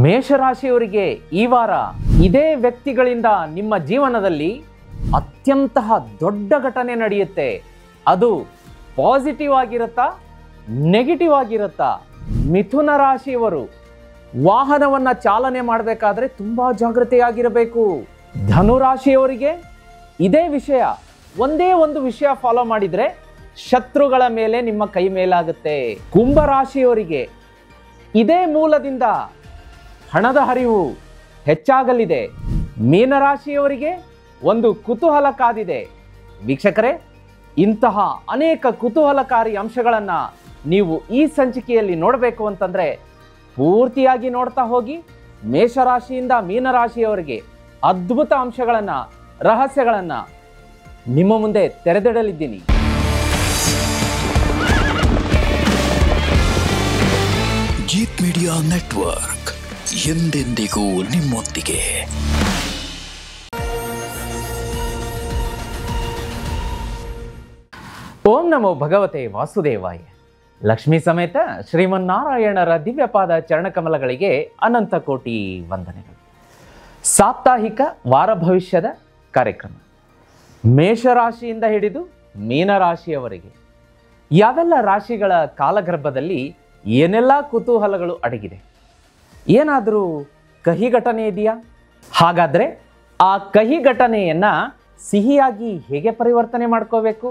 ಮೇಷರಾಶಿಯವರಿಗೆ ಈ ವಾರ ಇದೇ ವ್ಯಕ್ತಿಗಳಿಂದ ನಿಮ್ಮ ಜೀವನದಲ್ಲಿ ಅತ್ಯಂತ ದೊಡ್ಡ ಘಟನೆ ನಡೆಯುತ್ತೆ. ಅದು ಪಾಸಿಟಿವ್ ಆಗಿರುತ್ತಾ ನೆಗೆಟಿವ್ ಆಗಿರುತ್ತಾ? ಮಿಥುನ ರಾಶಿಯವರು ವಾಹನವನ್ನು ಚಾಲನೆ ಮಾಡಬೇಕಾದ್ರೆ ತುಂಬ ಜಾಗೃತೆಯಾಗಿರಬೇಕು. ಧನುರಾಶಿಯವರಿಗೆ ಇದೇ ವಿಷಯ, ಒಂದೇ ಒಂದು ವಿಷಯ ಫಾಲೋ ಮಾಡಿದರೆ ಶತ್ರುಗಳ ಮೇಲೆ ನಿಮ್ಮ ಕೈ ಮೇಲಾಗುತ್ತೆ. ಕುಂಭರಾಶಿಯವರಿಗೆ ಇದೇ ಮೂಲದಿಂದ ಹಣದ ಹರಿವು ಹೆಚ್ಚಾಗಲಿದೆ. ಮೀನರಾಶಿಯವರಿಗೆ ಒಂದು ಕುತೂಹಲ ಕಾದಿದೆ. ವೀಕ್ಷಕರೇ, ಇಂತಹ ಅನೇಕ ಕುತೂಹಲಕಾರಿ ಅಂಶಗಳನ್ನು ನೀವು ಈ ಸಂಚಿಕೆಯಲ್ಲಿ ನೋಡಬೇಕು ಅಂತಂದರೆ ಪೂರ್ತಿಯಾಗಿ ನೋಡ್ತಾ ಹೋಗಿ. ಮೇಷರಾಶಿಯಿಂದ ಮೀನರಾಶಿಯವರಿಗೆ ಅದ್ಭುತ ಅಂಶಗಳನ್ನು, ರಹಸ್ಯಗಳನ್ನು ನಿಮ್ಮ ಮುಂದೆ ತೆರೆದಿಡಲಿದ್ದೀನಿ. ಜೀತ್ ಮೀಡಿಯಾ ನೆಟ್ವರ್ಕ್ ಎಂದೆಂದಿಗೂ ನಿಮ್ಮೊಂದಿಗೆ. ಓಂ ನಮೋ ಭಗವತೆ ವಾಸುದೇವಾಯ. ಲಕ್ಷ್ಮೀ ಸಮೇತ ಶ್ರೀಮನ್ನಾರಾಯಣರ ದಿವ್ಯಪಾದ ಚರಣಕಮಲಗಳಿಗೆ ಅನಂತ ಕೋಟಿ ವಂದನೆಗಳು. ಸಾಪ್ತಾಹಿಕ ವಾರ ಭವಿಷ್ಯದ ಕಾರ್ಯಕ್ರಮ ಮೇಷರಾಶಿಯಿಂದ ಹಿಡಿದು ಮೀನರಾಶಿಯವರೆಗೆ ಯಾವೆಲ್ಲ ರಾಶಿಗಳ ಕಾಲಗರ್ಭದಲ್ಲಿ ಏನೆಲ್ಲ ಕುತೂಹಲಗಳು ಅಡಗಿದೆ? ಏನಾದರೂ ಕಹಿ ಘಟನೆ ಇದೆಯಾ? ಹಾಗಾದರೆ ಆ ಕಹಿ ಘಟನೆಯನ್ನು ಸಿಹಿಯಾಗಿ ಹೇಗೆ ಪರಿವರ್ತನೆ ಮಾಡ್ಕೋಬೇಕು?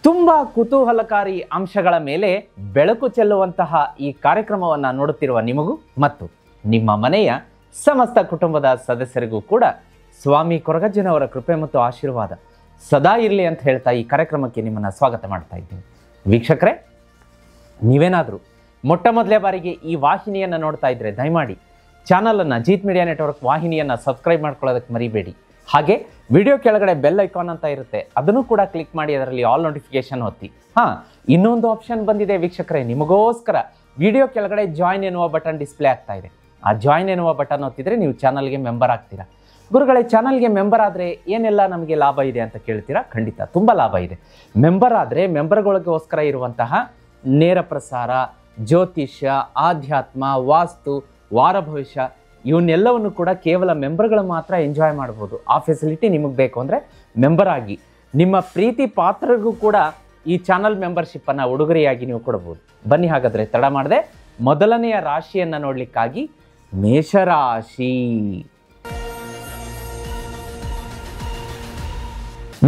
ತುಂಬ ಕುತೂಹಲಕಾರಿ ಅಂಶಗಳ ಮೇಲೆ ಬೆಳಕು ಚೆಲ್ಲುವಂತಹ ಈ ಕಾರ್ಯಕ್ರಮವನ್ನು ನೋಡುತ್ತಿರುವ ನಿಮಗೂ ಮತ್ತು ನಿಮ್ಮ ಮನೆಯ ಸಮಸ್ತ ಕುಟುಂಬದ ಸದಸ್ಯರಿಗೂ ಕೂಡ ಸ್ವಾಮಿ ಕೊರಗಜ್ಜನವರ ಕೃಪೆ ಮತ್ತು ಆಶೀರ್ವಾದ ಸದಾ ಇರಲಿ ಅಂತ ಹೇಳ್ತಾ ಈ ಕಾರ್ಯಕ್ರಮಕ್ಕೆ ನಿಮ್ಮನ್ನು ಸ್ವಾಗತ ಮಾಡ್ತಾ ಇದ್ದೀನಿ. ವೀಕ್ಷಕರೇ, ನೀವೇನಾದರೂ ಮೊಟ್ಟ ಮೊದಲೇ ಬಾರಿಗೆ ಈ ವಾಹಿನಿಯನ್ನು ನೋಡ್ತಾ ಇದ್ದರೆ ದಯಮಾಡಿ ಚಾನಲನ್ನು ಜೀತ್ ಮೀಡಿಯಾ ನೆಟ್ವರ್ಕ್ ವಾಹಿನಿಯನ್ನು ಸಬ್ಸ್ಕ್ರೈಬ್ ಮಾಡ್ಕೊಳ್ಳೋದಕ್ಕೆ ಮರಿಬೇಡಿ. ಹಾಗೆ ವಿಡಿಯೋ ಕೆಳಗಡೆ ಬೆಲ್ ಐಕಾನ್ ಅಂತ ಇರುತ್ತೆ, ಅದನ್ನು ಕೂಡ ಕ್ಲಿಕ್ ಮಾಡಿ ಅದರಲ್ಲಿ ಆಲ್ ನೋಟಿಫಿಕೇಶನ್ ಒತ್ತಿ. ಇನ್ನೊಂದು ಆಪ್ಷನ್ ಬಂದಿದೆ ವೀಕ್ಷಕರೇ ನಿಮಗೋಸ್ಕರ. ವಿಡಿಯೋ ಕೆಳಗಡೆ ಜಾಯಿನ್ ಎನ್ನುವ ಬಟನ್ ಡಿಸ್ಪ್ಲೇ ಆಗ್ತಾ ಇದೆ. ಆ ಜಾಯಿನ್ ಎನ್ನುವ ಬಟನ್ ಒತ್ತಿದರೆ ನೀವು ಚಾನಲ್ಗೆ ಮೆಂಬರ್ ಆಗ್ತೀರಾ. ಗುರುಗಳೇ, ಚಾನಲ್ಗೆ ಮೆಂಬರ್ ಆದರೆ ಏನೆಲ್ಲ ನಮಗೆ ಲಾಭ ಇದೆ ಅಂತ ಕೇಳ್ತೀರಾ? ಖಂಡಿತ ತುಂಬ ಲಾಭ ಇದೆ. ಮೆಂಬರ್ ಆದರೆ ಮೆಂಬರ್ಗಳಿಗೋಸ್ಕರ ಇರುವಂತಹ ನೇರ ಪ್ರಸಾರ, ಜ್ಯೋತಿಷ್ಯ, ಆಧ್ಯಾತ್ಮ, ವಾಸ್ತು, ವಾರ ಭವಿಷ್ಯ ಇವನ್ನೆಲ್ಲವನ್ನು ಕೂಡ ಕೇವಲ ಮೆಂಬರ್ಗಳು ಮಾತ್ರ ಎಂಜಾಯ್ ಮಾಡ್ಬೋದು. ಆ ಫೆಸಿಲಿಟಿ ನಿಮಗೆ ಬೇಕು ಅಂದರೆ ಮೆಂಬರ್ ಆಗಿ ನಿಮ್ಮ ಪ್ರೀತಿ ಪಾತ್ರರಿಗೂ ಕೂಡ ಈ ಚಾನಲ್ ಮೆಂಬರ್ಶಿಪ್ಪನ್ನು ಉಡುಗೊರೆಯಾಗಿ ನೀವು ಕೊಡ್ಬೋದು. ಬನ್ನಿ, ಹಾಗಾದರೆ ತಡ ಮಾಡದೆ ಮೊದಲನೆಯ ರಾಶಿಯನ್ನು ನೋಡಲಿಕ್ಕಾಗಿ ಮೇಷರಾಶಿ.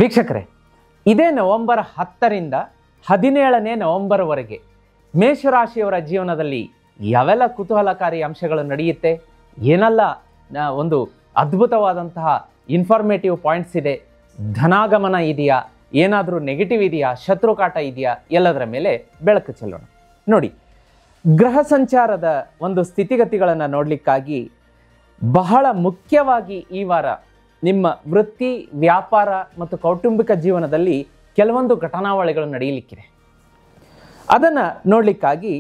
ವೀಕ್ಷಕರೇ, ಇದೇ ನವೆಂಬರ್ 10ರಿಂದ 17ನೇ ನವೆಂಬರ್ವರೆಗೆ ಮೇಷರಾಶಿಯವರ ಜೀವನದಲ್ಲಿ ಯಾವೆಲ್ಲ ಕುತೂಹಲಕಾರಿ ಅಂಶಗಳು ನಡೆಯುತ್ತೆ, ಏನೆಲ್ಲ ಒಂದು ಅದ್ಭುತವಾದಂತಹ ಇನ್ಫಾರ್ಮೇಟಿವ್ ಪಾಯಿಂಟ್ಸ್ ಇದೆ, ಧನಾಗಮನ ಇದೆಯಾ, ಏನಾದರೂ ನೆಗೆಟಿವ್ ಇದೆಯಾ, ಶತ್ರುಕಾಟ ಇದೆಯಾ, ಎಲ್ಲದರ ಮೇಲೆ ಬೆಳಕು ಚೆಲ್ಲೋಣ. ನೋಡಿ, ಗ್ರಹ ಸಂಚಾರದ ಒಂದು ಸ್ಥಿತಿಗತಿಗಳನ್ನು ನೋಡಲಿಕ್ಕಾಗಿ ಬಹಳ ಮುಖ್ಯವಾಗಿ ಈ ವಾರ ನಿಮ್ಮ ವೃತ್ತಿ, ವ್ಯಾಪಾರ ಮತ್ತು ಕೌಟುಂಬಿಕ ಜೀವನದಲ್ಲಿ ಕೆಲವೊಂದು ಘಟನಾವಳಿಗಳು ನಡೆಯಲಿಕ್ಕಿದೆ. ಅದನ್ನು ನೋಡಲಿಕ್ಕಾಗಿ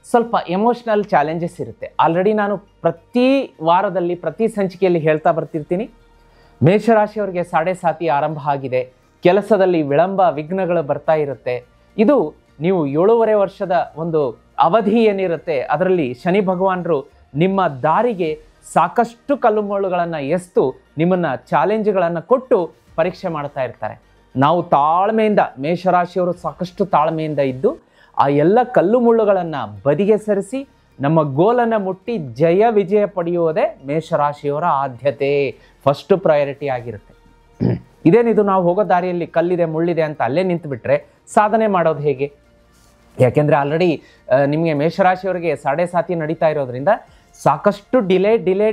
ಸ್ವಲ್ಪ ಎಮೋಷ್ನಲ್ ಚಾಲೆಂಜಸ್ ಇರುತ್ತೆ. ಆಲ್ರೆಡಿ ನಾನು ಪ್ರತಿ ವಾರದಲ್ಲಿ ಪ್ರತಿ ಸಂಚಿಕೆಯಲ್ಲಿ ಹೇಳ್ತಾ ಬರ್ತಿರ್ತೀನಿ, ಮೇಷರಾಶಿಯವರಿಗೆ ಸಾಡೆ ಸಾತಿ ಆರಂಭ ಆಗಿದೆ. ಕೆಲಸದಲ್ಲಿ ವಿಳಂಬ, ವಿಘ್ನಗಳು ಬರ್ತಾ ಇರುತ್ತೆ. ಇದು ನೀವು 7.5 ವರ್ಷದ ಒಂದು ಅವಧಿ ಏನಿರುತ್ತೆ ಅದರಲ್ಲಿ ಶನಿ ಭಗವಾನರು ನಿಮ್ಮ ದಾರಿಗೆ ಸಾಕಷ್ಟು ಕಲ್ಲು ಮುಳ್ಳುಗಳನ್ನು ಎಸ್ತು ನಿಮ್ಮನ್ನು ಚಾಲೆಂಜ್ಗಳನ್ನು ಕೊಟ್ಟು ಪರೀಕ್ಷೆ ಮಾಡ್ತಾ ಇರ್ತಾರೆ. ನಾವು ತಾಳ್ಮೆಯಿಂದ, ಮೇಷರಾಶಿಯವರು ಸಾಕಷ್ಟು ತಾಳ್ಮೆಯಿಂದ ಇದ್ದು ಆ ಎಲ್ಲ ಕಲ್ಲು ಮುಳ್ಳುಗಳನ್ನು ಬದಿಗೆ ಸರಿಸಿ ನಮ್ಮ ಗೋಲನ್ನು ಮುಟ್ಟಿ ಜಯ ವಿಜಯ ಪಡೆಯುವುದೇ ಮೇಷರಾಶಿಯವರ ಆದ್ಯತೆ, ಫಸ್ಟ್ ಪ್ರಯಾರಿಟಿ ಆಗಿರುತ್ತೆ. ಇದೇನಿದು, ನಾವು ಹೋಗೋ ದಾರಿಯಲ್ಲಿ ಕಲ್ಲಿದೆ ಮುಳ್ಳಿದೆ ಅಂತ ಅಲ್ಲೇ ನಿಂತುಬಿಟ್ರೆ ಸಾಧನೆ ಮಾಡೋದು ಹೇಗೆ? ಯಾಕೆಂದರೆ ಆಲ್ರೆಡಿ ನಿಮಗೆ ಮೇಷರಾಶಿಯವರಿಗೆ ಸಾಡೆ ಸಾತಿ ನಡೀತಾ ಇರೋದ್ರಿಂದ ಸಾಕಷ್ಟು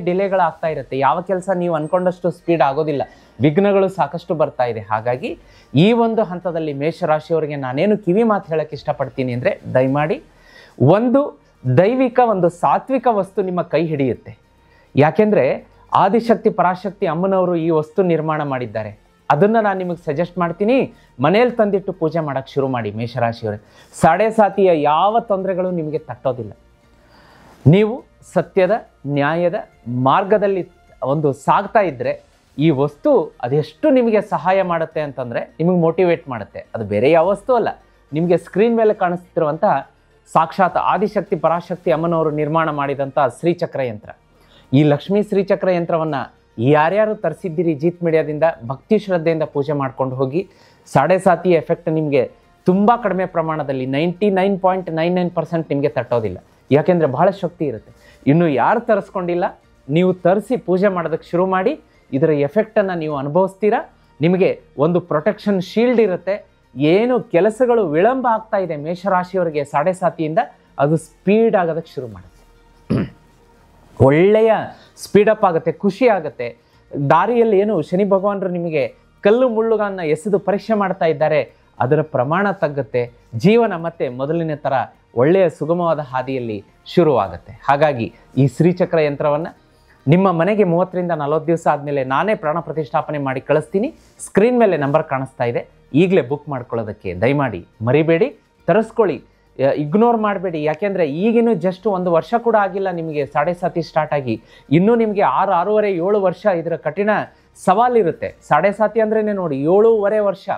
ಡಿಲೇಗಳಾಗ್ತಾ ಇರುತ್ತೆ. ಯಾವ ಕೆಲಸ ನೀವು ಅಂದ್ಕೊಂಡಷ್ಟು ಸ್ಪೀಡ್ ಆಗೋದಿಲ್ಲ, ವಿಘ್ನಗಳು ಸಾಕಷ್ಟು ಬರ್ತಾ ಇದೆ. ಹಾಗಾಗಿ ಈ ಒಂದು ಹಂತದಲ್ಲಿ ಮೇಷರಾಶಿಯವರಿಗೆ ನಾನೇನು ಕಿವಿ ಮಾತು ಹೇಳೋಕ್ಕೆ ಇಷ್ಟಪಡ್ತೀನಿ ಅಂದರೆ, ದಯಮಾಡಿ ಒಂದು ದೈವಿಕ, ಒಂದು ಸಾತ್ವಿಕ ವಸ್ತು ನಿಮ್ಮ ಕೈ ಹಿಡಿಯುತ್ತೆ. ಯಾಕೆಂದರೆ ಆದಿಶಕ್ತಿ ಪರಾಶಕ್ತಿ ಅಮ್ಮನವರು ಈ ವಸ್ತು ನಿರ್ಮಾಣ ಮಾಡಿದ್ದಾರೆ. ಅದನ್ನು ನಾನು ನಿಮಗೆ ಸಜೆಸ್ಟ್ ಮಾಡ್ತೀನಿ, ಮನೇಲಿ ತಂದಿಟ್ಟು ಪೂಜೆ ಮಾಡೋಕ್ಕೆ ಶುರು ಮಾಡಿ. ಮೇಷರಾಶಿಯವರೇ, ಸಾಡೆ ಸಾತಿಯ ಯಾವ ತೊಂದರೆಗಳು ನಿಮಗೆ ತಟ್ಟೋದಿಲ್ಲ. ನೀವು ಸತ್ಯದ, ನ್ಯಾಯದ ಮಾರ್ಗದಲ್ಲಿ ಒಂದು ಸಾಗ್ತಾ ಇದ್ದರೆ ಈ ವಸ್ತು ಅದೆಷ್ಟು ನಿಮಗೆ ಸಹಾಯ ಮಾಡುತ್ತೆ ಅಂತಂದರೆ ನಿಮಗೆ ಮೋಟಿವೇಟ್ ಮಾಡುತ್ತೆ. ಅದು ಬೇರೆ ಯಾವ ವಸ್ತು ಅಲ್ಲ, ನಿಮಗೆ ಸ್ಕ್ರೀನ್ ಮೇಲೆ ಕಾಣಿಸ್ತಿರುವಂತಹ ಸಾಕ್ಷಾತ್ ಆದಿಶಕ್ತಿ ಪರಾಶಕ್ತಿ ಅಮ್ಮನವರು ನಿರ್ಮಾಣ ಮಾಡಿದಂಥ ಶ್ರೀಚಕ್ರ ಯಂತ್ರ. ಈ ಲಕ್ಷ್ಮೀ ಶ್ರೀಚಕ್ರ ಯಂತ್ರವನ್ನು ಯಾರ್ಯಾರು ತರಿಸಿದ್ದೀರಿ ಜೀತ್ ಮೀಡಿಯಾದಿಂದ ಭಕ್ತಿ ಶ್ರದ್ಧೆಯಿಂದ ಪೂಜೆ ಮಾಡ್ಕೊಂಡು ಹೋಗಿ. ಸಾಡೆ ಸಾತಿ ಎಫೆಕ್ಟ್ ನಿಮಗೆ ತುಂಬ ಕಡಿಮೆ ಪ್ರಮಾಣದಲ್ಲಿ 99.99% ನಿಮಗೆ ತಟ್ಟೋದಿಲ್ಲ. ಯಾಕೆಂದರೆ ಬಹಳ ಶಕ್ತಿ ಇರುತ್ತೆ. ಇನ್ನು ಯಾರು ತರಿಸ್ಕೊಂಡಿಲ್ಲ, ನೀವು ತರಿಸಿ ಪೂಜೆ ಮಾಡೋದಕ್ಕೆ ಶುರು ಮಾಡಿ. ಇದರ ಎಫೆಕ್ಟನ್ನು ನೀವು ಅನುಭವಿಸ್ತೀರಾ. ನಿಮಗೆ ಒಂದು ಪ್ರೊಟೆಕ್ಷನ್ ಶೀಲ್ಡ್ ಇರುತ್ತೆ. ಏನು ಕೆಲಸಗಳು ವಿಳಂಬ ಆಗ್ತಾ ಇದೆ ಮೇಷರಾಶಿಯವರಿಗೆ ಸಾಡೆ ಸಾತಿಯಿಂದ, ಅದು ಸ್ಪೀಡ್ ಆಗೋದಕ್ಕೆ ಶುರು ಮಾಡುತ್ತೆ. ಒಳ್ಳೆಯ ಸ್ಪೀಡಪ್ ಆಗುತ್ತೆ, ಖುಷಿ ಆಗುತ್ತೆ. ದಾರಿಯಲ್ಲಿ ಏನು ಶನಿ ಭಗವಾನರು ನಿಮಗೆ ಕಲ್ಲು ಮುಳ್ಳುಗಳನ್ನು ಎಸೆದು ಪರೀಕ್ಷೆ ಮಾಡ್ತಾ ಇದ್ದಾರೆ, ಅದರ ಪ್ರಮಾಣ ತಗ್ಗುತ್ತೆ. ಜೀವನ ಮತ್ತೆ ಮೊದಲಿನ ಥರ ಒಳ್ಳೆಯ ಸುಗಮವಾದ ಹಾದಿಯಲ್ಲಿ ಶುರುವಾಗುತ್ತೆ. ಹಾಗಾಗಿ ಈ ಶ್ರೀಚಕ್ರ ಯಂತ್ರವನ್ನು ನಿಮ್ಮ ಮನೆಗೆ 30ರಿಂದ 40 ದಿವಸ ಆದಮೇಲೆ ನಾನೇ ಪ್ರಾಣ ಪ್ರತಿಷ್ಠಾಪನೆ ಮಾಡಿ ಕಳಿಸ್ತೀನಿ. ಸ್ಕ್ರೀನ್ ಮೇಲೆ ನಂಬರ್ ಕಾಣಿಸ್ತಾ ಇದೆ. ಈಗಲೇ ಬುಕ್ ಮಾಡ್ಕೊಳ್ಳೋದಕ್ಕೆ ದಯಮಾಡಿ ಮರಿಬೇಡಿ, ತರಿಸ್ಕೊಳ್ಳಿ, ಇಗ್ನೋರ್ ಮಾಡಬೇಡಿ. ಯಾಕೆಂದರೆ ಈಗಿನೂ ಜಸ್ಟ್ 1 ವರ್ಷ ಕೂಡ ಆಗಿಲ್ಲ ನಿಮಗೆ ಸಾಡೆ ಸಾತಿ ಸ್ಟಾರ್ಟ್ ಆಗಿ. ಇನ್ನೂ ನಿಮಗೆ 6, 6.5, 7 ವರ್ಷ ಇದರ ಕಠಿಣ ಸವಾಲಿರುತ್ತೆ. ಸಾಡೆ ಸಾತಿ ಅಂದ್ರೇ ನೋಡಿ 7.5 ವರ್ಷ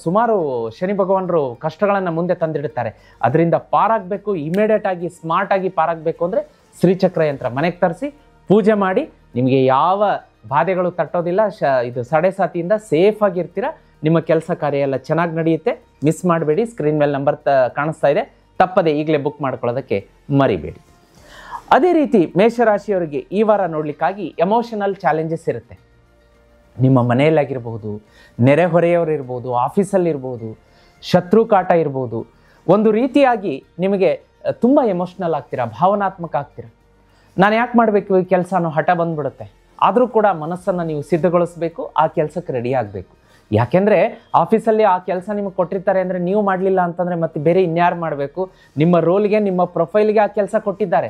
ಸುಮಾರು ಶನಿ ಭಗವಾನರು ಕಷ್ಟಗಳನ್ನು ಮುಂದೆ ತಂದಿಡುತ್ತಾರೆ. ಅದರಿಂದ ಪಾರಾಗಬೇಕು, ಇಮಿಡಿಯೇಟ್ ಆಗಿ ಸ್ಮಾರ್ಟ್ ಆಗಿ ಪಾರಾಗಬೇಕು ಅಂದರೆ ಶ್ರೀಚಕ್ರ ಯಂತ್ರ ಮನೆಗೆ ತರಿಸಿ ಪೂಜೆ ಮಾಡಿ. ನಿಮಗೆ ಯಾವ ಬಾಧೆಗಳು ತಟ್ಟೋದಿಲ್ಲ. ಇದು ಸಾಡೆ ಸಾತಿಯಿಂದ ಸೇಫ್ ಆಗಿರ್ತೀರ. ನಿಮ್ಮ ಕೆಲಸ ಕಾರ್ಯ ಎಲ್ಲ ಚೆನ್ನಾಗಿ ನಡೆಯುತ್ತೆ. ಮಿಸ್ ಮಾಡಬೇಡಿ. ಸ್ಕ್ರೀನ್ ಮೇಲೆ ನಂಬರ್ ಕಾಣಿಸ್ತಾ ಇದೆ. ತಪ್ಪದೆ ಈಗಲೇ ಬುಕ್ ಮಾಡ್ಕೊಳ್ಳೋದಕ್ಕೆ ಮರಿಬೇಡಿ. ಅದೇ ರೀತಿ ಮೇಷರಾಶಿಯವರಿಗೆ ಈ ವಾರ ನೋಡಲಿಕ್ಕಾಗಿ ಎಮೋಷನಲ್ ಚಾಲೆಂಜಸ್ ಇರುತ್ತೆ. ನಿಮ್ಮ ಮನೆಯಲ್ಲಾಗಿರ್ಬೋದು, ನೆರೆಹೊರೆಯವರಿರ್ಬೋದು, ಆಫೀಸಲ್ಲಿರ್ಬೋದು, ಶತ್ರು ಕಾಟ ಇರ್ಬೋದು. ಒಂದು ರೀತಿಯಾಗಿ ನಿಮಗೆ ತುಂಬ ಎಮೋಷ್ನಲ್ ಆಗ್ತೀರಾ, ಭಾವನಾತ್ಮಕ ಆಗ್ತೀರಾ. ನಾನು ಯಾಕೆ ಮಾಡಬೇಕು ಈ ಕೆಲಸ ಅನ್ನೋ ಹಠ ಬಂದ್ಬಿಡುತ್ತೆ. ಆದರೂ ಕೂಡ ಮನಸ್ಸನ್ನು ನೀವು ಸಿದ್ಧಗೊಳಿಸಬೇಕು, ಆ ಕೆಲಸಕ್ಕೆ ರೆಡಿ ಆಗಬೇಕು. ಯಾಕೆಂದರೆ ಆಫೀಸಲ್ಲಿ ಆ ಕೆಲಸ ನಿಮಗೆ ಕೊಟ್ಟಿರ್ತಾರೆ ಅಂದರೆ ನೀವು ಮಾಡಲಿಲ್ಲ ಅಂತಂದರೆ ಮತ್ತೆ ಬೇರೆ ಇನ್ಯಾರು ಮಾಡಬೇಕು? ನಿಮ್ಮ ರೋಲ್ಗೆ, ನಿಮ್ಮ ಪ್ರೊಫೈಲ್ಗೆ ಆ ಕೆಲಸ ಕೊಟ್ಟಿದ್ದಾರೆ.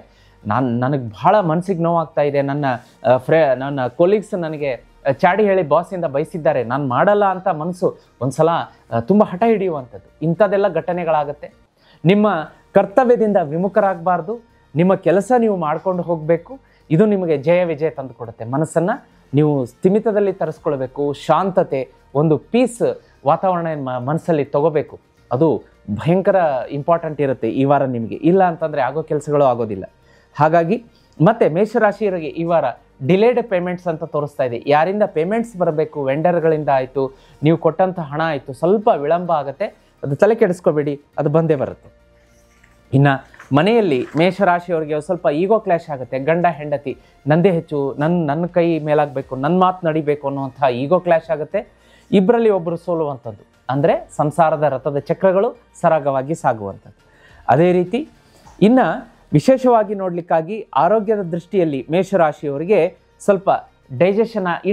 ನನಗೆ ಭಾಳ ಮನಸ್ಸಿಗೆ ನೋವಾಗ್ತಾ ಇದೆ. ನನ್ನ ಕೊಲೀಗ್ಸ್ ನನಗೆ ಚಾಡಿ ಹೇಳಿ ಬಾಸಿಂದ ಬಯಸಿದ್ದಾರೆ, ನಾನು ಮಾಡಲ್ಲ ಅಂತ ಮನಸ್ಸು ಒಂದ್ಸಲ ತುಂಬ ಹಠ ಹಿಡಿಯುವಂಥದ್ದು. ಇಂಥದ್ದೆಲ್ಲ ಘಟನೆಗಳಾಗುತ್ತೆ. ನಿಮ್ಮ ಕರ್ತವ್ಯದಿಂದ ವಿಮುಖರಾಗಬಾರ್ದು. ನಿಮ್ಮ ಕೆಲಸ ನೀವು ಮಾಡ್ಕೊಂಡು ಹೋಗಬೇಕು. ಇದು ನಿಮಗೆ ಜಯ ವಿಜಯ ತಂದು ಕೊಡುತ್ತೆ. ಮನಸ್ಸನ್ನು ನೀವು ಸ್ಥಿಮಿತದಲ್ಲಿ ತರಿಸ್ಕೊಳ್ಬೇಕು. ಶಾಂತತೆ, ಒಂದು ಪೀಸ್ ವಾತಾವರಣ ಮನಸ್ಸಲ್ಲಿ ತಗೋಬೇಕು. ಅದು ಭಯಂಕರ ಇಂಪಾರ್ಟೆಂಟ್ ಇರುತ್ತೆ ಈ ವಾರ ನಿಮಗೆ. ಇಲ್ಲ ಅಂತಂದರೆ ಆಗೋ ಕೆಲಸಗಳು ಆಗೋದಿಲ್ಲ. ಹಾಗಾಗಿ ಮತ್ತೆ ಮೇಷರಾಶಿಯವರಿಗೆ ಈ ವಾರ ಡಿಲೇಡ್ ಪೇಮೆಂಟ್ಸ್ ಅಂತ ತೋರಿಸ್ತಾ ಇದೆ. ಯಾರಿಂದ ಪೇಮೆಂಟ್ಸ್ ಬರಬೇಕು, ವೆಂಡರ್ಗಳಿಂದ ಆಯಿತು, ನೀವು ಕೊಟ್ಟಂಥ ಹಣ ಆಯಿತು, ಸ್ವಲ್ಪ ವಿಳಂಬ ಆಗುತ್ತೆ. ಅದು ತಲೆ ಕೆಡಿಸ್ಕೋಬೇಡಿ, ಅದು ಬಂದೇ ಬರುತ್ತೆ. ಇನ್ನು ಮನೆಯಲ್ಲಿ ಮೇಷರಾಶಿಯವರಿಗೆ ಸ್ವಲ್ಪ ಈಗೋ ಕ್ಲಾಶ್ ಆಗುತ್ತೆ. ಗಂಡ ಹೆಂಡತಿ ನಂದೇ ಹೆಚ್ಚು, ನನ್ನ ಕೈ ಮೇಲಾಗಬೇಕು, ನನ್ನ ಮಾತು ನಡಿಬೇಕು ಅನ್ನುವಂಥ ಈಗೋ ಕ್ಲಾಶ್ ಆಗುತ್ತೆ. ಇಬ್ಬರಲ್ಲಿ ಒಬ್ಬರು ಸೋಲುವಂಥದ್ದು, ಅಂದರೆ ಸಂಸಾರದ ರಥದ ಚಕ್ರಗಳು ಸರಾಗವಾಗಿ ಸಾಗುವಂಥದ್ದು. ಅದೇ ರೀತಿ ಇನ್ನು ವಿಶೇಷವಾಗಿ ನೋಡಲಿಕ್ಕಾಗಿ ಆರೋಗ್ಯದ ದೃಷ್ಟಿಯಲ್ಲಿ ಮೇಷರಾಶಿಯವರಿಗೆ ಸ್ವಲ್ಪ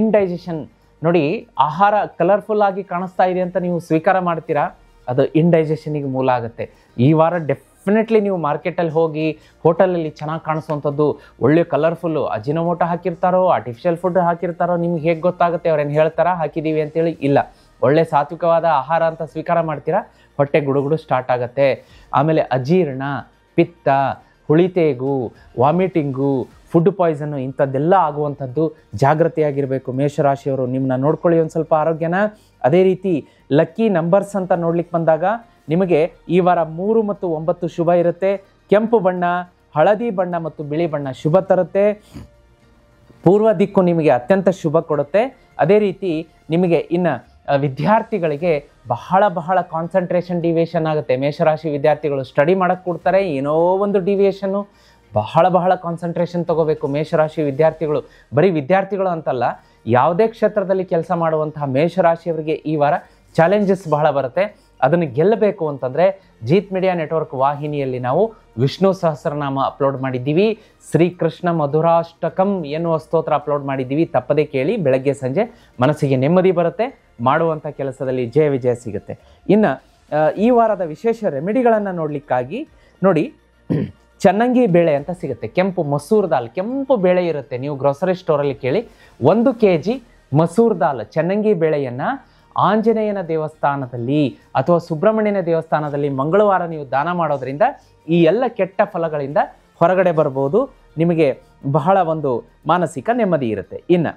ಇಂಡೈಜೆಷನ್ ನೋಡಿ. ಆಹಾರ ಕಲರ್ಫುಲ್ ಆಗಿ ಕಾಣಿಸ್ತಾ ಇದೆ ಅಂತ ನೀವು ಸ್ವೀಕಾರ ಮಾಡ್ತೀರಾ, ಅದು ಇಂಡೈಜೆಷನಿಗೆ ಮೂಲ ಆಗುತ್ತೆ. ಈ ವಾರ ಡೆಫಿನೆಟ್ಲಿ ನೀವು ಮಾರ್ಕೆಟಲ್ಲಿ ಹೋಗಿ ಹೋಟೆಲಲ್ಲಿ ಚೆನ್ನಾಗಿ ಕಾಣಿಸುವಂಥದ್ದು ಒಳ್ಳೆ ಕಲರ್ಫುಲ್ಲು ಅಜಿನೋಮೋಟೊ ಹಾಕಿರ್ತಾರೋ, ಆರ್ಟಿಫಿಷಿಯಲ್ ಫುಡ್ ಹಾಕಿರ್ತಾರೋ, ನಿಮ್ಗೆ ಹೇಗೆ ಗೊತ್ತಾಗುತ್ತೆ ಅವ್ರೇನು ಹೇಳ್ತಾರಾ ಹಾಕಿದ್ದೀವಿ ಅಂತೇಳಿ? ಇಲ್ಲ, ಒಳ್ಳೆ ಸಾತ್ವಿಕವಾದ ಆಹಾರ ಅಂತ ಸ್ವೀಕಾರ ಮಾಡ್ತೀರಾ, ಹೊಟ್ಟೆ ಗುಡುಗುಡು ಸ್ಟಾರ್ಟ್ ಆಗುತ್ತೆ. ಆಮೇಲೆ ಅಜೀರ್ಣ, ಪಿತ್ತ, ಹುಳಿತೇಗು, ವಾಮಿಟಿಂಗು, ಫುಡ್ ಪಾಯ್ಸನ್ನು ಇಂಥದ್ದೆಲ್ಲ ಆಗುವಂಥದ್ದು. ಜಾಗೃತಿಯಾಗಿರಬೇಕು ಮೇಷರಾಶಿಯವರು. ನಿಮ್ಮನ್ನ ನೋಡ್ಕೊಳ್ಳಿ ಒಂದು ಸ್ವಲ್ಪ ಆರೋಗ್ಯನ. ಅದೇ ರೀತಿ ಲಕ್ಕಿ ನಂಬರ್ಸ್ ಅಂತ ನೋಡ್ಲಿಕ್ಕೆ ಬಂದಾಗ ನಿಮಗೆ ಈ ವಾರ 3 ಮತ್ತು 9 ಶುಭ ಇರುತ್ತೆ. ಕೆಂಪು ಬಣ್ಣ, ಹಳದಿ ಬಣ್ಣ ಮತ್ತು ಬಿಳಿ ಬಣ್ಣ ಶುಭ ತರುತ್ತೆ. ಪೂರ್ವ ದಿಕ್ಕು ನಿಮಗೆ ಅತ್ಯಂತ ಶುಭ ಕೊಡುತ್ತೆ. ಅದೇ ರೀತಿ ನಿಮಗೆ ಇನ್ನು ವಿದ್ಯಾರ್ಥಿಗಳಿಗೆ ಬಹಳ ಕಾನ್ಸಂಟ್ರೇಷನ್ ಡಿವಿಯೇಷನ್ ಆಗುತ್ತೆ. ಮೇಷರಾಶಿ ವಿದ್ಯಾರ್ಥಿಗಳು ಸ್ಟಡಿ ಮಾಡೋಕ್ಕೆ ಕೊಡ್ತಾರೆ, ಏನೋ ಒಂದು ಡಿವಿಯೇಷನ್ನು. ಬಹಳ ಕಾನ್ಸಂಟ್ರೇಷನ್ ತಗೋಬೇಕು ಮೇಷರಾಶಿ ವಿದ್ಯಾರ್ಥಿಗಳು. ಬರೀ ವಿದ್ಯಾರ್ಥಿಗಳು ಅಂತಲ್ಲ, ಯಾವುದೇ ಕ್ಷೇತ್ರದಲ್ಲಿ ಕೆಲಸ ಮಾಡುವಂತಹ ಮೇಷರಾಶಿಯವರಿಗೆ ಈ ವಾರ ಚಾಲೆಂಜಸ್ ಬಹಳ ಬರುತ್ತೆ. ಅದನ್ನು ಗೆಲ್ಲಬೇಕು ಅಂತಂದರೆ ಜೀತ್ ಮೀಡಿಯಾ ನೆಟ್ವರ್ಕ್ ವಾಹಿನಿಯಲ್ಲಿ ನಾವು ವಿಷ್ಣು ಸಹಸ್ರನಾಮ ಅಪ್ಲೋಡ್ ಮಾಡಿದ್ದೀವಿ. ಶ್ರೀಕೃಷ್ಣ ಮಧುರಾಷ್ಟಕಂ ಎನ್ನುವ ಸ್ತೋತ್ರ ಅಪ್ಲೋಡ್ ಮಾಡಿದ್ದೀವಿ. ತಪ್ಪದೇ ಕೇಳಿ. ಬೆಳಗ್ಗೆ ಸಂಜೆ ಮನಸ್ಸಿಗೆ ನೆಮ್ಮದಿ ಬರುತ್ತೆ, ಮಾಡುವಂಥ ಕೆಲಸದಲ್ಲಿ ಜಯ ವಿಜಯ ಸಿಗುತ್ತೆ. ಇನ್ನು ಈ ವಾರದ ವಿಶೇಷ ರೆಮಿಡಿಗಳನ್ನು ನೋಡಲಿಕ್ಕಾಗಿ ನೋಡಿ, ಚನ್ನಂಗಿ ಬೇಳೆ ಅಂತ ಸಿಗುತ್ತೆ. ಕೆಂಪು ಮಸೂರ್ ದಾಲ್, ಕೆಂಪು ಬೇಳೆ ಇರುತ್ತೆ. ನೀವು ಗ್ರೋಸರಿ ಸ್ಟೋರಲ್ಲಿ ಕೇಳಿ. 1 kg ಮಸೂರ್ ದಾಲ್ ಚನ್ನಂಗಿ ಬೇಳೆಯನ್ನು ಆಂಜನೇಯನ ದೇವಸ್ಥಾನದಲ್ಲಿ ಅಥವಾ ಸುಬ್ರಹ್ಮಣ್ಯನ ದೇವಸ್ಥಾನದಲ್ಲಿ ಮಂಗಳವಾರ ನೀವು ದಾನ ಮಾಡೋದ್ರಿಂದ ಈ ಎಲ್ಲ ಕೆಟ್ಟ ಫಲಗಳಿಂದ ಹೊರಗಡೆ ಬರ್ಬೋದು. ನಿಮಗೆ ಬಹಳ ಒಂದು ಮಾನಸಿಕ ನೆಮ್ಮದಿ ಇರುತ್ತೆ. ಇನ್ನು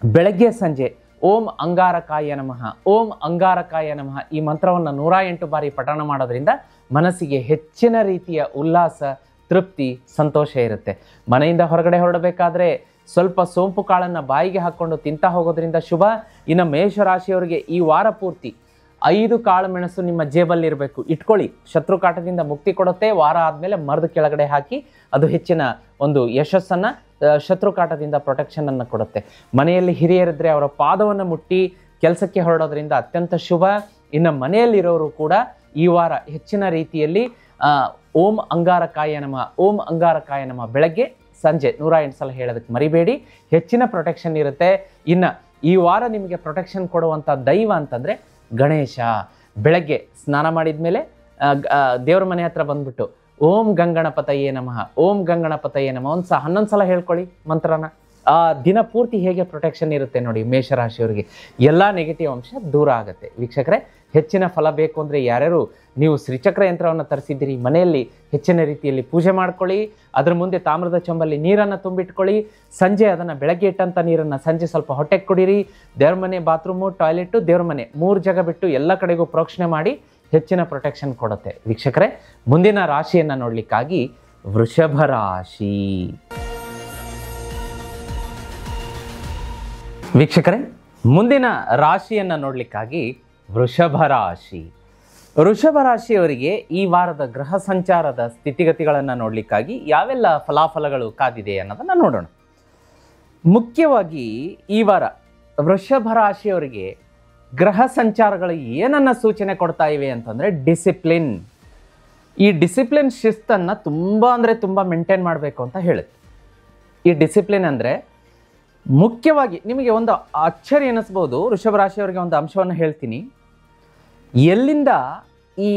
ಬೆಳಗ್ಗೆ ಸಂಜೆ ಓಂ ಅಂಗಾರಕಾಯ ನಮಃ, ಓಂ ಅಂಗಾರಕಾಯ ನಮಃ ಈ ಮಂತ್ರವನ್ನು 108 ಬಾರಿ ಪಠಣ ಮಾಡೋದ್ರಿಂದ ಮನಸ್ಸಿಗೆ ಹೆಚ್ಚಿನ ರೀತಿಯ ಉಲ್ಲಾಸ, ತೃಪ್ತಿ, ಸಂತೋಷ ಇರುತ್ತೆ. ಮನೆಯಿಂದ ಹೊರಗಡೆ ಹೊರಡಬೇಕಾದ್ರೆ ಸ್ವಲ್ಪ ಸೋಂಪು ಕಾಳನ್ನು ಬಾಯಿಗೆ ಹಾಕ್ಕೊಂಡು ತಿಂತಾ ಹೋಗೋದ್ರಿಂದ ಶುಭ. ಇನ್ನು ಮೇಷರಾಶಿಯವರಿಗೆ ಈ ವಾರ ಪೂರ್ತಿ 5 ಕಾಳು ಮೆಣಸು ನಿಮ್ಮ ಜೇಬಲ್ಲಿ ಇರಬೇಕು, ಇಟ್ಕೊಳ್ಳಿ. ಶತ್ರು ಕಾಟದಿಂದ ಮುಕ್ತಿ ಕೊಡುತ್ತೆ. ವಾರ ಆದಮೇಲೆ ಮರದ ಕೆಳಗಡೆ ಹಾಕಿ, ಅದು ಹೆಚ್ಚಿನ ಒಂದು ಯಶಸ್ಸನ್ನು, ಶತ್ರು ಕಾಟದಿಂದ ಪ್ರೊಟೆಕ್ಷನ್ ಅನ್ನು ಕೊಡುತ್ತೆ. ಮನೆಯಲ್ಲಿ ಹಿರಿಯರಿದ್ದರೆ ಅವರ ಪಾದವನ್ನು ಮುಟ್ಟಿ ಕೆಲಸಕ್ಕೆ ಹೊರಡೋದ್ರಿಂದ ಅತ್ಯಂತ ಶುಭ. ಇನ್ನು ಮನೆಯಲ್ಲಿರೋರು ಕೂಡ ಈ ವಾರ ಹೆಚ್ಚಿನ ರೀತಿಯಲ್ಲಿ ಓಂ ಅಂಗಾರಕಾಯ ನಮಃ, ಓಂ ಅಂಗಾರಕಾಯ ನಮಃ ಬೆಳಗ್ಗೆ ಸಂಜೆ 108 ಸಲ ಹೇಳೋದಕ್ಕೆ ಮರಿಬೇಡಿ. ಹೆಚ್ಚಿನ ಪ್ರೊಟೆಕ್ಷನ್ ಇರುತ್ತೆ. ಇನ್ನು ಈ ವಾರ ನಿಮಗೆ ಪ್ರೊಟೆಕ್ಷನ್ ಕೊಡುವಂಥ ದೈವ ಅಂತಂದರೆ ಗಣೇಶ. ಬೆಳಗ್ಗೆ ಸ್ನಾನ ಮಾಡಿದ ಮೇಲೆ ದೇವ್ರ ಮನೆ ಹತ್ರ ಬಂದ್ಬಿಟ್ಟು ಓಂ ಗಂಗಣಪತಯೇ ನಮಃ, ಓಂ ಗಂಗಣಪತಯೇ ನಮಃ 11 ಸಲ ಹೇಳ್ಕೊಳ್ಳಿ ಮಂತ್ರನ. ಆ ದಿನ ಪೂರ್ತಿ ಹೇಗೆ ಪ್ರೊಟೆಕ್ಷನ್ ಇರುತ್ತೆ ನೋಡಿ ಮೇಷರಾಶಿಯವರಿಗೆ. ಎಲ್ಲ ನೆಗೆಟಿವ್ ಅಂಶ ದೂರ ಆಗುತ್ತೆ. ವೀಕ್ಷಕರೇ, ಹೆಚ್ಚಿನ ಫಲ ಬೇಕು ಅಂದರೆ ಯಾರ್ಯಾರು ನೀವು ಶ್ರೀಚಕ್ರ ಯಂತ್ರವನ್ನು ತರಿಸಿದ್ದೀರಿ, ಮನೆಯಲ್ಲಿ ಹೆಚ್ಚಿನ ರೀತಿಯಲ್ಲಿ ಪೂಜೆ ಮಾಡ್ಕೊಳ್ಳಿ. ಅದರ ಮುಂದೆ ತಾಮ್ರದ ಚೊಂಬಲ್ಲಿ ನೀರನ್ನು ತುಂಬಿಟ್ಕೊಳ್ಳಿ. ಸಂಜೆ ಅದನ್ನು ಬೆಳಗ್ಗೆ ಇಟ್ಟಂಥ ನೀರನ್ನು ಸಂಜೆ ಸ್ವಲ್ಪ ಹೊಟ್ಟೆಗೆ ಕುಡೀರಿ. ದೇವ್ರ ಮನೆ, ಬಾತ್ರೂಮು, ಟಾಯ್ಲೆಟು, ದೇವ್ರ ಮನೆ 3 ಜಾಗ ಬಿಟ್ಟು ಎಲ್ಲ ಕಡೆಗೂ ಪ್ರೋಕ್ಷಣೆ ಮಾಡಿ ಹೆಚ್ಚಿನ ಪ್ರೊಟೆಕ್ಷನ್ ಕೊಡುತ್ತೆ. ವೀಕ್ಷಕರೇ, ಮುಂದಿನ ರಾಶಿಯನ್ನು ನೋಡಲಿಕ್ಕಾಗಿ ವೃಷಭ ರಾಶಿ. ವೀಕ್ಷಕರೇ, ಮುಂದಿನ ರಾಶಿಯನ್ನು ನೋಡಲಿಕ್ಕಾಗಿ ವೃಷಭ ರಾಶಿ. ವೃಷಭ ರಾಶಿಯವರಿಗೆ ಈ ವಾರದ ಗ್ರಹ ಸಂಚಾರದ ಸ್ಥಿತಿಗತಿಗಳನ್ನು ನೋಡಲಿಕ್ಕಾಗಿ ಯಾವೆಲ್ಲ ಫಲಾಫಲಗಳು ಕಾದಿದೆ ಅನ್ನೋದನ್ನು ನೋಡೋಣ. ಮುಖ್ಯವಾಗಿ ಈ ವಾರ ವೃಷಭ ರಾಶಿಯವರಿಗೆ ಗ್ರಹ ಸಂಚಾರಗಳು ಏನನ್ನ ಸೂಚನೆ ಕೊಡ್ತಾ ಇವೆ ಅಂತಂದರೆ ಡಿಸಿಪ್ಲಿನ್. ಈ ಡಿಸಿಪ್ಲಿನ್ ಶಿಸ್ತನ್ನು ತುಂಬ ಮೇಂಟೈನ್ ಮಾಡಬೇಕು ಅಂತ ಹೇಳುತ್ತೆ. ಈ ಡಿಸಿಪ್ಲಿನ್ ಅಂದರೆ ಮುಖ್ಯವಾಗಿ ನಿಮಗೆ ಒಂದು ಅಚ್ಚರಿ ಅನ್ನಿಸ್ಬೋದು. ವೃಷಭ ರಾಶಿಯವರಿಗೆ ಒಂದು ಅಂಶವನ್ನು ಹೇಳ್ತೀನಿ. ಎಲ್ಲಿಂದ ಈ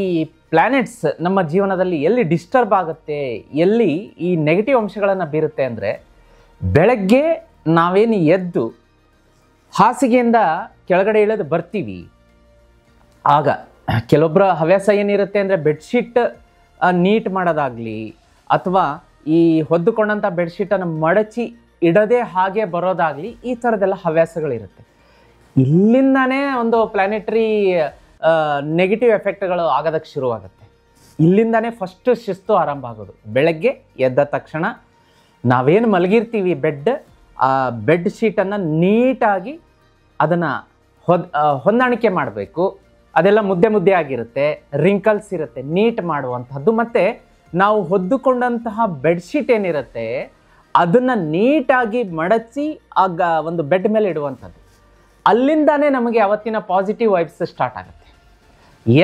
ಪ್ಲ್ಯಾನೆಟ್ಸ್ ನಮ್ಮ ಜೀವನದಲ್ಲಿ ಎಲ್ಲಿ ಡಿಸ್ಟರ್ಬ್ ಆಗುತ್ತೆ, ಎಲ್ಲಿ ಈ ನೆಗೆಟಿವ್ ಅಂಶಗಳನ್ನು ಬೀರುತ್ತೆ ಅಂದರೆ, ಬೆಳಗ್ಗೆ ನಾವೇನು ಎದ್ದು ಹಾಸಿಗೆಯಿಂದ ಕೆಳಗಡೆ ಇಳಿದು ಬರ್ತೀವಿ, ಆಗ ಕೆಲವೊಬ್ಬರ ಹವ್ಯಾಸ ಏನಿರುತ್ತೆ ಅಂದರೆ ಬೆಡ್ಶೀಟ್ ನೀಟ್ ಮಾಡೋದಾಗಲಿ, ಅಥವಾ ಈ ಹೊದ್ದುಕೊಂಡಂಥ ಬೆಡ್ಶೀಟನ್ನು ಮಡಚಿ ಇಡದೆ ಹಾಗೆ ಬರೋದಾಗಲಿ, ಈ ಥರದ್ದೆಲ್ಲ ಹವ್ಯಾಸಗಳಿರುತ್ತೆ. ಇಲ್ಲಿಂದನೇ ಒಂದು ಪ್ಲಾನೆಟರಿ ನೆಗೆಟಿವ್ ಎಫೆಕ್ಟ್ಗಳು ಆಗೋದಕ್ಕೆ ಶುರುವಾಗುತ್ತೆ. ಇಲ್ಲಿಂದನೇ ಫಸ್ಟ್ ಶಿಸ್ತು ಆರಂಭ ಆಗೋದು. ಬೆಳಗ್ಗೆ ಎದ್ದ ತಕ್ಷಣ ನಾವೇನು ಮಲಗಿರ್ತೀವಿ ಬೆಡ್ ಶೀಟನ್ನು ನೀಟಾಗಿ ಅದನ್ನು ಹೊಂದಾಣಿಕೆ ಮಾಡಬೇಕು. ಅದೆಲ್ಲ ಮುದ್ದೆ ಆಗಿರುತ್ತೆ, ರಿಂಕಲ್ಸ್ ಇರುತ್ತೆ, ನೀಟ್ ಮಾಡುವಂಥದ್ದು. ಮತ್ತು ನಾವು ಹೊದ್ದುಕೊಂಡಂತಹ ಬೆಡ್ಶೀಟ್ ಏನಿರುತ್ತೆ ಅದನ್ನು ನೀಟಾಗಿ ಮಡಚಿ ಆಗ ಒಂದು ಬೆಡ್ ಮೇಲೆ ಇಡುವಂಥದ್ದು. ಅಲ್ಲಿಂದಾನೇ ನಮಗೆ ಅವತ್ತಿನ ಪಾಸಿಟಿವ್ ವೈಬ್ಸ್ ಸ್ಟಾರ್ಟ್ ಆಗುತ್ತೆ.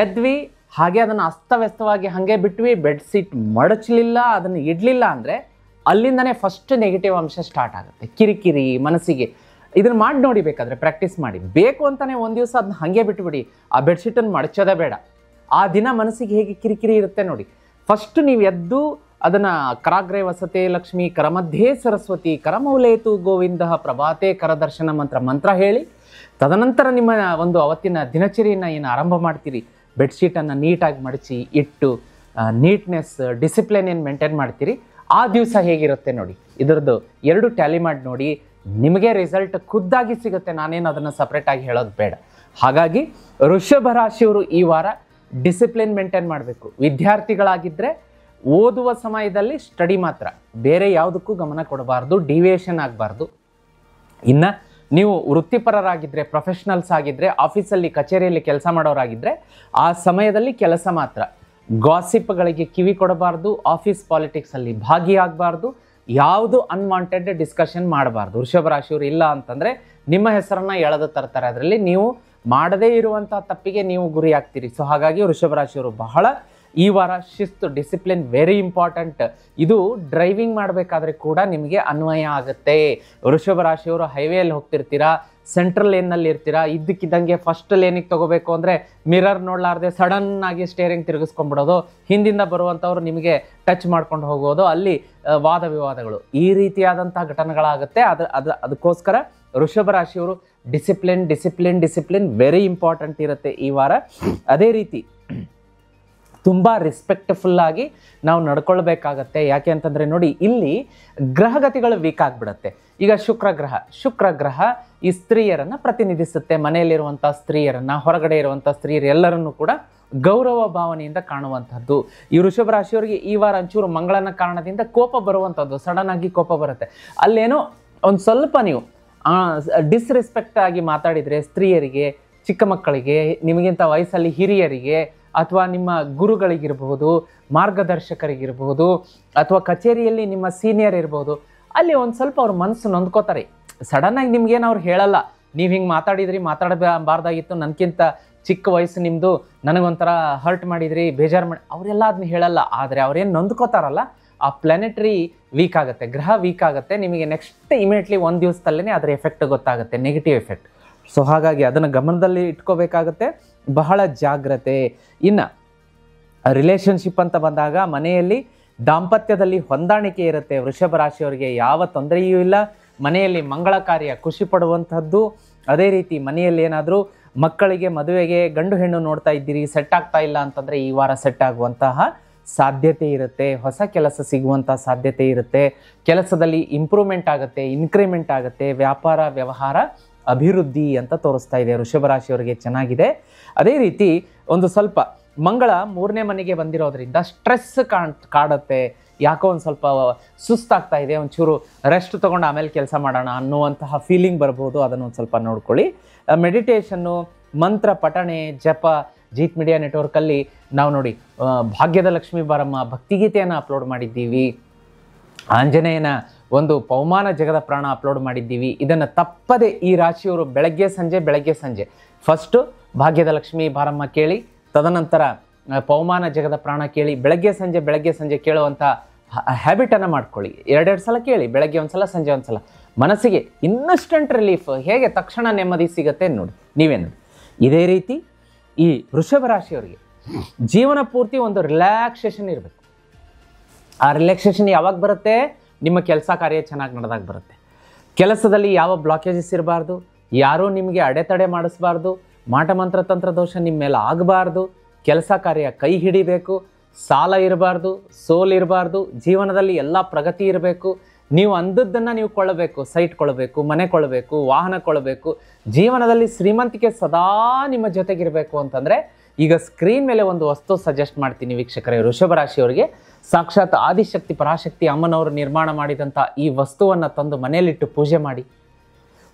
ಎದ್ವಿ, ಹಾಗೆ ಅದನ್ನು ಅಸ್ತವ್ಯಸ್ತವಾಗಿ ಹಾಗೆ ಬಿಟ್ವಿ, ಬೆಡ್ಶೀಟ್ ಮಡಚಲಿಲ್ಲ, ಅದನ್ನು ಇಡಲಿಲ್ಲ ಅಂದರೆ ಅಲ್ಲಿಂದನೇ ಫಸ್ಟ್ ನೆಗೆಟಿವ್ ಅಂಶ ಸ್ಟಾರ್ಟ್ ಆಗುತ್ತೆ. ಕಿರಿಕಿರಿ ಮನಸ್ಸಿಗೆ. ಇದನ್ನು ಮಾಡಿ ನೋಡಿ, ಬೇಕಾದರೆ ಪ್ರಾಕ್ಟೀಸ್ ಮಾಡಿ. ಬೇಕು ಅಂತಲೇ ಒಂದು ದಿವಸ ಅದನ್ನ ಹಾಗೆ ಬಿಟ್ಬಿಡಿ, ಆ ಬೆಡ್ಶೀಟನ್ನು ಮಡಚೋದೇ ಬೇಡ. ಆ ದಿನ ಮನಸ್ಸಿಗೆ ಹೇಗೆ ಕಿರಿಕಿರಿ ಇರುತ್ತೆ ನೋಡಿ. ಫಸ್ಟ್ ನೀವು ಎದ್ದು ಅದನ್ನು ಕರಾಗ್ರೇ ವಸತೆ ಲಕ್ಷ್ಮಿ, ಕರಮಧ್ಯೆ ಸರಸ್ವತಿ, ಕರಮೌಲೇತು ಗೋವಿಂದ, ಪ್ರಭಾತೆ ಕರದರ್ಶನ ಮಂತ್ರ ಹೇಳಿ, ತದನಂತರ ನಿಮ್ಮ ಒಂದು ಅವತ್ತಿನ ದಿನಚರಿಯನ್ನು ಏನು ಆರಂಭ ಮಾಡ್ತೀರಿ, ಬೆಡ್ಶೀಟನ್ನು ನೀಟಾಗಿ ಮಡಚಿ ಇಟ್ಟು ನೀಟ್ನೆಸ್, ಡಿಸಿಪ್ಲಿನ್ ಏನು ಮೇಂಟೈನ್ ಮಾಡ್ತೀರಿ, ಆ ದಿವಸ ಹೇಗಿರುತ್ತೆ ನೋಡಿ. ಇದರದ್ದು 2 ಟ್ಯಾಲಿ ಮಾಡಿ ನೋಡಿ, ನಿಮಗೆ ರಿಸಲ್ಟ್ ಖುದ್ದಾಗಿ ಸಿಗುತ್ತೆ. ನಾನೇನು ಅದನ್ನು ಸಪ್ರೇಟಾಗಿ ಹೇಳೋದು ಬೇಡ. ಹಾಗಾಗಿ ವೃಷಭ ರಾಶಿಯವರು ಈ ವಾರ ಡಿಸಿಪ್ಲಿನ್ ಮೇಂಟೈನ್ ಮಾಡಬೇಕು. ವಿದ್ಯಾರ್ಥಿಗಳಾಗಿದ್ದರೆ ಓದುವ ಸಮಯದಲ್ಲಿ ಸ್ಟಡಿ ಮಾತ್ರ, ಬೇರೆ ಯಾವುದಕ್ಕೂ ಗಮನ ಕೊಡಬಾರ್ದು, ಡಿವಿಯೇಷನ್ ಆಗಬಾರ್ದು. ಇನ್ನು ನೀವು ವೃತ್ತಿಪರರಾಗಿದ್ದರೆ, ಪ್ರೊಫೆಷ್ನಲ್ಸ್ ಆಗಿದ್ದರೆ, ಆಫೀಸಲ್ಲಿ ಕಚೇರಿಯಲ್ಲಿ ಕೆಲಸ ಮಾಡೋರಾಗಿದ್ದರೆ ಆ ಸಮಯದಲ್ಲಿ ಕೆಲಸ ಮಾತ್ರ. ಗಾಸಿಪ್ಗಳಿಗೆ ಕಿವಿ ಕೊಡಬಾರ್ದು, ಆಫೀಸ್ ಪಾಲಿಟಿಕ್ಸಲ್ಲಿ ಭಾಗಿಯಾಗಬಾರ್ದು, ಯಾವುದು ಅನ್ವಾಂಟೆಡ್ ಡಿಸ್ಕಷನ್ ಮಾಡಬಾರ್ದು. ವೃಷಭ ರಾಶಿಯವರು ಇಲ್ಲ ಅಂತಂದರೆ ನಿಮ್ಮ ಹೆಸರನ್ನು ಎಳೆದು ತರ್ತಾರೆ. ಅದರಲ್ಲಿ ನೀವು ಮಾಡದೇ ಇರುವಂಥ ತಪ್ಪಿಗೆ ನೀವು ಗುರಿ ಆಗ್ತೀರಿ. ಸೊ ಹಾಗಾಗಿ ವೃಷಭ ರಾಶಿಯವರು ಬಹಳ ಈ ವಾರ ಶಿಸ್ತು, ಡಿಸಿಪ್ಲಿನ್ ವೆರಿ ಇಂಪಾರ್ಟೆಂಟ್. ಇದು ಡ್ರೈವಿಂಗ್ ಮಾಡಬೇಕಾದ್ರೆ ಕೂಡ ನಿಮಗೆ ಅನ್ವಯ ಆಗುತ್ತೆ. ವೃಷಭ ರಾಶಿಯವರು ಹೈವೇಯಲ್ಲಿ ಹೋಗ್ತಿರ್ತೀರಾ, ಸೆಂಟ್ರಲ್ ಲೇನ್ನಲ್ಲಿ ಇರ್ತೀರಾ, ಇದ್ದಕ್ಕಿದ್ದಂಗೆ ಫಸ್ಟ್ ಲೇನಿಗೆ ತೊಗೋಬೇಕು ಅಂದರೆ ಮಿರರ್ ನೋಡಲಾರ್ದೆ ಸಡನ್ನಾಗಿ ಸ್ಟೇರಿಂಗ್ ತಿರುಗಿಸ್ಕೊಂಡ್ಬಿಡೋದು, ಹಿಂದಿಂದ ಬರುವಂಥವ್ರು ನಿಮಗೆ ಟಚ್ ಮಾಡ್ಕೊಂಡು ಹೋಗೋದು, ಅಲ್ಲಿ ವಾದ ವಿವಾದಗಳು, ಈ ರೀತಿಯಾದಂಥ ಘಟನೆಗಳಾಗುತ್ತೆ. ಅದಕ್ಕೋಸ್ಕರ ವೃಷಭ ರಾಶಿಯವರು ಡಿಸಿಪ್ಲಿನ್ ವೆರಿ ಇಂಪಾರ್ಟೆಂಟ್ ಇರುತ್ತೆ ಈ ವಾರ. ಅದೇ ರೀತಿ ತುಂಬ ರೆಸ್ಪೆಕ್ಟ್ಫುಲ್ಲಾಗಿ ನಾವು ನಡ್ಕೊಳ್ಬೇಕಾಗತ್ತೆ. ಯಾಕೆ ಅಂತಂದರೆ ನೋಡಿ, ಇಲ್ಲಿ ಗ್ರಹಗತಿಗಳು ವೀಕ್ ಆಗಿಬಿಡುತ್ತೆ. ಈಗ ಶುಕ್ರ ಗ್ರಹ ಈ ಸ್ತ್ರೀಯರನ್ನು ಪ್ರತಿನಿಧಿಸುತ್ತೆ. ಮನೆಯಲ್ಲಿರುವಂಥ ಸ್ತ್ರೀಯರನ್ನು, ಹೊರಗಡೆ ಇರುವಂಥ ಸ್ತ್ರೀಯರು ಎಲ್ಲರನ್ನೂ ಕೂಡ ಗೌರವ ಭಾವನೆಯಿಂದ ಕಾಣುವಂಥದ್ದು. ಈ ವೃಷಭ ರಾಶಿಯವರಿಗೆ ಈ ವಾರ ಒಂಚೂರು ಮಂಗಳನ ಕಾರಣದಿಂದ ಕೋಪ ಬರುವಂಥದ್ದು, ಸಡನ್ ಆಗಿ ಕೋಪ ಬರುತ್ತೆ. ಅಲ್ಲೇನೋ ಒಂದು ಸ್ವಲ್ಪ ನೀವು ಡಿಸ್ರೆಸ್ಪೆಕ್ಟ್ ಆಗಿ ಮಾತಾಡಿದರೆ ಸ್ತ್ರೀಯರಿಗೆ, ಚಿಕ್ಕ ಮಕ್ಕಳಿಗೆ, ನಿಮಗಿಂತ ವಯಸ್ಸಲ್ಲಿ ಹಿರಿಯರಿಗೆ, ಅಥವಾ ನಿಮ್ಮ ಗುರುಗಳಿಗಿರ್ಬೋದು, ಮಾರ್ಗದರ್ಶಕರಿಗಿರ್ಬೋದು, ಅಥವಾ ಕಚೇರಿಯಲ್ಲಿ ನಿಮ್ಮ ಸೀನಿಯರ್ ಇರ್ಬೋದು, ಅಲ್ಲಿ ಒಂದು ಸ್ವಲ್ಪ ಅವ್ರ ಮನಸ್ಸು ನೊಂದ್ಕೋತಾರೆ. ಸಡನ್ನಾಗಿ ನಿಮ್ಗೇನು ಅವ್ರು ಹೇಳಲ್ಲ, ನೀವು ಹಿಂಗೆ ಮಾತಾಡಿದ್ರಿ, ಮಾತಾಡಬಾರ್ದಾಗಿತ್ತು, ನನಗಿಂತ ಚಿಕ್ಕ ವಯಸ್ಸು ನಿಮ್ಮದು, ನನಗೊಂಥರ ಹರ್ಟ್ ಮಾಡಿದ್ರಿ, ಬೇಜಾರು ಮಾಡಿ, ಅವರೆಲ್ಲ ಅದನ್ನ ಹೇಳಲ್ಲ. ಆದರೆ ಅವ್ರೇನು ನೊಂದ್ಕೋತಾರಲ್ಲ, ಆ ಪ್ಲಾನೆಟರಿ ವೀಕ್ ಆಗುತ್ತೆ, ಗ್ರಹ ವೀಕ್ ಆಗುತ್ತೆ. ನಿಮಗೆ ನೆಕ್ಸ್ಟ್ ಇಮಿಡಿಯೇಟ್ಲಿ ಒಂದು ದಿವಸದಲ್ಲೇ ಅದರ ಎಫೆಕ್ಟ್ ಗೊತ್ತಾಗುತ್ತೆ, ನೆಗೆಟಿವ್ ಎಫೆಕ್ಟ್. ಸೊ ಹಾಗಾಗಿ ಅದನ್ನು ಗಮನದಲ್ಲಿ ಇಟ್ಕೋಬೇಕಾಗತ್ತೆ, ಬಹಳ ಜಾಗ್ರತೆ. ಇನ್ನು ರಿಲೇಷನ್ಶಿಪ್ ಅಂತ ಬಂದಾಗ ಮನೆಯಲ್ಲಿ ದಾಂಪತ್ಯದಲ್ಲಿ ಹೊಂದಾಣಿಕೆ ಇರುತ್ತೆ. ವೃಷಭ ರಾಶಿಯವರಿಗೆ ಯಾವ ತೊಂದರೆಯೂ ಇಲ್ಲ. ಮನೆಯಲ್ಲಿ ಮಂಗಳ ಕಾರ್ಯ, ಖುಷಿ ಪಡುವಂಥದ್ದು. ಅದೇ ರೀತಿ ಮನೆಯಲ್ಲಿ ಏನಾದರೂ ಮಕ್ಕಳಿಗೆ ಮದುವೆಗೆ ಗಂಡು ಹೆಣ್ಣು ನೋಡ್ತಾ ಇದ್ದೀರಿ, ಸೆಟ್ ಆಗ್ತಾ ಇಲ್ಲ ಅಂತಂದರೆ ಈ ವಾರ ಸೆಟ್ ಆಗುವಂತಹ ಸಾಧ್ಯತೆ ಇರುತ್ತೆ. ಹೊಸ ಕೆಲಸ ಸಿಗುವಂಥ ಸಾಧ್ಯತೆ ಇರುತ್ತೆ. ಕೆಲಸದಲ್ಲಿ ಇಂಪ್ರೂವ್ಮೆಂಟ್ ಆಗುತ್ತೆ, ಇನ್ಕ್ರಿಮೆಂಟ್ ಆಗುತ್ತೆ. ವ್ಯಾಪಾರ ವ್ಯವಹಾರ ಅಭಿವೃದ್ಧಿ ಅಂತ ತೋರಿಸ್ತಾ ಇದೆ. ವೃಷಭ ರಾಶಿಯವರಿಗೆ ಚೆನ್ನಾಗಿದೆ. ಅದೇ ರೀತಿ ಒಂದು ಸ್ವಲ್ಪ ಮಂಗಳ 3ನೇ ಮನೆಗೆ ಬಂದಿರೋದ್ರಿಂದ ಸ್ಟ್ರೆಸ್ ಕಾಡುತ್ತೆ. ಯಾಕೋ ಒಂದು ಸ್ವಲ್ಪ ಸುಸ್ತಾಗ್ತಾ ಇದೆ, ಒಂಚೂರು ರೆಸ್ಟ್ ತೊಗೊಂಡು ಆಮೇಲೆ ಕೆಲಸ ಮಾಡೋಣ ಅನ್ನುವಂತಹ ಫೀಲಿಂಗ್ ಬರ್ಬೋದು. ಅದನ್ನು ಒಂದು ಸ್ವಲ್ಪ ನೋಡ್ಕೊಳ್ಳಿ. ಮೆಡಿಟೇಷನ್ನು, ಮಂತ್ರ ಪಠಣೆ, ಜಪ, ಜೀತ್ ಮೀಡಿಯಾ ನೆಟ್ವರ್ಕಲ್ಲಿ ನಾವು ನೋಡಿ ಭಾಗ್ಯದ ಲಕ್ಷ್ಮೀ ಬಾರಮ್ಮ ಭಕ್ತಿಗೀತೆಯನ್ನು ಅಪ್ಲೋಡ್ ಮಾಡಿದ್ದೀವಿ. ಆಂಜನೇಯನ ಒಂದು ಪವಮಾನ ಜಗದ ಪ್ರಾಣ ಅಪ್ಲೋಡ್ ಮಾಡಿದ್ದೀವಿ. ಇದನ್ನು ತಪ್ಪದೆ ಈ ರಾಶಿಯವರು ಬೆಳಗ್ಗೆ ಸಂಜೆ ಫಸ್ಟು ಭಾಗ್ಯದ ಲಕ್ಷ್ಮೀ ಬಾರಮ್ಮ ಕೇಳಿ, ತದನಂತರ ಪವಮಾನ ಜಗದ ಪ್ರಾಣ ಕೇಳಿ. ಬೆಳಗ್ಗೆ ಸಂಜೆ ಕೇಳುವಂಥ ಹ್ಯಾಬಿಟನ್ನು ಮಾಡ್ಕೊಳ್ಳಿ. 2 ಸಲ ಕೇಳಿ, ಬೆಳಗ್ಗೆ ಒಂದು ಸಲ, ಸಂಜೆ ಒಂದು ಸಲ. ಮನಸ್ಸಿಗೆ ಇನ್ಸ್ಟಂಟ್ ರಿಲೀಫ್, ಹೇಗೆ ತಕ್ಷಣ ನೆಮ್ಮದಿ ಸಿಗುತ್ತೆ ನೋಡಿ, ನೀವೇ ನೋಡಿ. ಇದೇ ರೀತಿ ಈ ವೃಷಭ ರಾಶಿಯವರಿಗೆ ಜೀವನ ಪೂರ್ತಿ ಒಂದು ರಿಲ್ಯಾಕ್ಸೇಷನ್ ಇರಬೇಕು. ಆ ರಿಲ್ಯಾಕ್ಸೇಷನ್ ಯಾವಾಗ ಬರುತ್ತೆ? ನಿಮ್ಮ ಕೆಲಸ ಕಾರ್ಯ ಚೆನ್ನಾಗಿ ನಡೆದಾಗ ಬರುತ್ತೆ. ಕೆಲಸದಲ್ಲಿ ಯಾವ ಬ್ಲಾಕೇಜಸ್ ಇರಬಾರ್ದು, ಯಾರೂ ನಿಮಗೆ ಅಡೆತಡೆ ಮಾಡಿಸ್ಬಾರ್ದು, ಮಾಟ ಮಂತ್ರ ತಂತ್ರ ದೋಷ ನಿಮ್ಮ ಮೇಲೆ ಆಗಬಾರ್ದು. ಕೆಲಸ ಕಾರ್ಯ ಕೈ ಹಿಡಿಬೇಕು, ಸಾಲ ಇರಬಾರ್ದು, ಸೋಲಿರಬಾರ್ದು. ಜೀವನದಲ್ಲಿ ಎಲ್ಲ ಪ್ರಗತಿ ಇರಬೇಕು. ನೀವು ಅಂದದ್ದನ್ನು ನೀವು ಕೊಳ್ಳಬೇಕು, ಸೈಟ್ ಕೊಳ್ಳಬೇಕು, ಮನೆ ಕೊಳ್ಳಬೇಕು, ವಾಹನ ಕೊಳ್ಳಬೇಕು. ಜೀವನದಲ್ಲಿ ಶ್ರೀಮಂತಿಕೆ ಸದಾ ನಿಮ್ಮ ಜೊತೆಗಿರಬೇಕು ಅಂತಂದರೆ ಈಗ ಸ್ಕ್ರೀನ್ ಮೇಲೆ ಒಂದು ವಸ್ತು ಸಜೆಸ್ಟ್ ಮಾಡ್ತೀನಿ ವೀಕ್ಷಕರೇ. ವೃಷಭ ರಾಶಿಯವರಿಗೆ ಸಾಕ್ಷಾತ್ ಆದಿಶಕ್ತಿ ಪರಾಶಕ್ತಿ ಅಮ್ಮನವರು ನಿರ್ಮಾಣ ಮಾಡಿದಂಥ ಈ ವಸ್ತುವನ್ನು ತಂದು ಮನೆಯಲ್ಲಿಟ್ಟು ಪೂಜೆ ಮಾಡಿ.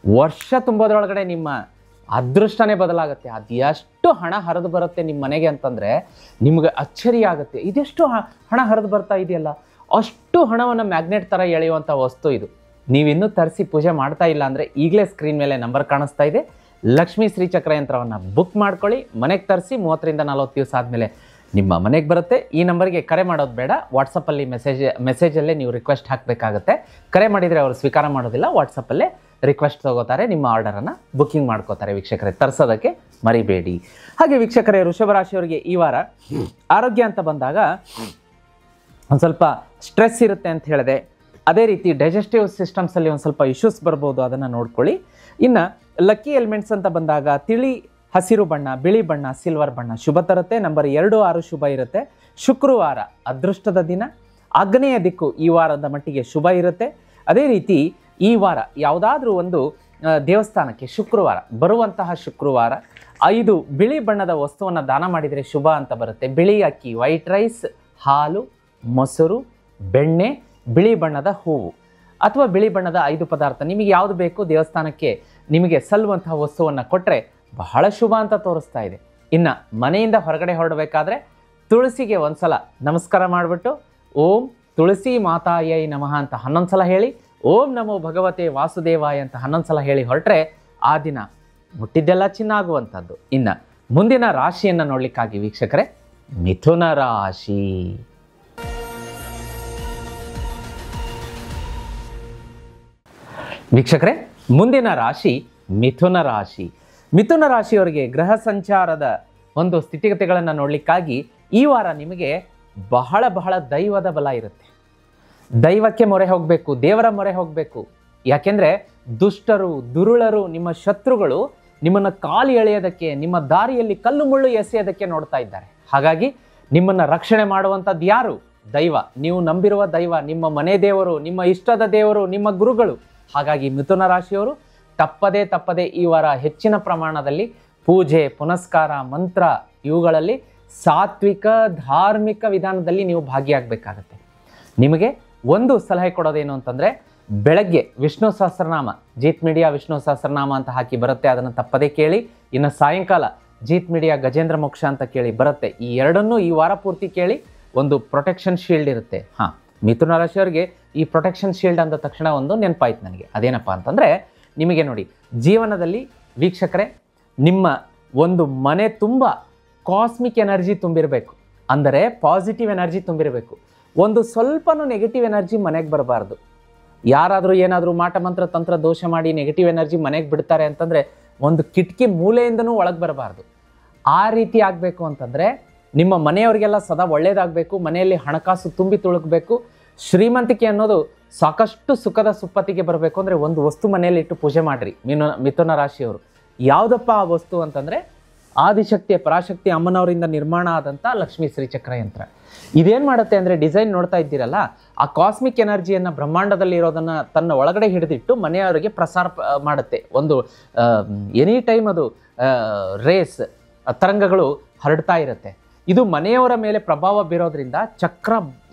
ವರ್ಷ ತುಂಬೋದ್ರೊಳಗಡೆ ನಿಮ್ಮ ಅದೃಷ್ಟನೇ ಬದಲಾಗುತ್ತೆ. ಅದು ಎಷ್ಟು ಹಣ ಹರಿದು ಬರುತ್ತೆ ನಿಮ್ಮ ಮನೆಗೆ ಅಂತಂದರೆ ನಿಮ್ಗೆ ಅಚ್ಚರಿ ಆಗುತ್ತೆ. ಇದೆಷ್ಟು ಹಣ ಹರಿದು ಬರ್ತಾ ಇದೆಯಲ್ಲ, ಅಷ್ಟು ಹಣವನ್ನು ಮ್ಯಾಗ್ನೆಟ್ ಥರ ಎಳೆಯುವಂಥ ವಸ್ತು ಇದು. ನೀವಿನ್ನೂ ತರಿಸಿ ಪೂಜೆ ಮಾಡ್ತಾ ಇಲ್ಲ ಅಂದರೆ ಈಗಲೇ ಸ್ಕ್ರೀನ್ ಮೇಲೆ ನಂಬರ್ ಕಾಣಿಸ್ತಾ ಇದೆ. ಲಕ್ಷ್ಮೀ ಶ್ರೀಚಕ್ರ ಯಂತ್ರವನ್ನು ಬುಕ್ ಮಾಡ್ಕೊಳ್ಳಿ, ಮನೆಗೆ ತರಿಸಿ. 30 ರಿಂದ 40 ದಿವಸ ಆದಮೇಲೆ ನಿಮ್ಮ ಮನೆಗೆ ಬರುತ್ತೆ. ಈ ನಂಬರ್ಗೆ ಕರೆ ಮಾಡೋದು ಬೇಡ, ವಾಟ್ಸಪ್ಪಲ್ಲಿ ಮೆಸೇಜಲ್ಲೇ ನೀವು ರಿಕ್ವೆಸ್ಟ್ ಹಾಕಬೇಕಾಗತ್ತೆ. ಕರೆ ಮಾಡಿದರೆ ಅವರು ಸ್ವೀಕಾರ ಮಾಡೋದಿಲ್ಲ, ವಾಟ್ಸಪ್ಪಲ್ಲೇ ರಿಕ್ವೆಸ್ಟ್ ತಗೋತಾರೆ, ನಿಮ್ಮ ಆರ್ಡರನ್ನು ಬುಕ್ಕಿಂಗ್ ಮಾಡ್ಕೋತಾರೆ. ವೀಕ್ಷಕರೇ, ತರಿಸೋದಕ್ಕೆ ಮರಿಬೇಡಿ. ಹಾಗೆ ವೀಕ್ಷಕರೇ, ವೃಷಭ ರಾಶಿಯವರಿಗೆ ಈ ವಾರ ಆರೋಗ್ಯ ಅಂತ ಬಂದಾಗ ಒಂದು ಸ್ವಲ್ಪ ಸ್ಟ್ರೆಸ್ ಇರುತ್ತೆ ಅಂತ ಹೇಳಿದೆ. ಅದೇ ರೀತಿ ಡೈಜೆಸ್ಟಿವ್ ಸಿಸ್ಟಮ್ಸಲ್ಲಿ ಒಂದು ಸ್ವಲ್ಪ ಇಶ್ಯೂಸ್ ಬರ್ಬೋದು, ಅದನ್ನು ನೋಡ್ಕೊಳ್ಳಿ. ಇನ್ನು ಲಕ್ಕಿ ಎಲಿಮೆಂಟ್ಸ್ ಅಂತ ಬಂದಾಗ ತಿಳಿ ಹಸಿರು ಬಣ್ಣ, ಬಿಳಿ ಬಣ್ಣ, ಸಿಲ್ವರ್ ಬಣ್ಣ ಶುಭ ತರುತ್ತೆ. ನಂಬರ್ 2, 6 ಶುಭ ಇರುತ್ತೆ. ಶುಕ್ರವಾರ ಅದೃಷ್ಟದ ದಿನ. ಆಗ್ನೇಯ ದಿಕ್ಕು ಈ ವಾರದ ಮಟ್ಟಿಗೆ ಶುಭ ಇರುತ್ತೆ. ಅದೇ ರೀತಿ ಈ ವಾರ ಯಾವುದಾದ್ರೂ ಒಂದು ದೇವಸ್ಥಾನಕ್ಕೆ ಬರುವಂತಹ ಶುಕ್ರವಾರ 5 ಬಿಳಿ ಬಣ್ಣದ ವಸ್ತುವನ್ನು ದಾನ ಮಾಡಿದರೆ ಶುಭ ಅಂತ ಬರುತ್ತೆ. ಬಿಳಿ ಅಕ್ಕಿ, ವೈಟ್ ರೈಸ್, ಹಾಲು, ಮೊಸರು, ಬೆಣ್ಣೆ, ಬಿಳಿ ಬಣ್ಣದ ಹೂವು ಅಥವಾ ಬಿಳಿ ಬಣ್ಣದ 5 ಪದಾರ್ಥ, ನಿಮಗೆ ಯಾವುದು ಬೇಕು ದೇವಸ್ಥಾನಕ್ಕೆ ನಿಮಗೆ ಸಲ್ಲುವಂತಹ ವಸ್ತುವನ್ನು ಕೊಟ್ಟರೆ ಬಹಳ ಶುಭ ಅಂತ ತೋರಿಸ್ತಾ ಇದೆ. ಇನ್ನು ಮನೆಯಿಂದ ಹೊರಗಡೆ ಹೊರಡಬೇಕಾದ್ರೆ ತುಳಸಿಗೆ ಒಂದ್ಸಲ ನಮಸ್ಕಾರ ಮಾಡಿಬಿಟ್ಟು ಓಂ ತುಳಸಿ ಮಾತಾಯೈ ನಮಃ ಅಂತ 11 ಸಲ ಹೇಳಿ, ಓಂ ನಮೋ ಭಗವತೆ ವಾಸುದೇವಾಯ ಅಂತ 11 ಸಲ ಹೇಳಿ ಹೊರಟ್ರೆ ಆ ದಿನ ಮುಟ್ಟಿದ್ದೆಲ್ಲ ಚಿನ್ನ ಆಗುವಂಥದ್ದು. ಇನ್ನು ಮುಂದಿನ ರಾಶಿಯನ್ನು ನೋಡಲಿಕ್ಕಾಗಿ ವೀಕ್ಷಕರೇ, ಮಿಥುನ ರಾಶಿ. ವೀಕ್ಷಕರೇ, ಮುಂದಿನ ರಾಶಿ ಮಿಥುನ ರಾಶಿ. ಮಿಥುನ ರಾಶಿಯವರಿಗೆ ಗ್ರಹ ಸಂಚಾರದ ಒಂದು ಸ್ಥಿತಿಗತಿಗಳನ್ನು ನೋಡಲಿಕ್ಕಾಗಿ ಈ ವಾರ ನಿಮಗೆ ಬಹಳ ಬಹಳ ದೈವದ ಬಲ ಇರುತ್ತೆ. ದೈವಕ್ಕೆ ಮೊರೆ ಹೋಗಬೇಕು, ದೇವರ ಮೊರೆ ಹೋಗಬೇಕು. ಯಾಕೆಂದರೆ ದುಷ್ಟರು, ದುರುಳರು, ನಿಮ್ಮ ಶತ್ರುಗಳು ನಿಮ್ಮನ್ನು ಕಾಲು ಎಳೆಯೋದಕ್ಕೆ, ನಿಮ್ಮ ದಾರಿಯಲ್ಲಿ ಕಲ್ಲು ಮುಳ್ಳು ಎಸೆಯೋದಕ್ಕೆ ನೋಡ್ತಾ ಇದ್ದಾರೆ. ಹಾಗಾಗಿ ನಿಮ್ಮನ್ನು ರಕ್ಷಣೆ ಮಾಡುವಂಥದ್ದು ಯಾರು? ದೈವ. ನೀವು ನಂಬಿರುವ ದೈವ, ನಿಮ್ಮ ಮನೆ ದೇವರು, ನಿಮ್ಮ ಇಷ್ಟದ ದೇವರು, ನಿಮ್ಮ ಗುರುಗಳು. ಹಾಗಾಗಿ ಮಿಥುನ ರಾಶಿಯವರು ತಪ್ಪದೇ ಈ ವಾರ ಹೆಚ್ಚಿನ ಪ್ರಮಾಣದಲ್ಲಿ ಪೂಜೆ, ಪುನಸ್ಕಾರ, ಮಂತ್ರ ಇವುಗಳಲ್ಲಿ ಸಾತ್ವಿಕ ಧಾರ್ಮಿಕ ವಿಧಾನದಲ್ಲಿ ನೀವು ಭಾಗಿಯಾಗಬೇಕಾಗತ್ತೆ. ನಿಮಗೆ ಒಂದು ಸಲಹೆ ಕೊಡೋದೇನು ಅಂತಂದರೆ, ಬೆಳಗ್ಗೆ ವಿಷ್ಣು ಸಹಸ್ರನಾಮ, ಜೀತ್ ಮೀಡಿಯಾ ವಿಷ್ಣು ಸಹಸ್ರನಾಮ ಅಂತ ಹಾಕಿ ಬರುತ್ತೆ, ಅದನ್ನು ತಪ್ಪದೇ ಕೇಳಿ. ಇನ್ನು ಸಾಯಂಕಾಲ ಜೀತ್ ಮೀಡಿಯಾ ಗಜೇಂದ್ರ ಮೋಕ್ಷ ಅಂತ ಕೇಳಿ ಬರುತ್ತೆ. ಈ ಎರಡನ್ನೂ ಈ ವಾರ ಪೂರ್ತಿ ಕೇಳಿ. ಒಂದು ಪ್ರೊಟೆಕ್ಷನ್ ಶೀಲ್ಡ್ ಇರುತ್ತೆ. ಮಿಥುನ ರಾಶಿಯವರಿಗೆ ಈ ಪ್ರೊಟೆಕ್ಷನ್ ಶೀಲ್ಡ್ ಅಂದ ತಕ್ಷಣ ಒಂದು ನೆನಪಾಯ್ತು ನನಗೆ. ಅದೇನಪ್ಪ ಅಂತಂದರೆ, ನಿಮಗೆ ನೋಡಿ, ಜೀವನದಲ್ಲಿ ವೀಕ್ಷಕರೇ, ನಿಮ್ಮ ಒಂದು ಮನೆ ತುಂಬ ಕಾಸ್ಮಿಕ್ ಎನರ್ಜಿ ತುಂಬಿರಬೇಕು, ಅಂದರೆ ಪಾಸಿಟಿವ್ ಎನರ್ಜಿ ತುಂಬಿರಬೇಕು. ಒಂದು ಸ್ವಲ್ಪನೂ ನೆಗೆಟಿವ್ ಎನರ್ಜಿ ಮನೆಗೆ ಬರಬಾರ್ದು. ಯಾರಾದರೂ ಏನಾದರೂ ಮಾಟ ಮಂತ್ರ ತಂತ್ರ ದೋಷ ಮಾಡಿ ನೆಗೆಟಿವ್ ಎನರ್ಜಿ ಮನೆಗೆ ಬಿಡ್ತಾರೆ ಅಂತಂದರೆ ಒಂದು ಕಿಟಕಿ ಮೂಲೆಯಿಂದನೂ ಒಳಗೆ ಬರಬಾರ್ದು. ಆ ರೀತಿ ಆಗಬೇಕು ಅಂತಂದರೆ ನಿಮ್ಮ ಮನೆಯವರಿಗೆಲ್ಲ ಸದಾ ಒಳ್ಳೆಯದಾಗಬೇಕು, ಮನೆಯಲ್ಲಿ ಹಣಕಾಸು ತುಂಬಿ ತುಳುಕಬೇಕು, ಶ್ರೀಮಂತಿಕೆ ಅನ್ನೋದು ಸಾಕಷ್ಟು ಸುಖದ ಸುಪ್ಪತ್ತಿಗೆ ಬರಬೇಕು ಅಂದರೆ ಒಂದು ವಸ್ತು ಮನೆಯಲ್ಲಿ ಇಟ್ಟು ಪೂಜೆ ಮಾಡಿರಿ ಮಿಥುನ ರಾಶಿಯವರು. ಯಾವುದಪ್ಪ ಆ ವಸ್ತು ಅಂತಂದರೆ, ಆದಿಶಕ್ತಿಯ ಪರಾಶಕ್ತಿ ಅಮ್ಮನವರಿಂದ ನಿರ್ಮಾಣ ಆದಂಥ ಲಕ್ಷ್ಮೀ ಶ್ರೀಚಕ್ರ ಯಂತ್ರ. ಇದೇನು ಮಾಡುತ್ತೆ ಅಂದರೆ, ಡಿಸೈನ್ ನೋಡ್ತಾ ಇದ್ದೀರಲ್ಲ, ಆ ಕಾಸ್ಮಿಕ್ ಎನರ್ಜಿಯನ್ನು ಬ್ರಹ್ಮಾಂಡದಲ್ಲಿ ಇರೋದನ್ನು ತನ್ನ ಒಳಗಡೆ ಹಿಡಿದಿಟ್ಟು ಮನೆಯವರಿಗೆ ಪ್ರಸಾರ ಮಾಡುತ್ತೆ. ಒಂದು ಎನಿ ಟೈಮ್ ಅದು ರೇಸ್ ತರಂಗಗಳು ಹರಡ್ತಾ ಇರುತ್ತೆ. ಇದು ಮನೆಯವರ ಮೇಲೆ ಪ್ರಭಾವ ಬೀರೋದ್ರಿಂದ ಚಕ್ರ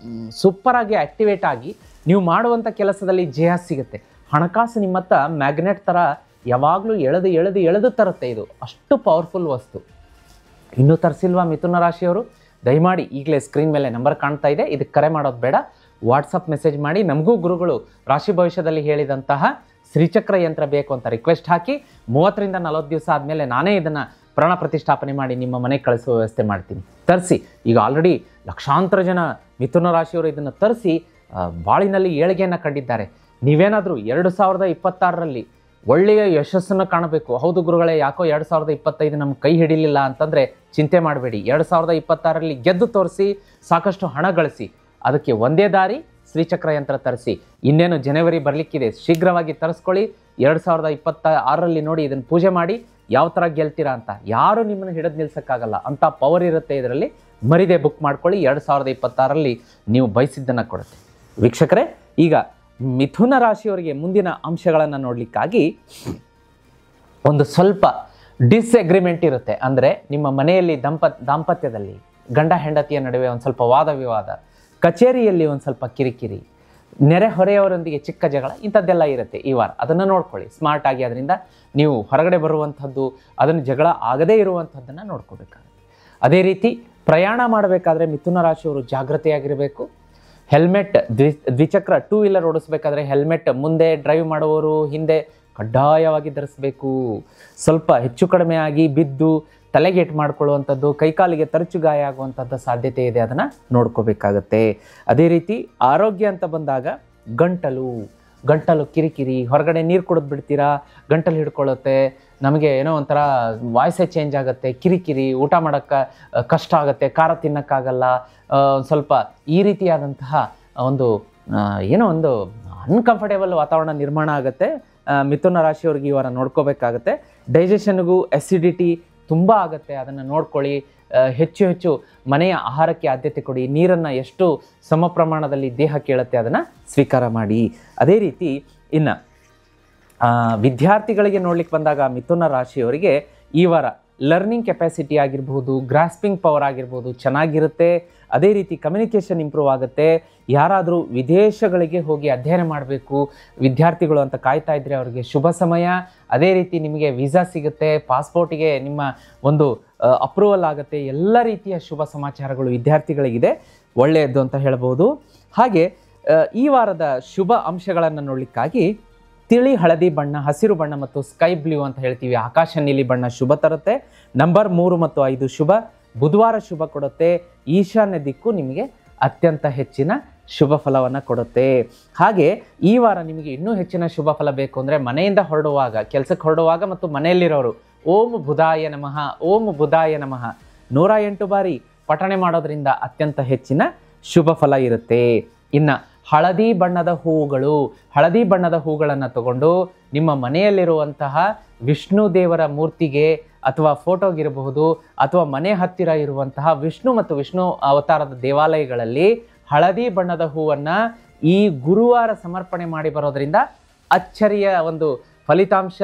ಸೂಪರಾಗಿ ಆ್ಯಕ್ಟಿವೇಟ್ ಆಗಿ ನೀವು ಮಾಡುವಂಥ ಕೆಲಸದಲ್ಲಿ ಜಯ ಸಿಗುತ್ತೆ. ಹಣಕಾಸು ನಿಮ್ಮತ್ತ ಮ್ಯಾಗ್ನೆಟ್ ಥರ ಯಾವಾಗಲೂ ಎಳೆದು ತರುತ್ತೆ. ಇದು ಅಷ್ಟು ಪವರ್ಫುಲ್ ವಸ್ತು. ಇನ್ನೂ ತರಿಸಿಲ್ವಾ ಮಿಥುನ ರಾಶಿಯವರು? ದಯಮಾಡಿ ಈಗಲೇ ಸ್ಕ್ರೀನ್ ಮೇಲೆ ನಂಬರ್ ಕಾಣ್ತಾ ಇದೆ, ಇದಕ್ಕೆ ಕರೆ ಮಾಡೋದು ಬೇಡ, ವಾಟ್ಸಪ್ ಮೆಸೇಜ್ ಮಾಡಿ. ನಮಗೂ ಗುರುಗಳು ರಾಶಿ ಭವಿಷ್ಯದಲ್ಲಿ ಹೇಳಿದಂತಹ ಶ್ರೀಚಕ್ರ ಯಂತ್ರ ಬೇಕು ಅಂತ ರಿಕ್ವೆಸ್ಟ್ ಹಾಕಿ 30ರಿಂದ 40 ದಿವಸ ಆದಮೇಲೆ ನಾನೇ ಇದನ್ನು ಪ್ರಾಣ ಪ್ರತಿಷ್ಠಾಪನೆ ಮಾಡಿ ನಿಮ್ಮ ಮನೆಗೆ ಕಳಿಸುವ ವ್ಯವಸ್ಥೆ ಮಾಡ್ತೀನಿ. ತರಿಸಿ. ಈಗ ಆಲ್ರೆಡಿ ಲಕ್ಷಾಂತರ ಜನ ಮಿಥುನ ರಾಶಿಯವರು ಇದನ್ನು ತರಿಸಿ ಬಾಳಿನಲ್ಲಿ ಏಳಿಗೆಯನ್ನು ಕಂಡಿದ್ದಾರೆ. ನೀವೇನಾದರೂ 2026ರಲ್ಲಿ ಒಳ್ಳೆಯ ಯಶಸ್ಸನ್ನು ಕಾಣಬೇಕು, ಹೌದು ಗುರುಗಳೇ ಯಾಕೋ 2025 ನಮ್ಗೆ ಕೈ ಹಿಡಿಲಿಲ್ಲ ಅಂತಂದರೆ ಚಿಂತೆ ಮಾಡಬೇಡಿ. 2026ರಲ್ಲಿ ಗೆದ್ದು ತೋರಿಸಿ, ಸಾಕಷ್ಟು ಹಣ ಗಳಿಸಿ. ಅದಕ್ಕೆ ಒಂದೇ ದಾರಿ, ಶ್ರೀಚಕ್ರ ಯಂತ್ರ ತರಿಸಿ. ಇನ್ನೇನು ಜನವರಿ ಬರಲಿಕ್ಕಿದೆ, ಶೀಘ್ರವಾಗಿ ತರಿಸ್ಕೊಳ್ಳಿ. 2026ರಲ್ಲಿ ನೋಡಿ ಇದನ್ನು ಪೂಜೆ ಮಾಡಿ ಯಾವ ಥರ ಗೆಲ್ತೀರಾ ಅಂತ. ಯಾರು ನಿಮ್ಮನ್ನು ಹಿಡಿದು ನಿಲ್ಸೋಕ್ಕಾಗಲ್ಲ, ಅಂಥ ಪವರ್ ಇರುತ್ತೆ ಇದರಲ್ಲಿ. ಮರಿದೆ ಬುಕ್ ಮಾಡ್ಕೊಳ್ಳಿ. 2026ರಲ್ಲಿ ನೀವು ಬಯಸಿದ್ದನ್ನು ಕೊಡುತ್ತೆ. ವೀಕ್ಷಕರೇ, ಈಗ ಮಿಥುನ ರಾಶಿಯವರಿಗೆ ಮುಂದಿನ ಅಂಶಗಳನ್ನು ನೋಡಲಿಕ್ಕಾಗಿ ಒಂದು ಸ್ವಲ್ಪ ಡಿಸ್ಅಗ್ರಿಮೆಂಟ್ ಇರುತ್ತೆ. ಅಂದರೆ ನಿಮ್ಮ ಮನೆಯಲ್ಲಿ ದಾಂಪತ್ಯದಲ್ಲಿ ಗಂಡ ಹೆಂಡತಿಯ ನಡುವೆ ಒಂದು ಸ್ವಲ್ಪ ವಾದ ವಿವಾದ, ಕಚೇರಿಯಲ್ಲಿ ಒಂದು ಸ್ವಲ್ಪ ಕಿರಿಕಿರಿ, ನೆರೆಹೊರೆಯವರೊಂದಿಗೆ ಚಿಕ್ಕ ಜಗಳ, ಇಂಥದ್ದೆಲ್ಲ ಇರುತ್ತೆ ಈ ವಾರ. ಅದನ್ನು ನೋಡ್ಕೊಳ್ಳಿ ಸ್ಮಾರ್ಟ್ ಆಗಿ. ಅದರಿಂದ ನೀವು ಹೊರಗಡೆ ಬರುವಂಥದ್ದು, ಅದನ್ನು ಜಗಳ ಆಗದೇ ಇರುವಂಥದ್ದನ್ನು ನೋಡ್ಕೋಬೇಕಾಗುತ್ತೆ. ಅದೇ ರೀತಿ ಪ್ರಯಾಣ ಮಾಡಬೇಕಾದ್ರೆ ಮಿಥುನ ರಾಶಿಯವರು ಜಾಗೃತೆಯಾಗಿರಬೇಕು. ಹೆಲ್ಮೆಟ್, ದ್ವಿಚಕ್ರ 2 ವೀಲರ್ ಓಡಿಸ್ಬೇಕಾದ್ರೆ ಹೆಲ್ಮೆಟ್ ಮುಂದೆ ಡ್ರೈವ್ ಮಾಡುವವರು ಹಿಂದೆ ಕಡ್ಡಾಯವಾಗಿ ಧರಿಸಬೇಕು. ಸ್ವಲ್ಪ ಹೆಚ್ಚು ಕಡಿಮೆ ಆಗಿ ಬಿದ್ದು ತಲೆಗೆ ಏಟು ಮಾಡ್ಕೊಳ್ಳುವಂಥದ್ದು, ಕೈಕಾಲಿಗೆ ತರಚು ಗಾಯ ಆಗುವಂಥದ್ದು ಸಾಧ್ಯತೆ ಇದೆ, ಅದನ್ನು ನೋಡ್ಕೋಬೇಕಾಗತ್ತೆ. ಅದೇ ರೀತಿ ಆರೋಗ್ಯ ಅಂತ ಬಂದಾಗ ಗಂಟಲು ಕಿರಿಕಿರಿ, ಹೊರಗಡೆ ನೀರು ಕುಡಿದು ಬಿಡ್ತೀರಾ, ಗಂಟಲು ಹಿಡ್ಕೊಳ್ಳುತ್ತೆ, ನಮಗೆ ಏನೋ ಒಂಥರ ವಾಯ್ಸೇ ಚೇಂಜ್ ಆಗುತ್ತೆ, ಕಿರಿಕಿರಿ, ಊಟ ಮಾಡೋಕ್ಕೆ ಕಷ್ಟ ಆಗುತ್ತೆ, ಖಾರ ತಿನ್ನೋಕ್ಕಾಗಲ್ಲ, ಸ್ವಲ್ಪ ಈ ರೀತಿಯಾದಂತಹ ಒಂದು ಏನೋ ಒಂದು ಅನ್ಕಂಫರ್ಟೇಬಲ್ ವಾತಾವರಣ ನಿರ್ಮಾಣ ಆಗುತ್ತೆ. ಮಿಥುನ ರಾಶಿಯವ್ರಿಗೆ ಈ ವಾರ ನೋಡ್ಕೋಬೇಕಾಗತ್ತೆ. ಡೈಜೆಷನ್ಗೂ ಅಸಿಡಿಟಿ ತುಂಬ ಆಗುತ್ತೆ, ಅದನ್ನು ನೋಡ್ಕೊಳ್ಳಿ. ಹೆಚ್ಚು ಮನೆಯ ಆಹಾರಕ್ಕೆ ಆದ್ಯತೆ ಕೊಡಿ. ನೀರನ್ನು ಎಷ್ಟು ಸಮ ಪ್ರಮಾಣದಲ್ಲಿ ದೇಹ ಕೇಳುತ್ತೆ ಅದನ್ನು ಸ್ವೀಕಾರ ಮಾಡಿ. ಅದೇ ರೀತಿ ಇನ್ನು ವಿದ್ಯಾರ್ಥಿಗಳಿಗೆ ನೋಡ್ಲಿಕ್ಕೆ ಬಂದಾಗ ಮಿಥುನ ರಾಶಿಯವರಿಗೆ ಈ ವಾರ ಲರ್ನಿಂಗ್ ಕೆಪಾಸಿಟಿ ಆಗಿರ್ಬೋದು, ಗ್ರಾಸ್ಪಿಂಗ್ ಪವರ್ ಆಗಿರ್ಬೋದು ಚೆನ್ನಾಗಿರುತ್ತೆ. ಅದೇ ರೀತಿ ಕಮ್ಯುನಿಕೇಷನ್ ಇಂಪ್ರೂವ್ ಆಗುತ್ತೆ. ಯಾರಾದರೂ ವಿದೇಶಗಳಿಗೆ ಹೋಗಿ ಅಧ್ಯಯನ ಮಾಡಬೇಕು ವಿದ್ಯಾರ್ಥಿಗಳು ಅಂತ ಕಾಯ್ತಾ ಇದ್ದರೆ ಅವರಿಗೆ ಶುಭ ಸಮಯ. ಅದೇ ರೀತಿ ನಿಮಗೆ ವೀಸಾ ಸಿಗುತ್ತೆ, ಪಾಸ್ಪೋರ್ಟಿಗೆ ನಿಮ್ಮ ಒಂದು ಅಪ್ರೂವಲ್ ಆಗುತ್ತೆ. ಎಲ್ಲ ರೀತಿಯ ಶುಭ ಸಮಾಚಾರಗಳು ವಿದ್ಯಾರ್ಥಿಗಳಿಗಿದೆ, ಒಳ್ಳೆಯದ್ದು ಅಂತ ಹೇಳ್ಬೋದು. ಹಾಗೆ ಈ ವಾರದ ಶುಭ ಅಂಶಗಳನ್ನು ನೋಡಲಿಕ್ಕಾಗಿ ತಿಳಿ ಹಳದಿ ಬಣ್ಣ, ಹಸಿರು ಬಣ್ಣ ಮತ್ತು ಸ್ಕೈ ಬ್ಲೂ ಅಂತ ಹೇಳ್ತೀವಿ, ಆಕಾಶ ನೀಲಿ ಬಣ್ಣ ಶುಭ ತರುತ್ತೆ. ನಂಬರ್ 3 ಮತ್ತು 5 ಶುಭ. ಬುಧವಾರ ಶುಭ ಕೊಡುತ್ತೆ. ಈಶಾನ್ಯ ದಿಕ್ಕು ನಿಮಗೆ ಅತ್ಯಂತ ಹೆಚ್ಚಿನ ಶುಭ ಫಲವನ್ನು ಕೊಡುತ್ತೆ. ಹಾಗೆ ಈ ವಾರ ನಿಮಗೆ ಇನ್ನೂ ಹೆಚ್ಚಿನ ಶುಭ ಫಲ ಬೇಕು ಅಂದರೆ ಮನೆಯಿಂದ ಹೊರಡುವಾಗ, ಕೆಲಸಕ್ಕೆ ಹೊರಡುವಾಗ ಮತ್ತು ಮನೆಯಲ್ಲಿರೋರು ಓಂ ಬುಧಾಯ ನಮಃ, ಓಂ ಬುಧಾಯ ನಮಃ 108 ಬಾರಿ ಪಠಣೆ ಮಾಡೋದ್ರಿಂದ ಅತ್ಯಂತ ಹೆಚ್ಚಿನ ಶುಭ ಫಲ ಇರುತ್ತೆ. ಇನ್ನು ಹಳದಿ ಬಣ್ಣದ ಹೂಗಳನ್ನು ತಗೊಂಡು ನಿಮ್ಮ ಮನೆಯಲ್ಲಿರುವಂತಹ ವಿಷ್ಣು ದೇವರ ಮೂರ್ತಿಗೆ ಅಥವಾ ಫೋಟೋಗಿರಬಹುದು ಅಥವಾ ಮನೆ ಹತ್ತಿರ ಇರುವಂತಹ ವಿಷ್ಣು ಮತ್ತು ವಿಷ್ಣು ಅವತಾರದ ದೇವಾಲಯಗಳಲ್ಲಿ ಹಳದಿ ಬಣ್ಣದ ಹೂವನ್ನು ಈ ಗುರುವಾರ ಸಮರ್ಪಣೆ ಮಾಡಿ ಬರೋದರಿಂದ ಅಚ್ಚರಿಯ ಒಂದು ಫಲಿತಾಂಶ,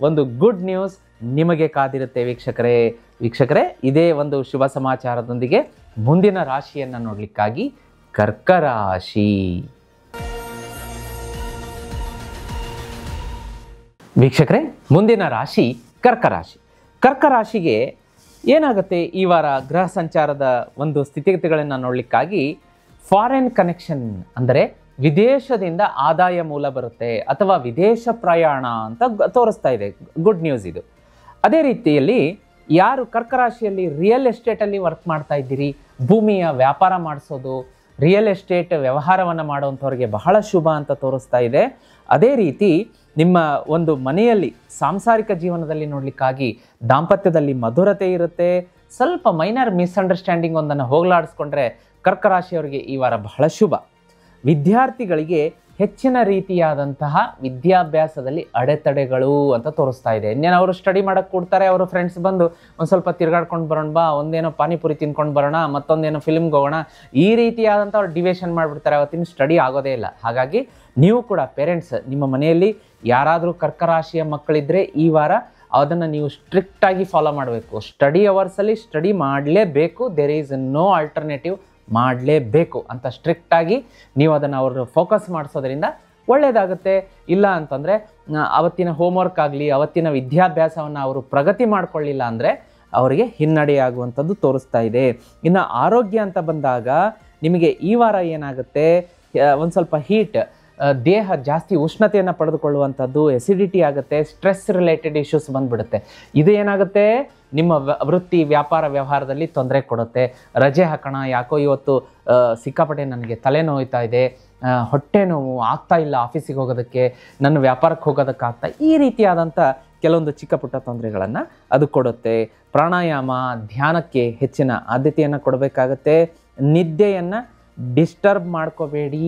ಒಂದು ಗುಡ್ ನ್ಯೂಸ್ ನಿಮಗೆ ಕಾದಿರುತ್ತೆ ವೀಕ್ಷಕರೇ. ವೀಕ್ಷಕರೇ, ಇದೇ ಒಂದು ಶುಭ ಸಮಾಚಾರದೊಂದಿಗೆ ಮುಂದಿನ ರಾಶಿಯನ್ನು ನೋಡಲಿಕ್ಕಾಗಿ ಕರ್ಕ ರಾಶಿ. ವೀಕ್ಷಕರೇ, ಮುಂದಿನ ರಾಶಿ ಕರ್ಕ ರಾಶಿ. ಕರ್ಕ ರಾಶಿಗೆ ಏನಾಗುತ್ತೆ ಈ ವಾರ ಗ್ರಹ ಸಂಚಾರದ ಒಂದು ಸ್ಥಿತಿಗತಿಗಳನ್ನು ನೋಡಲಿಕ್ಕಾಗಿ ಫಾರಿನ್ ಕನೆಕ್ಷನ್ ಅಂದರೆ ವಿದೇಶದಿಂದ ಆದಾಯ ಮೂಲ ಬರುತ್ತೆ ಅಥವಾ ವಿದೇಶ ಪ್ರಯಾಣ ಅಂತ ತೋರಿಸ್ತಾ ಇದೆ. ಗುಡ್ ನ್ಯೂಸ್ ಇದು. ಅದೇ ರೀತಿಯಲ್ಲಿ ಯಾರು ಕರ್ಕ ರಾಶಿಯಲ್ಲಿ ರಿಯಲ್ ಎಸ್ಟೇಟಲ್ಲಿ ವರ್ಕ್ ಮಾಡ್ತಾ ಇದ್ದೀರಿ, ಭೂಮಿಯ ವ್ಯಾಪಾರ ಮಾಡಿಸೋದು, ರಿಯಲ್ ಎಸ್ಟೇಟ್ ವ್ಯವಹಾರವನ್ನು ಮಾಡೋವಂಥವ್ರಿಗೆ ಬಹಳ ಶುಭ ಅಂತ ತೋರಿಸ್ತಾ ಇದೆ. ಅದೇ ರೀತಿ ನಿಮ್ಮ ಒಂದು ಮನೆಯಲ್ಲಿ ಸಾಂಸಾರಿಕ ಜೀವನದಲ್ಲಿ ನೋಡಲಿಕ್ಕಾಗಿ ದಾಂಪತ್ಯದಲ್ಲಿ ಮಧುರತೆ ಇರುತ್ತೆ. ಸ್ವಲ್ಪ ಮೈನರ್ ಮಿಸ್ಅಂಡರ್ಸ್ಟ್ಯಾಂಡಿಂಗ್ ಒಂದನ್ನು ಹೋಗಲಾಡಿಸ್ಕೊಂಡ್ರೆ ಕರ್ಕ ರಾಶಿಯವರಿಗೆ ಈ ವಾರ ಬಹಳ ಶುಭ. ವಿದ್ಯಾರ್ಥಿಗಳಿಗೆ ಹೆಚ್ಚಿನ ರೀತಿಯಾದಂತಹ ವಿದ್ಯಾಭ್ಯಾಸದಲ್ಲಿ ಅಡೆತಡೆಗಳು ಅಂತ ತೋರಿಸ್ತಾ ಇದೆ. ಇನ್ನೇನು ಅವರು ಸ್ಟಡಿ ಮಾಡೋಕ್ಕೆ ಕೊಡ್ತಾರೆ, ಅವರು ಫ್ರೆಂಡ್ಸ್ ಬಂದು ಒಂದು ಸ್ವಲ್ಪ ತಿರ್ಗಾಡ್ಕೊಂಡು ಬರೋಣ ಬಾ, ಒಂದೇನೋ ಪಾನಿಪುರಿ ತಿನ್ಕೊಂಡು ಬರೋಣ, ಮತ್ತೊಂದೇನೋ ಫಿಲ್ಮ್ಗೆ ಹೋಗೋಣ, ಈ ರೀತಿಯಾದಂಥ ಅವ್ರು ಡಿವಿಷನ್ ಮಾಡಿಬಿಡ್ತಾರೆ. ಅವತ್ತಿನ ಸ್ಟಡಿ ಆಗೋದೇ ಇಲ್ಲ. ಹಾಗಾಗಿ ನೀವು ಕೂಡ ಪೇರೆಂಟ್ಸ್ ನಿಮ್ಮ ಮನೆಯಲ್ಲಿ ಯಾರಾದರೂ ಕರ್ಕ ರಾಶಿಯ ಮಕ್ಕಳಿದ್ದರೆ ಈ ವಾರ ಅದನ್ನು ನೀವು ಸ್ಟ್ರಿಕ್ಟಾಗಿ ಫಾಲೋ ಮಾಡಬೇಕು. ಸ್ಟಡಿ ಅವರ್ಸಲ್ಲಿ ಸ್ಟಡಿ ಮಾಡಲೇಬೇಕು. ದೇರ್ ಈಸ್ ನೋ ಆಲ್ಟರ್ನೇಟಿವ್, ಮಾಡಲೇಬೇಕು ಅಂತ ಸ್ಟ್ರಿಕ್ಟಾಗಿ ನೀವು ಅದನ್ನು ಅವರು ಫೋಕಸ್ ಮಾಡಿಸೋದ್ರಿಂದ ಒಳ್ಳೆಯದಾಗುತ್ತೆ. ಇಲ್ಲ ಅಂತಂದರೆ ಅವತ್ತಿನ ಹೋಮ್ವರ್ಕ್ ಆಗಲಿ ಅವತ್ತಿನ ವಿದ್ಯಾಭ್ಯಾಸವನ್ನು ಅವರು ಪ್ರಗತಿ ಮಾಡಿಕೊಳ್ಳಿಲ್ಲ ಅಂದರೆ ಅವರಿಗೆ ಹಿನ್ನಡೆಯಾಗುವಂಥದ್ದು ತೋರಿಸ್ತಾ ಇದೆ. ಇನ್ನು ಆರೋಗ್ಯ ಅಂತ ಬಂದಾಗ ನಿಮಗೆ ಈ ವಾರ ಏನಾಗುತ್ತೆ, ಒಂದು ಸ್ವಲ್ಪ ಹೀಟ್, ದೇಹ ಜಾಸ್ತಿ ಉಷ್ಣತೆಯನ್ನು ಪಡೆದುಕೊಳ್ಳುವಂಥದ್ದು, ಎಸಿಡಿಟಿ ಆಗುತ್ತೆ, ಸ್ಟ್ರೆಸ್ ರಿಲೇಟೆಡ್ ಇಶ್ಯೂಸ್ ಬಂದುಬಿಡುತ್ತೆ. ಇದು ಏನಾಗುತ್ತೆ, ನಿಮ್ಮ ವೃತ್ತಿ ವ್ಯಾಪಾರ ವ್ಯವಹಾರದಲ್ಲಿ ತೊಂದರೆ ಕೊಡುತ್ತೆ. ರಜೆ ಹಾಕೋಣ, ಯಾಕೋ ಇವತ್ತು ಸಿಕ್ಕಾಪಟ್ಟೆ ನನಗೆ ತಲೆನೋಯ್ತಾ ಇದೆ, ಹೊಟ್ಟೆ ನೋವು ಆಗ್ತಾ ಇಲ್ಲ ಆಫೀಸಿಗೆ ಹೋಗೋದಕ್ಕೆ, ನನ್ನ ವ್ಯಾಪಾರಕ್ಕೆ ಹೋಗೋದಕ್ಕಾಗ್ತಾ, ಈ ರೀತಿಯಾದಂಥ ಕೆಲವೊಂದು ಚಿಕ್ಕ ಪುಟ್ಟ ತೊಂದರೆಗಳನ್ನು ಅದು ಕೊಡುತ್ತೆ. ಪ್ರಾಣಾಯಾಮ, ಧ್ಯಾನಕ್ಕೆ ಹೆಚ್ಚಿನ ಆದ್ಯತೆಯನ್ನು ಕೊಡಬೇಕಾಗತ್ತೆ. ನಿದ್ದೆಯನ್ನು ಡಿಸ್ಟರ್ಬ್ ಮಾಡ್ಕೋಬೇಡಿ.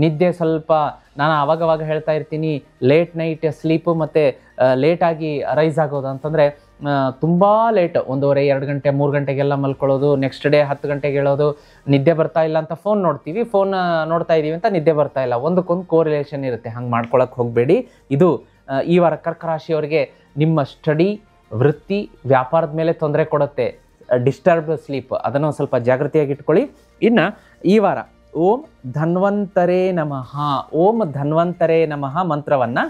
ನಿದ್ದೆ ಸ್ವಲ್ಪ, ನಾನು ಆವಾಗವಾಗ ಹೇಳ್ತಾ ಇರ್ತೀನಿ, ಲೇಟ್ ನೈಟ್ ಸ್ಲೀಪು ಮತ್ತು ಲೇಟಾಗಿ ರೈಸ್ ಆಗೋದು ಅಂತಂದರೆ ತುಂಬ ಲೇಟ್, 1:30 2 ಗಂಟೆ 3 ಗಂಟೆಗೆಲ್ಲ ಮಲ್ಕೊಳ್ಳೋದು, ನೆಕ್ಸ್ಟ್ ಡೇ 10 ಗಂಟೆಗೆ ಹೇಳೋದು, ನಿದ್ದೆ ಬರ್ತಾ ಇಲ್ಲ ಅಂತ ಫೋನ್ ನೋಡ್ತೀವಿ, ಫೋನ್ ನೋಡ್ತಾ ಇದ್ದೀವಿ ಅಂತ ನಿದ್ದೆ ಬರ್ತಾ ಇಲ್ಲ, ಒಂದಕ್ಕೊಂದು ಕೋರಿಲೇಷನ್ ಇರುತ್ತೆ. ಹಂಗೆ ಮಾಡ್ಕೊಳಕ್ಕೆ ಹೋಗಬೇಡಿ. ಇದು ಈ ವಾರ ಕರ್ಕ ರಾಶಿಯವರಿಗೆ ನಿಮ್ಮ ಸ್ಟಡಿ, ವೃತ್ತಿ, ವ್ಯಾಪಾರದ ಮೇಲೆ ತೊಂದರೆ ಕೊಡುತ್ತೆ. ಡಿಸ್ಟರ್ಬ್ ಸ್ಲೀಪ್, ಅದನ್ನು ಸ್ವಲ್ಪ ಜಾಗೃತಿಯಾಗಿ ಇಟ್ಕೊಳ್ಳಿ. ಇನ್ನು ಈ ವಾರ ಓಂ ಧನ್ವಂತರೇ ನಮಃ, ಓಂ ಧನ್ವಂತರೇ ನಮಃ ಮಂತ್ರವನ್ನು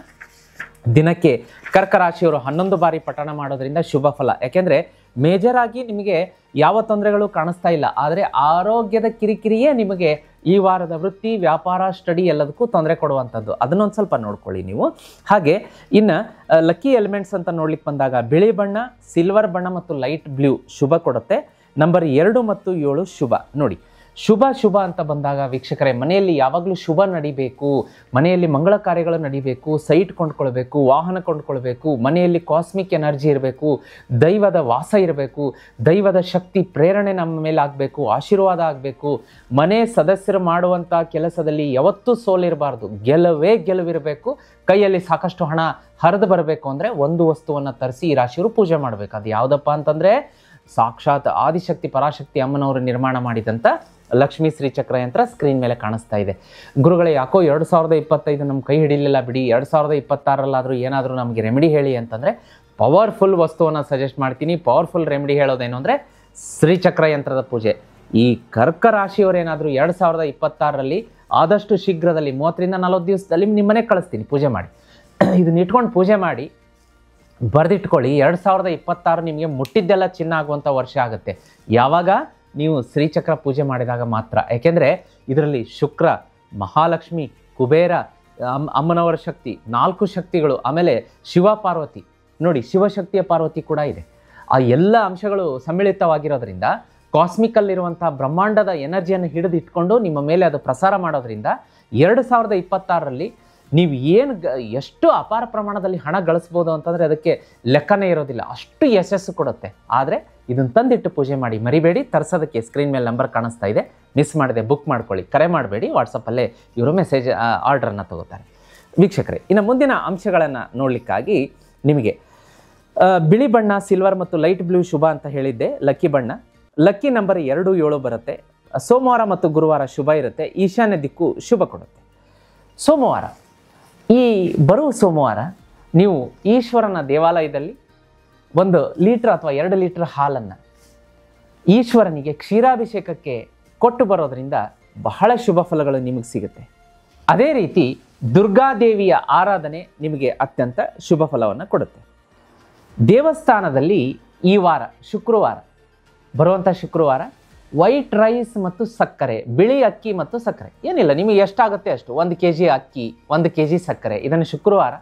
ದಿನಕ್ಕೆ ಕರ್ಕ ರಾಶಿಯವರು 11 ಬಾರಿ ಪಠಣ ಮಾಡೋದ್ರಿಂದ ಶುಭ ಫಲ. ಯಾಕೆಂದರೆ ಮೇಜರ್ ಆಗಿ ನಿಮಗೆ ಯಾವ ತೊಂದರೆಗಳು ಕಾಣಿಸ್ತಾ ಇಲ್ಲ, ಆದರೆ ಆರೋಗ್ಯದ ಕಿರಿಕಿರಿಯೇ ನಿಮಗೆ ಈ ವಾರದ ವೃತ್ತಿ ವ್ಯಾಪಾರ ಸ್ಟಡಿ ಎಲ್ಲದಕ್ಕೂ ತೊಂದರೆ ಕೊಡುವಂಥದ್ದು. ಅದನ್ನೊಂದು ಸ್ವಲ್ಪ ನೋಡ್ಕೊಳ್ಳಿ ನೀವು. ಹಾಗೆ ಇನ್ನು ಲಕ್ಕಿ ಎಲಿಮೆಂಟ್ಸ್ ಅಂತ ನೋಡ್ಲಿಕ್ಕೆ ಬಂದಾಗ ಬಿಳಿ ಬಣ್ಣ, ಸಿಲ್ವರ್ ಬಣ್ಣ ಮತ್ತು ಲೈಟ್ ಬ್ಲೂ ಶುಭ ಕೊಡುತ್ತೆ. ನಂಬರ್ 2 ಮತ್ತು 7 ಶುಭ. ನೋಡಿ, ಶುಭ ಅಂತ ಬಂದಾಗ ವೀಕ್ಷಕರೇ, ಮನೆಯಲ್ಲಿ ಯಾವಾಗಲೂ ಶುಭ ನಡಿಬೇಕು, ಮನೆಯಲ್ಲಿ ಮಂಗಳ ಕಾರ್ಯಗಳು ನಡಿಬೇಕು, ಸೈಟ್ ಕೊಂಡ್ಕೊಳ್ಬೇಕು, ವಾಹನ ಕೊಂಡ್ಕೊಳ್ಬೇಕು, ಮನೆಯಲ್ಲಿ ಕಾಸ್ಮಿಕ್ ಎನರ್ಜಿ ಇರಬೇಕು, ದೈವದ ವಾಸ ಇರಬೇಕು, ದೈವದ ಶಕ್ತಿ ಪ್ರೇರಣೆ ನಮ್ಮ ಮೇಲೆ ಆಗಬೇಕು, ಆಶೀರ್ವಾದ ಆಗಬೇಕು. ಮನೆ ಸದಸ್ಯರು ಮಾಡುವಂಥ ಕೆಲಸದಲ್ಲಿ ಯಾವತ್ತೂ ಸೋಲಿರಬಾರ್ದು, ಗೆಲುವಿರಬೇಕು. ಕೈಯಲ್ಲಿ ಸಾಕಷ್ಟು ಹಣ ಹರಿದು ಬರಬೇಕು ಅಂದರೆ ಒಂದು ವಸ್ತುವನ್ನು ತರಿಸಿ ಈ ರಾಶಿಯವರು ಪೂಜೆ ಮಾಡಬೇಕು. ಅದು ಯಾವುದಪ್ಪ ಅಂತಂದರೆ ಸಾಕ್ಷಾತ್ ಆದಿಶಕ್ತಿ ಪರಾಶಕ್ತಿ ಅಮ್ಮನವರು ನಿರ್ಮಾಣ ಮಾಡಿದಂಥ ಲಕ್ಷ್ಮೀ ಶ್ರೀಚಕ್ರ ಯಂತ್ರ ಸ್ಕ್ರೀನ್ ಮೇಲೆ ಕಾಣಿಸ್ತಾ ಇದೆ. ಗುರುಗಳೇ, ಯಾಕೋ 2025 ನಮ್ಮ ಕೈ ಹಿಡಿಲಿಲ್ಲ ಬಿಡಿ, 2026ರಲ್ಲಾದರೂ ಏನಾದರೂ ನಮಗೆ ರೆಮಿಡಿ ಹೇಳಿ ಅಂತಂದರೆ ಪವರ್ಫುಲ್ ವಸ್ತುವನ್ನು ಸಜೆಸ್ಟ್ ಮಾಡ್ತೀನಿ. ಪವರ್ಫುಲ್ ರೆಮಿಡಿ ಹೇಳೋದೇನು ಅಂದರೆ ಶ್ರೀಚಕ್ರ ಯಂತ್ರದ ಪೂಜೆ. ಈ ಕರ್ಕ ರಾಶಿಯವರೇನಾದರೂ 2026ರಲ್ಲಿ ಆದಷ್ಟು ಶೀಘ್ರದಲ್ಲಿ 30ರಿಂದ 40 ದಿವಸದಲ್ಲಿ ನಿಮ್ಮನೆ ಕಳಿಸ್ತೀನಿ, ಪೂಜೆ ಮಾಡಿ. ಇದನ್ನ ಇಟ್ಕೊಂಡು ಪೂಜೆ ಮಾಡಿ ಬರೆದಿಟ್ಕೊಳ್ಳಿ. 2026 ನಿಮಗೆ ಮುಟ್ಟಿದ್ದೆಲ್ಲ ಚಿನ್ನ ಆಗುವಂಥ ವರ್ಷ ಆಗುತ್ತೆ. ಯಾವಾಗ ನೀವು ಶ್ರೀಚಕ್ರ ಪೂಜೆ ಮಾಡಿದಾಗ ಮಾತ್ರ. ಯಾಕೆಂದರೆ ಇದರಲ್ಲಿ ಶುಕ್ರ, ಮಹಾಲಕ್ಷ್ಮಿ, ಕುಬೇರ, ಅಮ್ಮನವರ ಶಕ್ತಿ, 4 ಶಕ್ತಿಗಳು, ಆಮೇಲೆ ಶಿವ ಪಾರ್ವತಿ, ನೋಡಿ ಶಿವಶಕ್ತಿಯ ಪಾರ್ವತಿ ಕೂಡ ಇದೆ. ಆ ಎಲ್ಲ ಅಂಶಗಳು ಸಮ್ಮಿಳಿತವಾಗಿರೋದ್ರಿಂದ ಕಾಸ್ಮಿಕಲ್ಲಿರುವಂಥ ಬ್ರಹ್ಮಾಂಡದ ಎನರ್ಜಿಯನ್ನು ಹಿಡಿದಿಟ್ಕೊಂಡು ನಿಮ್ಮ ಮೇಲೆ ಅದು ಪ್ರಸಾರ ಮಾಡೋದ್ರಿಂದ 2026ರಲ್ಲಿ ನೀವು ಎಷ್ಟು ಅಪಾರ ಪ್ರಮಾಣದಲ್ಲಿ ಹಣ ಗಳಿಸ್ಬೋದು ಅಂತಂದರೆ ಅದಕ್ಕೆ ಲೆಕ್ಕನೇ ಇರೋದಿಲ್ಲ, ಅಷ್ಟು ಯಶಸ್ಸು ಕೊಡುತ್ತೆ. ಆದರೆ ಇದನ್ನು ತಂದಿಟ್ಟು ಪೂಜೆ ಮಾಡಿ, ಮರಿಬೇಡಿ. ತರಿಸೋದಕ್ಕೆ ಸ್ಕ್ರೀನ್ ಮೇಲೆ ನಂಬರ್ ಕಾಣಿಸ್ತಾ ಇದೆ, ಮಿಸ್ ಮಾಡಿದೆ ಬುಕ್ ಮಾಡ್ಕೊಳ್ಳಿ, ಕರೆ ಮಾಡಬೇಡಿ, ವಾಟ್ಸಪ್ಪಲ್ಲೇ ಇವರು ಮೆಸೇಜ್ ಆರ್ಡ್ರನ್ನು ತಗೋತಾರೆ. ವೀಕ್ಷಕರೇ, ಇನ್ನು ಮುಂದಿನ ಅಂಶಗಳನ್ನು ನೋಡಲಿಕ್ಕಾಗಿ ನಿಮಗೆ ಬಿಳಿ ಬಣ್ಣ, ಸಿಲ್ವರ್ ಮತ್ತು ಲೈಟ್ ಬ್ಲೂ ಶುಭ ಅಂತ ಹೇಳಿದ್ದೆ. ಲಕ್ಕಿ ಬಣ್ಣ, ಲಕ್ಕಿ ನಂಬರ್ 2 7 ಬರುತ್ತೆ. ಸೋಮವಾರ ಮತ್ತು ಗುರುವಾರ ಶುಭ ಇರುತ್ತೆ. ಈಶಾನ್ಯ ದಿಕ್ಕು ಶುಭ ಕೊಡುತ್ತೆ. ಸೋಮವಾರ, ಈ ಬರುವ ಸೋಮವಾರ ನೀವು ಈಶ್ವರನ ದೇವಾಲಯದಲ್ಲಿ 1 ಲೀಟರ್ ಅಥವಾ 2 ಲೀಟರ್ ಹಾಲನ್ನು ಈಶ್ವರನಿಗೆ ಕ್ಷೀರಾಭಿಷೇಕಕ್ಕೆ ಕೊಟ್ಟು ಬರೋದ್ರಿಂದ ಬಹಳ ಶುಭ ಫಲಗಳು ನಿಮಗೆ ಸಿಗುತ್ತೆ. ಅದೇ ರೀತಿ ದುರ್ಗಾದೇವಿಯ ಆರಾಧನೆ ನಿಮಗೆ ಅತ್ಯಂತ ಶುಭ ಫಲವನ್ನು ಕೊಡುತ್ತೆ. ದೇವಸ್ಥಾನದಲ್ಲಿ ಈ ವಾರ ಶುಕ್ರವಾರ ಬರುವಂಥ ಶುಕ್ರವಾರ ವೈಟ್ ರೈಸ್ ಮತ್ತು ಸಕ್ಕರೆ, ಬಿಳಿ ಅಕ್ಕಿ ಮತ್ತು ಸಕ್ಕರೆ, ಏನಿಲ್ಲ ನಿಮಗೆ ಎಷ್ಟಾಗುತ್ತೆ ಅಷ್ಟು, 1 kg ಅಕ್ಕಿ, 1 kg ಸಕ್ಕರೆ, ಇದನ್ನು ಶುಕ್ರವಾರ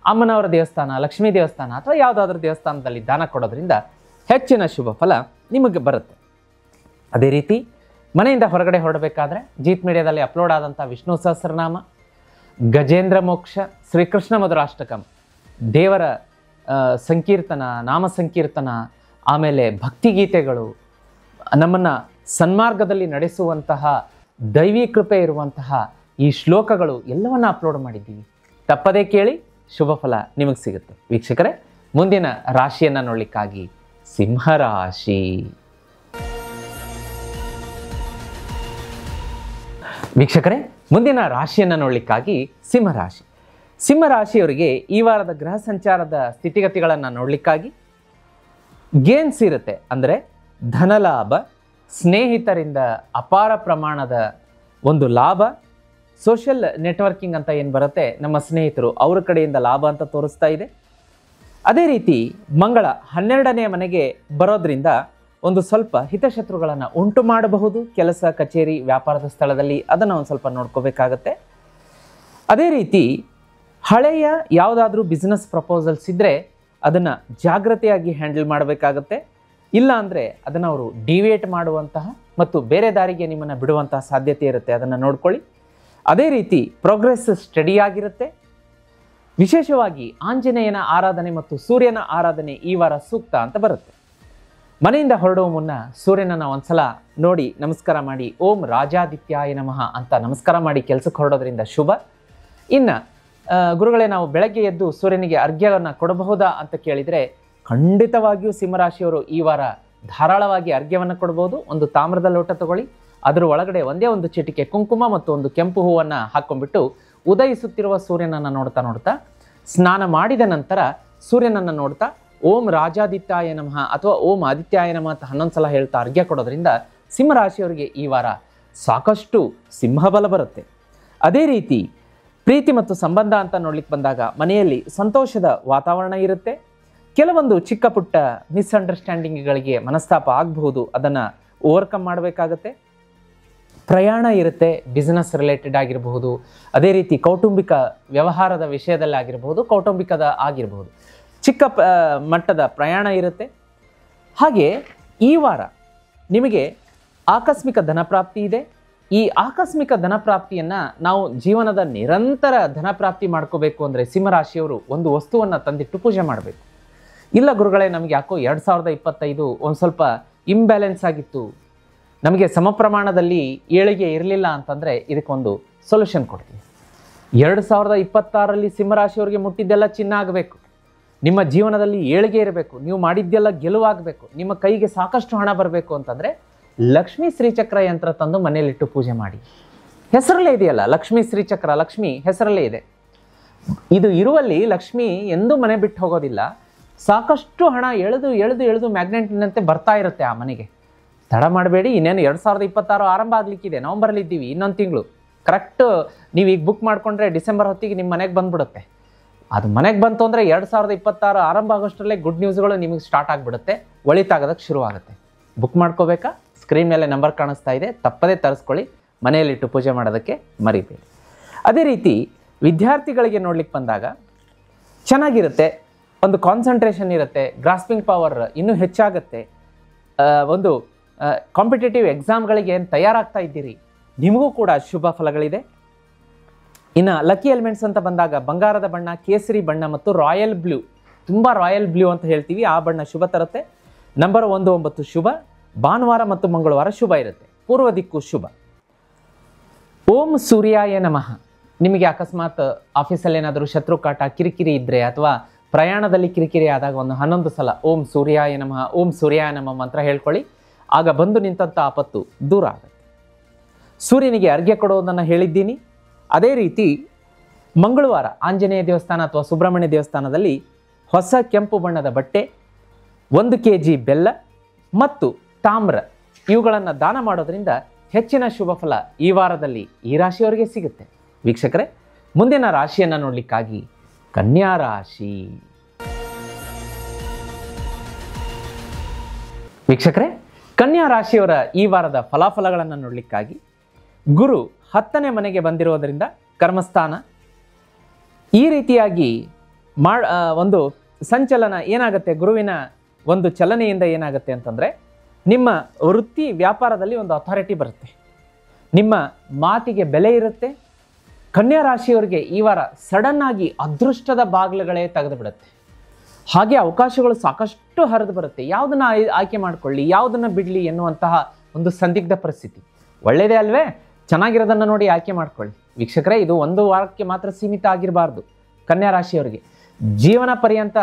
ಅಮ್ಮನವರ ದೇವಸ್ಥಾನ, ಲಕ್ಷ್ಮೀ ದೇವಸ್ಥಾನ ಅಥವಾ ಯಾವುದಾದ್ರೂ ದೇವಸ್ಥಾನದಲ್ಲಿ ದಾನ ಕೊಡೋದ್ರಿಂದ ಹೆಚ್ಚಿನ ಶುಭ ಫಲ ನಿಮಗೆ ಬರುತ್ತೆ. ಅದೇ ರೀತಿ ಮನೆಯಿಂದ ಹೊರಗಡೆ ಹೊರಡಬೇಕಾದ್ರೆ ಜೀತ್ ಮೀಡಿಯಾದಲ್ಲಿ ಅಪ್ಲೋಡ್ ಆದಂಥ ವಿಷ್ಣು ಸಹಸ್ರನಾಮ, ಗಜೇಂದ್ರ ಮೋಕ್ಷ, ಶ್ರೀಕೃಷ್ಣ ಮಧುರಾಷ್ಟಕಂ, ದೇವರ ಸಂಕೀರ್ತನ, ನಾಮ ಸಂಕೀರ್ತನ, ಆಮೇಲೆ ಭಕ್ತಿಗೀತೆಗಳು, ನಮ್ಮನ್ನು ಸನ್ಮಾರ್ಗದಲ್ಲಿ ನಡೆಸುವಂತಹ ದೈವಿ ಕೃಪೆ ಇರುವಂತಹ ಈ ಶ್ಲೋಕಗಳು ಎಲ್ಲವನ್ನ ಅಪ್ಲೋಡ್ ಮಾಡಿದ್ದೀವಿ. ತಪ್ಪದೇ ಕೇಳಿ, ಶುಭ ಫಲ ನಿಮಗೆ ಸಿಗುತ್ತೆ. ವೀಕ್ಷಕರೇ, ಮುಂದಿನ ರಾಶಿಯನ್ನು ನೋಡಲಿಕ್ಕಾಗಿ ಸಿಂಹರಾಶಿ. ವೀಕ್ಷಕರೇ, ಮುಂದಿನ ರಾಶಿಯನ್ನು ನೋಡಲಿಕ್ಕಾಗಿ ಸಿಂಹರಾಶಿ. ಸಿಂಹರಾಶಿಯವರಿಗೆ ಈ ವಾರದ ಗ್ರಹ ಸಂಚಾರದ ಸ್ಥಿತಿಗತಿಗಳನ್ನು ನೋಡಲಿಕ್ಕಾಗಿ ಗೇನ್ಸ್ ಇರುತ್ತೆ. ಅಂದರೆ ಧನಲಾಭ, ಸ್ನೇಹಿತರಿಂದ ಅಪಾರ ಪ್ರಮಾಣದ ಒಂದು ಲಾಭ, ಸೋಷಿಯಲ್ ನೆಟ್ವರ್ಕಿಂಗ್ ಅಂತ ಏನು ಬರುತ್ತೆ, ನಮ್ಮ ಸ್ನೇಹಿತರು ಅವರ ಕಡೆಯಿಂದ ಲಾಭ ಅಂತ ತೋರಿಸ್ತಾ ಇದೆ. ಅದೇ ರೀತಿ ಮಂಗಳ 12ನೇ ಮನೆಗೆ ಬರೋದ್ರಿಂದ ಒಂದು ಸ್ವಲ್ಪ ಹಿತಶತ್ರುಗಳನ್ನು ಉಂಟು ಮಾಡಬಹುದು. ಕೆಲಸ, ಕಚೇರಿ, ವ್ಯಾಪಾರದ ಸ್ಥಳದಲ್ಲಿ ಅದನ್ನು ಒಂದು ಸ್ವಲ್ಪ ನೋಡ್ಕೋಬೇಕಾಗತ್ತೆ. ಅದೇ ರೀತಿ ಹಳೆಯ ಯಾವುದಾದ್ರೂ ಬಿಸ್ನೆಸ್ ಪ್ರಪೋಸಲ್ಸ್ ಇದ್ದರೆ ಅದನ್ನು ಜಾಗ್ರತೆಯಾಗಿ ಹ್ಯಾಂಡಲ್ ಮಾಡಬೇಕಾಗತ್ತೆ. ಇಲ್ಲ ಅಂದರೆ ಅದನ್ನು ಅವರು ಡಿವಿಯೇಟ್ ಮಾಡುವಂತಹ ಮತ್ತು ಬೇರೆ ದಾರಿಗೆ ನಿಮ್ಮನ್ನು ಬಿಡುವಂತಹ ಸಾಧ್ಯತೆ ಇರುತ್ತೆ, ಅದನ್ನು ನೋಡ್ಕೊಳ್ಳಿ. ಅದೇ ರೀತಿ ಪ್ರೋಗ್ರೆಸ್ ಸ್ಟಡಿಯಾಗಿರುತ್ತೆ. ವಿಶೇಷವಾಗಿ ಆಂಜನೇಯನ ಆರಾಧನೆ ಮತ್ತು ಸೂರ್ಯನ ಆರಾಧನೆ ಈ ವಾರ ಸೂಕ್ತ ಅಂತ ಬರುತ್ತೆ. ಮನೆಯಿಂದ ಹೊರಡುವ ಮುನ್ನ ಸೂರ್ಯನನ್ನು ಒಂದ್ಸಲ ನೋಡಿ ನಮಸ್ಕಾರ ಮಾಡಿ ಓಂ ರಾಜಾದಿತ್ಯಾಯ ನಮಃ ಅಂತ ನಮಸ್ಕಾರ ಮಾಡಿ ಕೆಲಸಕ್ಕೆ ಹೊರಡೋದ್ರಿಂದ ಶುಭ. ಇನ್ನು ಗುರುಗಳೇ, ನಾವು ಬೆಳಗ್ಗೆ ಎದ್ದು ಸೂರ್ಯನಿಗೆ ಅರ್ಘ್ಯವನ್ನು ಕೊಡಬಹುದಾ ಅಂತ ಕೇಳಿದರೆ ಖಂಡಿತವಾಗಿಯೂ ಸಿಂಹರಾಶಿಯವರು ಈ ವಾರ ಧಾರಾಳವಾಗಿ ಅರ್ಘ್ಯವನ್ನು ಕೊಡಬಹುದು. ಒಂದು ತಾಮ್ರದ ಲೋಟ ತಗೊಳ್ಳಿ, ಅದರ ಒಳಗಡೆ ಒಂದೇ ಒಂದು ಚಿಟಿಕೆ ಕುಂಕುಮ ಮತ್ತು ಒಂದು ಕೆಂಪು ಹೂವನ್ನು ಹಾಕ್ಕೊಂಡ್ಬಿಟ್ಟು ಉದಯಿಸುತ್ತಿರುವ ಸೂರ್ಯನನ್ನು ನೋಡ್ತಾ ನೋಡ್ತಾ ಸ್ನಾನ ಮಾಡಿದ ನಂತರ ಸೂರ್ಯನನ್ನು ನೋಡ್ತಾ ಓಂ ರಾಜಾದಿತ್ಯಾಯ ನಮಃ ಅಥವಾ ಓಂ ಆದಿತ್ಯಾಯ ನಮಃ ಅಂತ 11 ಸಲ ಹೇಳ್ತಾ ಅರ್ಘ್ಯ ಕೊಡೋದ್ರಿಂದ ಸಿಂಹರಾಶಿಯವರಿಗೆ ಈ ವಾರ ಸಾಕಷ್ಟು ಸಿಂಹಬಲ ಬರುತ್ತೆ. ಅದೇ ರೀತಿ ಪ್ರೀತಿ ಮತ್ತು ಸಂಬಂಧ ಅಂತ ನೋಡ್ಲಿಕ್ಕೆ ಬಂದಾಗ ಮನೆಯಲ್ಲಿ ಸಂತೋಷದ ವಾತಾವರಣ ಇರುತ್ತೆ. ಕೆಲವೊಂದು ಚಿಕ್ಕ ಪುಟ್ಟ ಮಿಸ್ಅಂಡರ್ಸ್ಟ್ಯಾಂಡಿಂಗ್ಗಳಿಗೆ ಮನಸ್ತಾಪ ಆಗಬಹುದು, ಅದನ್ನು ಓವರ್ಕಮ್ ಮಾಡಬೇಕಾಗತ್ತೆ. ಪ್ರಯಾಣ ಇರುತ್ತೆ, ಬಿಸ್ನೆಸ್ ರಿಲೇಟೆಡ್ ಆಗಿರಬಹುದು, ಅದೇ ರೀತಿ ಕೌಟುಂಬಿಕ ವ್ಯವಹಾರದ ವಿಷಯದಲ್ಲಿ ಆಗಿರಬಹುದು, ಕೌಟುಂಬಿಕದ ಆಗಿರಬಹುದು, ಚಿಕ್ಕ ಮಟ್ಟದ ಪ್ರಯಾಣ ಇರುತ್ತೆ. ಹಾಗೆ ಈ ವಾರ ನಿಮಗೆ ಆಕಸ್ಮಿಕ ಧನಪ್ರಾಪ್ತಿ ಇದೆ. ಈ ಆಕಸ್ಮಿಕ ಧನಪ್ರಾಪ್ತಿಯನ್ನು ನಾವು ಜೀವನದ ನಿರಂತರ ಧನಪ್ರಾಪ್ತಿ ಮಾಡ್ಕೋಬೇಕು ಅಂದರೆ ಸಿಂಹರಾಶಿಯವರು ಒಂದು ವಸ್ತುವನ್ನು ತಂದಿಟ್ಟು ಪೂಜೆ ಮಾಡಬೇಕು. ಇಲ್ಲ ಗುರುಗಳೇ, ನಮಗೆ ಯಾಕೋ 2025 ಒಂದು ಸ್ವಲ್ಪ ಇಂಬ್ಯಾಲೆನ್ಸ್ ಆಗಿತ್ತು, ನಮಗೆ ಸಮ ಪ್ರಮಾಣದಲ್ಲಿ ಏಳಿಗೆ ಇರಲಿಲ್ಲ ಅಂತಂದರೆ ಇದಕ್ಕೊಂದು ಸೊಲ್ಯೂಷನ್ ಕೊಡ್ತೀವಿ. 2026ರಲ್ಲಿ ಸಿಂಹರಾಶಿಯವರಿಗೆ ಮುಟ್ಟಿದ್ದೆಲ್ಲ ಚಿನ್ನ ಆಗಬೇಕು, ನಿಮ್ಮ ಜೀವನದಲ್ಲಿ ಏಳಿಗೆ ಇರಬೇಕು, ನೀವು ಮಾಡಿದ್ದೆಲ್ಲ ಗೆಲುವಾಗಬೇಕು, ನಿಮ್ಮ ಕೈಗೆ ಸಾಕಷ್ಟು ಹಣ ಬರಬೇಕು ಅಂತಂದರೆ ಲಕ್ಷ್ಮೀ ಶ್ರೀಚಕ್ರ ಯಂತ್ರ ತಂದು ಮನೆಯಲ್ಲಿಟ್ಟು ಪೂಜೆ ಮಾಡಿ. ಹೆಸರಲ್ಲೇ ಇದೆಯಲ್ಲ ಲಕ್ಷ್ಮೀ ಶ್ರೀಚಕ್ರ, ಲಕ್ಷ್ಮಿ ಹೆಸರಲ್ಲೇ ಇದೆ. ಇದು ಇರುವಲ್ಲಿ ಲಕ್ಷ್ಮಿ ಎಂದೂ ಮನೆ ಬಿಟ್ಟು ಹೋಗೋದಿಲ್ಲ. ಸಾಕಷ್ಟು ಹಣ ಎಳೆದು ಎಳೆದು ಎಳೆದು ಮ್ಯಾಗ್ನೆಟ್ನಂತೆ ಬರ್ತಾ ಇರುತ್ತೆ ಆ ಮನೆಗೆ. ತಡ ಮಾಡಬೇಡಿ, ಇನ್ನೇನು 2026 ಆರಂಭ ಆಗಲಿಕ್ಕಿದೆ. ನವಂಬರಲ್ಲಿ ಇದ್ದೀವಿ, ಇನ್ನೊಂದು ತಿಂಗಳು ಕರೆಕ್ಟ್. ನೀವು ಈಗ ಬುಕ್ ಮಾಡಿಕೊಂಡ್ರೆ ಡಿಸೆಂಬರ್ ಹೊತ್ತಿಗೆ ನಿಮ್ಮ ಮನೆಗೆ ಬಂದುಬಿಡುತ್ತೆ. ಅದು ಮನೆಗೆ ಬಂತು ಅಂದರೆ 2026 ಆರಂಭ ಆಗೋಷ್ಟರಲ್ಲೇ ಗುಡ್ ನ್ಯೂಸ್ಗಳು ನಿಮಗೆ ಸ್ಟಾರ್ಟ್ ಆಗಿಬಿಡುತ್ತೆ, ಒಳಿತಾಗೋದಕ್ಕೆ ಶುರುವಾಗುತ್ತೆ. ಬುಕ್ ಮಾಡ್ಕೋಬೇಕಾ? ಸ್ಕ್ರೀನ್ ಮೇಲೆ ನಂಬರ್ ಕಾಣಿಸ್ತಾ ಇದೆ, ತಪ್ಪದೇ ತರಿಸ್ಕೊಳ್ಳಿ. ಮನೆಯಲ್ಲಿಟ್ಟು ಪೂಜೆ ಮಾಡೋದಕ್ಕೆ ಮರಿಬೇಡಿ. ಅದೇ ರೀತಿ ವಿದ್ಯಾರ್ಥಿಗಳಿಗೆ ನೋಡ್ಲಿಕ್ಕೆ ಬಂದಾಗ ಚೆನ್ನಾಗಿರುತ್ತೆ, ಒಂದು ಕಾನ್ಸಂಟ್ರೇಷನ್ ಇರುತ್ತೆ, ಗ್ರಾಸ್ಪಿಂಗ್ ಪವರ್ ಇನ್ನೂ ಹೆಚ್ಚಾಗುತ್ತೆ. ಒಂದು ಕಾಂಪಿಟೇಟಿವ್ ಎಕ್ಸಾಮ್ಗಳಿಗೆ ಏನು ತಯಾರಾಗ್ತಾ ಇದ್ದೀರಿ, ನಿಮಗೂ ಕೂಡ ಶುಭ ಫಲಗಳಿದೆ. ಇನ್ನು ಲಕ್ಕಿ ಎಲಿಮೆಂಟ್ಸ್ ಅಂತ ಬಂದಾಗ ಬಂಗಾರದ ಬಣ್ಣ, ಕೇಸರಿ ಬಣ್ಣ ಮತ್ತು ರಾಯಲ್ ಬ್ಲೂ, ತುಂಬ ರಾಯಲ್ ಬ್ಲೂ ಅಂತ ಹೇಳ್ತೀವಿ, ಆ ಬಣ್ಣ ಶುಭ ತರುತ್ತೆ. ನಂಬರ್ 19 ಶುಭ. ಭಾನುವಾರ ಮತ್ತು ಮಂಗಳವಾರ ಶುಭ ಇರುತ್ತೆ. ಪೂರ್ವ ದಿಕ್ಕು ಶುಭ. ಓಂ ಸೂರ್ಯಾಯ ನಮಃ. ನಿಮಗೆ ಅಕಸ್ಮಾತ್ ಆಫೀಸಲ್ಲಿ ಏನಾದರೂ ಶತ್ರುಕಾಟ, ಕಿರಿಕಿರಿ ಇದ್ದರೆ ಅಥವಾ ಪ್ರಯಾಣದಲ್ಲಿ ಕಿರಿಕಿರಿ ಆದಾಗ ಒಂದು 11 ಸಲ ಓಂ ಸೂರ್ಯಾಯ ನಮಃ, ಓಂ ಸೂರ್ಯಾಯ ನಮಃ ಮಂತ್ರ ಹೇಳ್ಕೊಳ್ಳಿ. ಆಗ ಬಂದು ನಿಂತಂಥ ಆಪತ್ತು ದೂರ ಆಗುತ್ತೆ. ಸೂರ್ಯನಿಗೆ ಅರ್ಘ್ಯ ಕೊಡೋದನ್ನು ಹೇಳಿದ್ದೀನಿ. ಅದೇ ರೀತಿ ಮಂಗಳವಾರ ಆಂಜನೇಯ ದೇವಸ್ಥಾನ ಅಥವಾ ಸುಬ್ರಹ್ಮಣ್ಯ ದೇವಸ್ಥಾನದಲ್ಲಿ ಹೊಸ ಕೆಂಪು ಬಣ್ಣದ ಬಟ್ಟೆ, 1 kg ಬೆಲ್ಲ ಮತ್ತು ತಾಮ್ರ ಇವುಗಳನ್ನು ದಾನ ಮಾಡೋದ್ರಿಂದ ಹೆಚ್ಚಿನ ಶುಭ ಫಲ ಈ ವಾರದಲ್ಲಿ ಈ ರಾಶಿಯವರಿಗೆ ಸಿಗುತ್ತೆ. ವೀಕ್ಷಕರೇ, ಮುಂದಿನ ರಾಶಿಯನ್ನು ನೋಡಲಿಕ್ಕಾಗಿ ಕನ್ಯಾ ರಾಶಿ. ವೀಕ್ಷಕರೇ, ಕನ್ಯಾ ರಾಶಿಯವರ ಈ ವಾರದ ಫಲಾಫಲಗಳನ್ನು ನೋಡಲಿಕ್ಕಾಗಿ ಗುರು 10ನೇ ಮನೆಗೆ ಬಂದಿರೋದರಿಂದ ಕರ್ಮಸ್ಥಾನ. ಈ ರೀತಿಯಾಗಿ ಒಂದು ಸಂಚಲನ ಏನಾಗುತ್ತೆ, ಗುರುವಿನ ಒಂದು ಚಲನೆಯಿಂದ ಏನಾಗುತ್ತೆ ಅಂತಂದರೆ ನಿಮ್ಮ ವೃತ್ತಿ ವ್ಯಾಪಾರದಲ್ಲಿ ಒಂದು ಅಥಾರಿಟಿ ಬರುತ್ತೆ, ನಿಮ್ಮ ಮಾತಿಗೆ ಬೆಲೆ ಇರುತ್ತೆ. ಕನ್ಯಾ ರಾಶಿಯವರಿಗೆ ಈ ವಾರ ಸಡನ್ ಆಗಿ ಅದೃಷ್ಟದ ಬಾಗಿಲುಗಳೇ ತೆಗೆದು ಬಿಡುತ್ತೆ. ಹಾಗೆ ಅವಕಾಶಗಳು ಸಾಕಷ್ಟು ಹರಿದು ಬರುತ್ತೆ. ಯಾವುದನ್ನು ಆಯ್ಕೆ ಮಾಡಿಕೊಳ್ಳಿ, ಯಾವುದನ್ನು ಬಿಡಲಿ ಎನ್ನುವಂತಹ ಒಂದು ಸಂದಿಗ್ಧ ಪರಿಸ್ಥಿತಿ. ಒಳ್ಳೆಯದೇ ಅಲ್ವೇ? ಚೆನ್ನಾಗಿರೋದನ್ನು ನೋಡಿ ಆಯ್ಕೆ ಮಾಡ್ಕೊಳ್ಳಿ. ವೀಕ್ಷಕರೇ, ಇದು ಒಂದು ವಾರಕ್ಕೆ ಮಾತ್ರ ಸೀಮಿತ ಆಗಿರಬಾರ್ದು. ಕನ್ಯಾ ರಾಶಿಯವರಿಗೆ ಜೀವನ ಪರ್ಯಂತ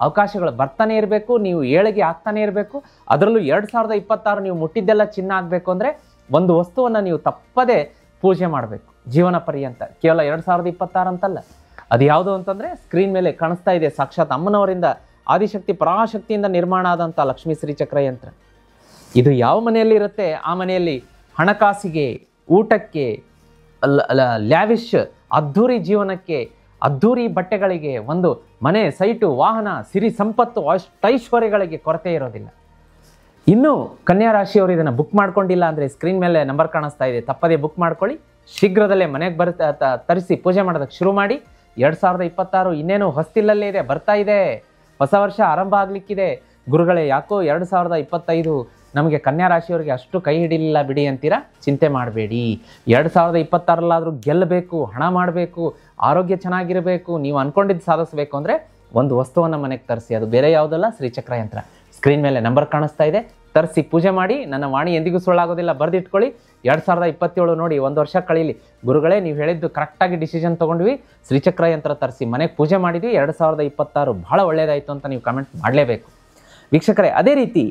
ಅವಕಾಶಗಳು ಬರ್ತಾನೆ ಇರಬೇಕು, ನೀವು ಏಳಿಗೆ ಆಗ್ತಾನೆ ಇರಬೇಕು. ಅದರಲ್ಲೂ 2026 ನೀವು ಮುಟ್ಟಿದ್ದೆಲ್ಲ ಚಿನ್ನ ಆಗಬೇಕು ಅಂದರೆ ಒಂದು ವಸ್ತುವನ್ನು ನೀವು ತಪ್ಪದೇ ಪೂಜೆ ಮಾಡಬೇಕು ಜೀವನ ಪರ್ಯಂತ. ಕೇವಲ 2026 ಅಂತಲ್ಲ, ಅದು ಯಾವುದು ಅಂತಂದರೆ ಸ್ಕ್ರೀನ್ ಮೇಲೆ ಕಾಣಿಸ್ತಾ ಇದೆ, ಸಾಕ್ಷಾತ್ ಅಮ್ಮನವರಿಂದ ಆದಿಶಕ್ತಿ ಪರಾಶಕ್ತಿಯಿಂದ ನಿರ್ಮಾಣ ಆದಂಥ ಲಕ್ಷ್ಮೀ ಶ್ರೀಚಕ್ರ ಯಂತ್ರ. ಇದು ಯಾವ ಮನೆಯಲ್ಲಿ ಇರುತ್ತೆ ಆ ಮನೆಯಲ್ಲಿ ಹಣಕಾಸಿಗೆ, ಊಟಕ್ಕೆ, ಲ್ಯಾವಿಶ್ ಅದ್ಧೂರಿ ಜೀವನಕ್ಕೆ, ಅದ್ಧೂರಿ ಬಟ್ಟೆಗಳಿಗೆ, ಒಂದು ಮನೆ, ಸೈಟು, ವಾಹನ, ಸಿರಿ ಸಂಪತ್ತು, ಅಷ್ಟೈಶ್ವರ್ಯಗಳಿಗೆ ಕೊರತೆ ಇರೋದಿಲ್ಲ. ಇನ್ನೂ ಕನ್ಯಾ ರಾಶಿಯವರು ಇದನ್ನು ಬುಕ್ ಮಾಡ್ಕೊಂಡಿಲ್ಲ ಅಂದರೆ ಸ್ಕ್ರೀನ್ ಮೇಲೆ ನಂಬರ್ ಕಾಣಿಸ್ತಾ ಇದೆ, ತಪ್ಪದೇ ಬುಕ್ ಮಾಡ್ಕೊಳ್ಳಿ. ಶೀಘ್ರದಲ್ಲೇ ಮನೆಗೆ ತರಿಸಿ ಪೂಜೆ ಮಾಡೋದಕ್ಕೆ ಶುರು ಮಾಡಿ. 2026 ಇನ್ನೇನು ಹೊಸ್ತಿಲಲ್ಲೇ ಇದೆ, ಬರ್ತಾ ಇದೆ. ಹೊಸ ವರ್ಷ ಆರಂಭ ಆಗಲಿಕ್ಕಿದೆ. ಗುರುಗಳೇ, ಯಾಕೋ 2025 ನಮಗೆ ಕನ್ಯಾ ರಾಶಿಯವರಿಗೆ ಅಷ್ಟು ಕೈ ಹಿಡಿಲಿಲ್ಲ ಬಿಡಿ ಅಂತೀರಾ? ಚಿಂತೆ ಮಾಡಬೇಡಿ. 2026 ಗೆಲ್ಲಬೇಕು, ಹಣ ಮಾಡಬೇಕು, ಆರೋಗ್ಯ ಚೆನ್ನಾಗಿರಬೇಕು, ನೀವು ಅಂದ್ಕೊಂಡಿದ್ದು ಸಾಧಿಸಬೇಕು ಅಂದರೆ ಒಂದು ವಸ್ತುವನ್ನು ಮನೆಗೆ ತರಿಸಿ. ಅದು ಬೇರೆ ಯಾವುದಲ್ಲ, ಶ್ರೀಚಕ್ರ ಯಂತ್ರ. ಸ್ಕ್ರೀನ್ ಮೇಲೆ ನಂಬರ್ ಕಾಣಿಸ್ತಾ ಇದೆ, ತರಿಸಿ ಪೂಜೆ ಮಾಡಿ. ನನ್ನ ವಾಣಿ ಎಂದಿಗೂ ಸುಳ್ಳಾಗೋದಿಲ್ಲ, ಬರೆದಿಟ್ಕೊಳ್ಳಿ. 2027 ನೋಡಿ, ಒಂದು ವರ್ಷ ಕಳೀಲಿ. ಗುರುಗಳೇ, ನೀವು ಹೇಳಿದ್ದು ಕರೆಕ್ಟಾಗಿ ಡಿಸಿಷನ್ ತೊಗೊಂಡ್ವಿ, ಶ್ರೀಚಕ್ರ ಯಂತ್ರ ತರಿಸಿ ಮನೆಗೆ ಪೂಜೆ ಮಾಡಿದ್ವಿ, 2026 ಭಾಳ ಒಳ್ಳೆಯದಾಯಿತು ಅಂತ ನೀವು ಕಮೆಂಟ್ ಮಾಡಲೇಬೇಕು. ವೀಕ್ಷಕರೇ, ಅದೇ ರೀತಿ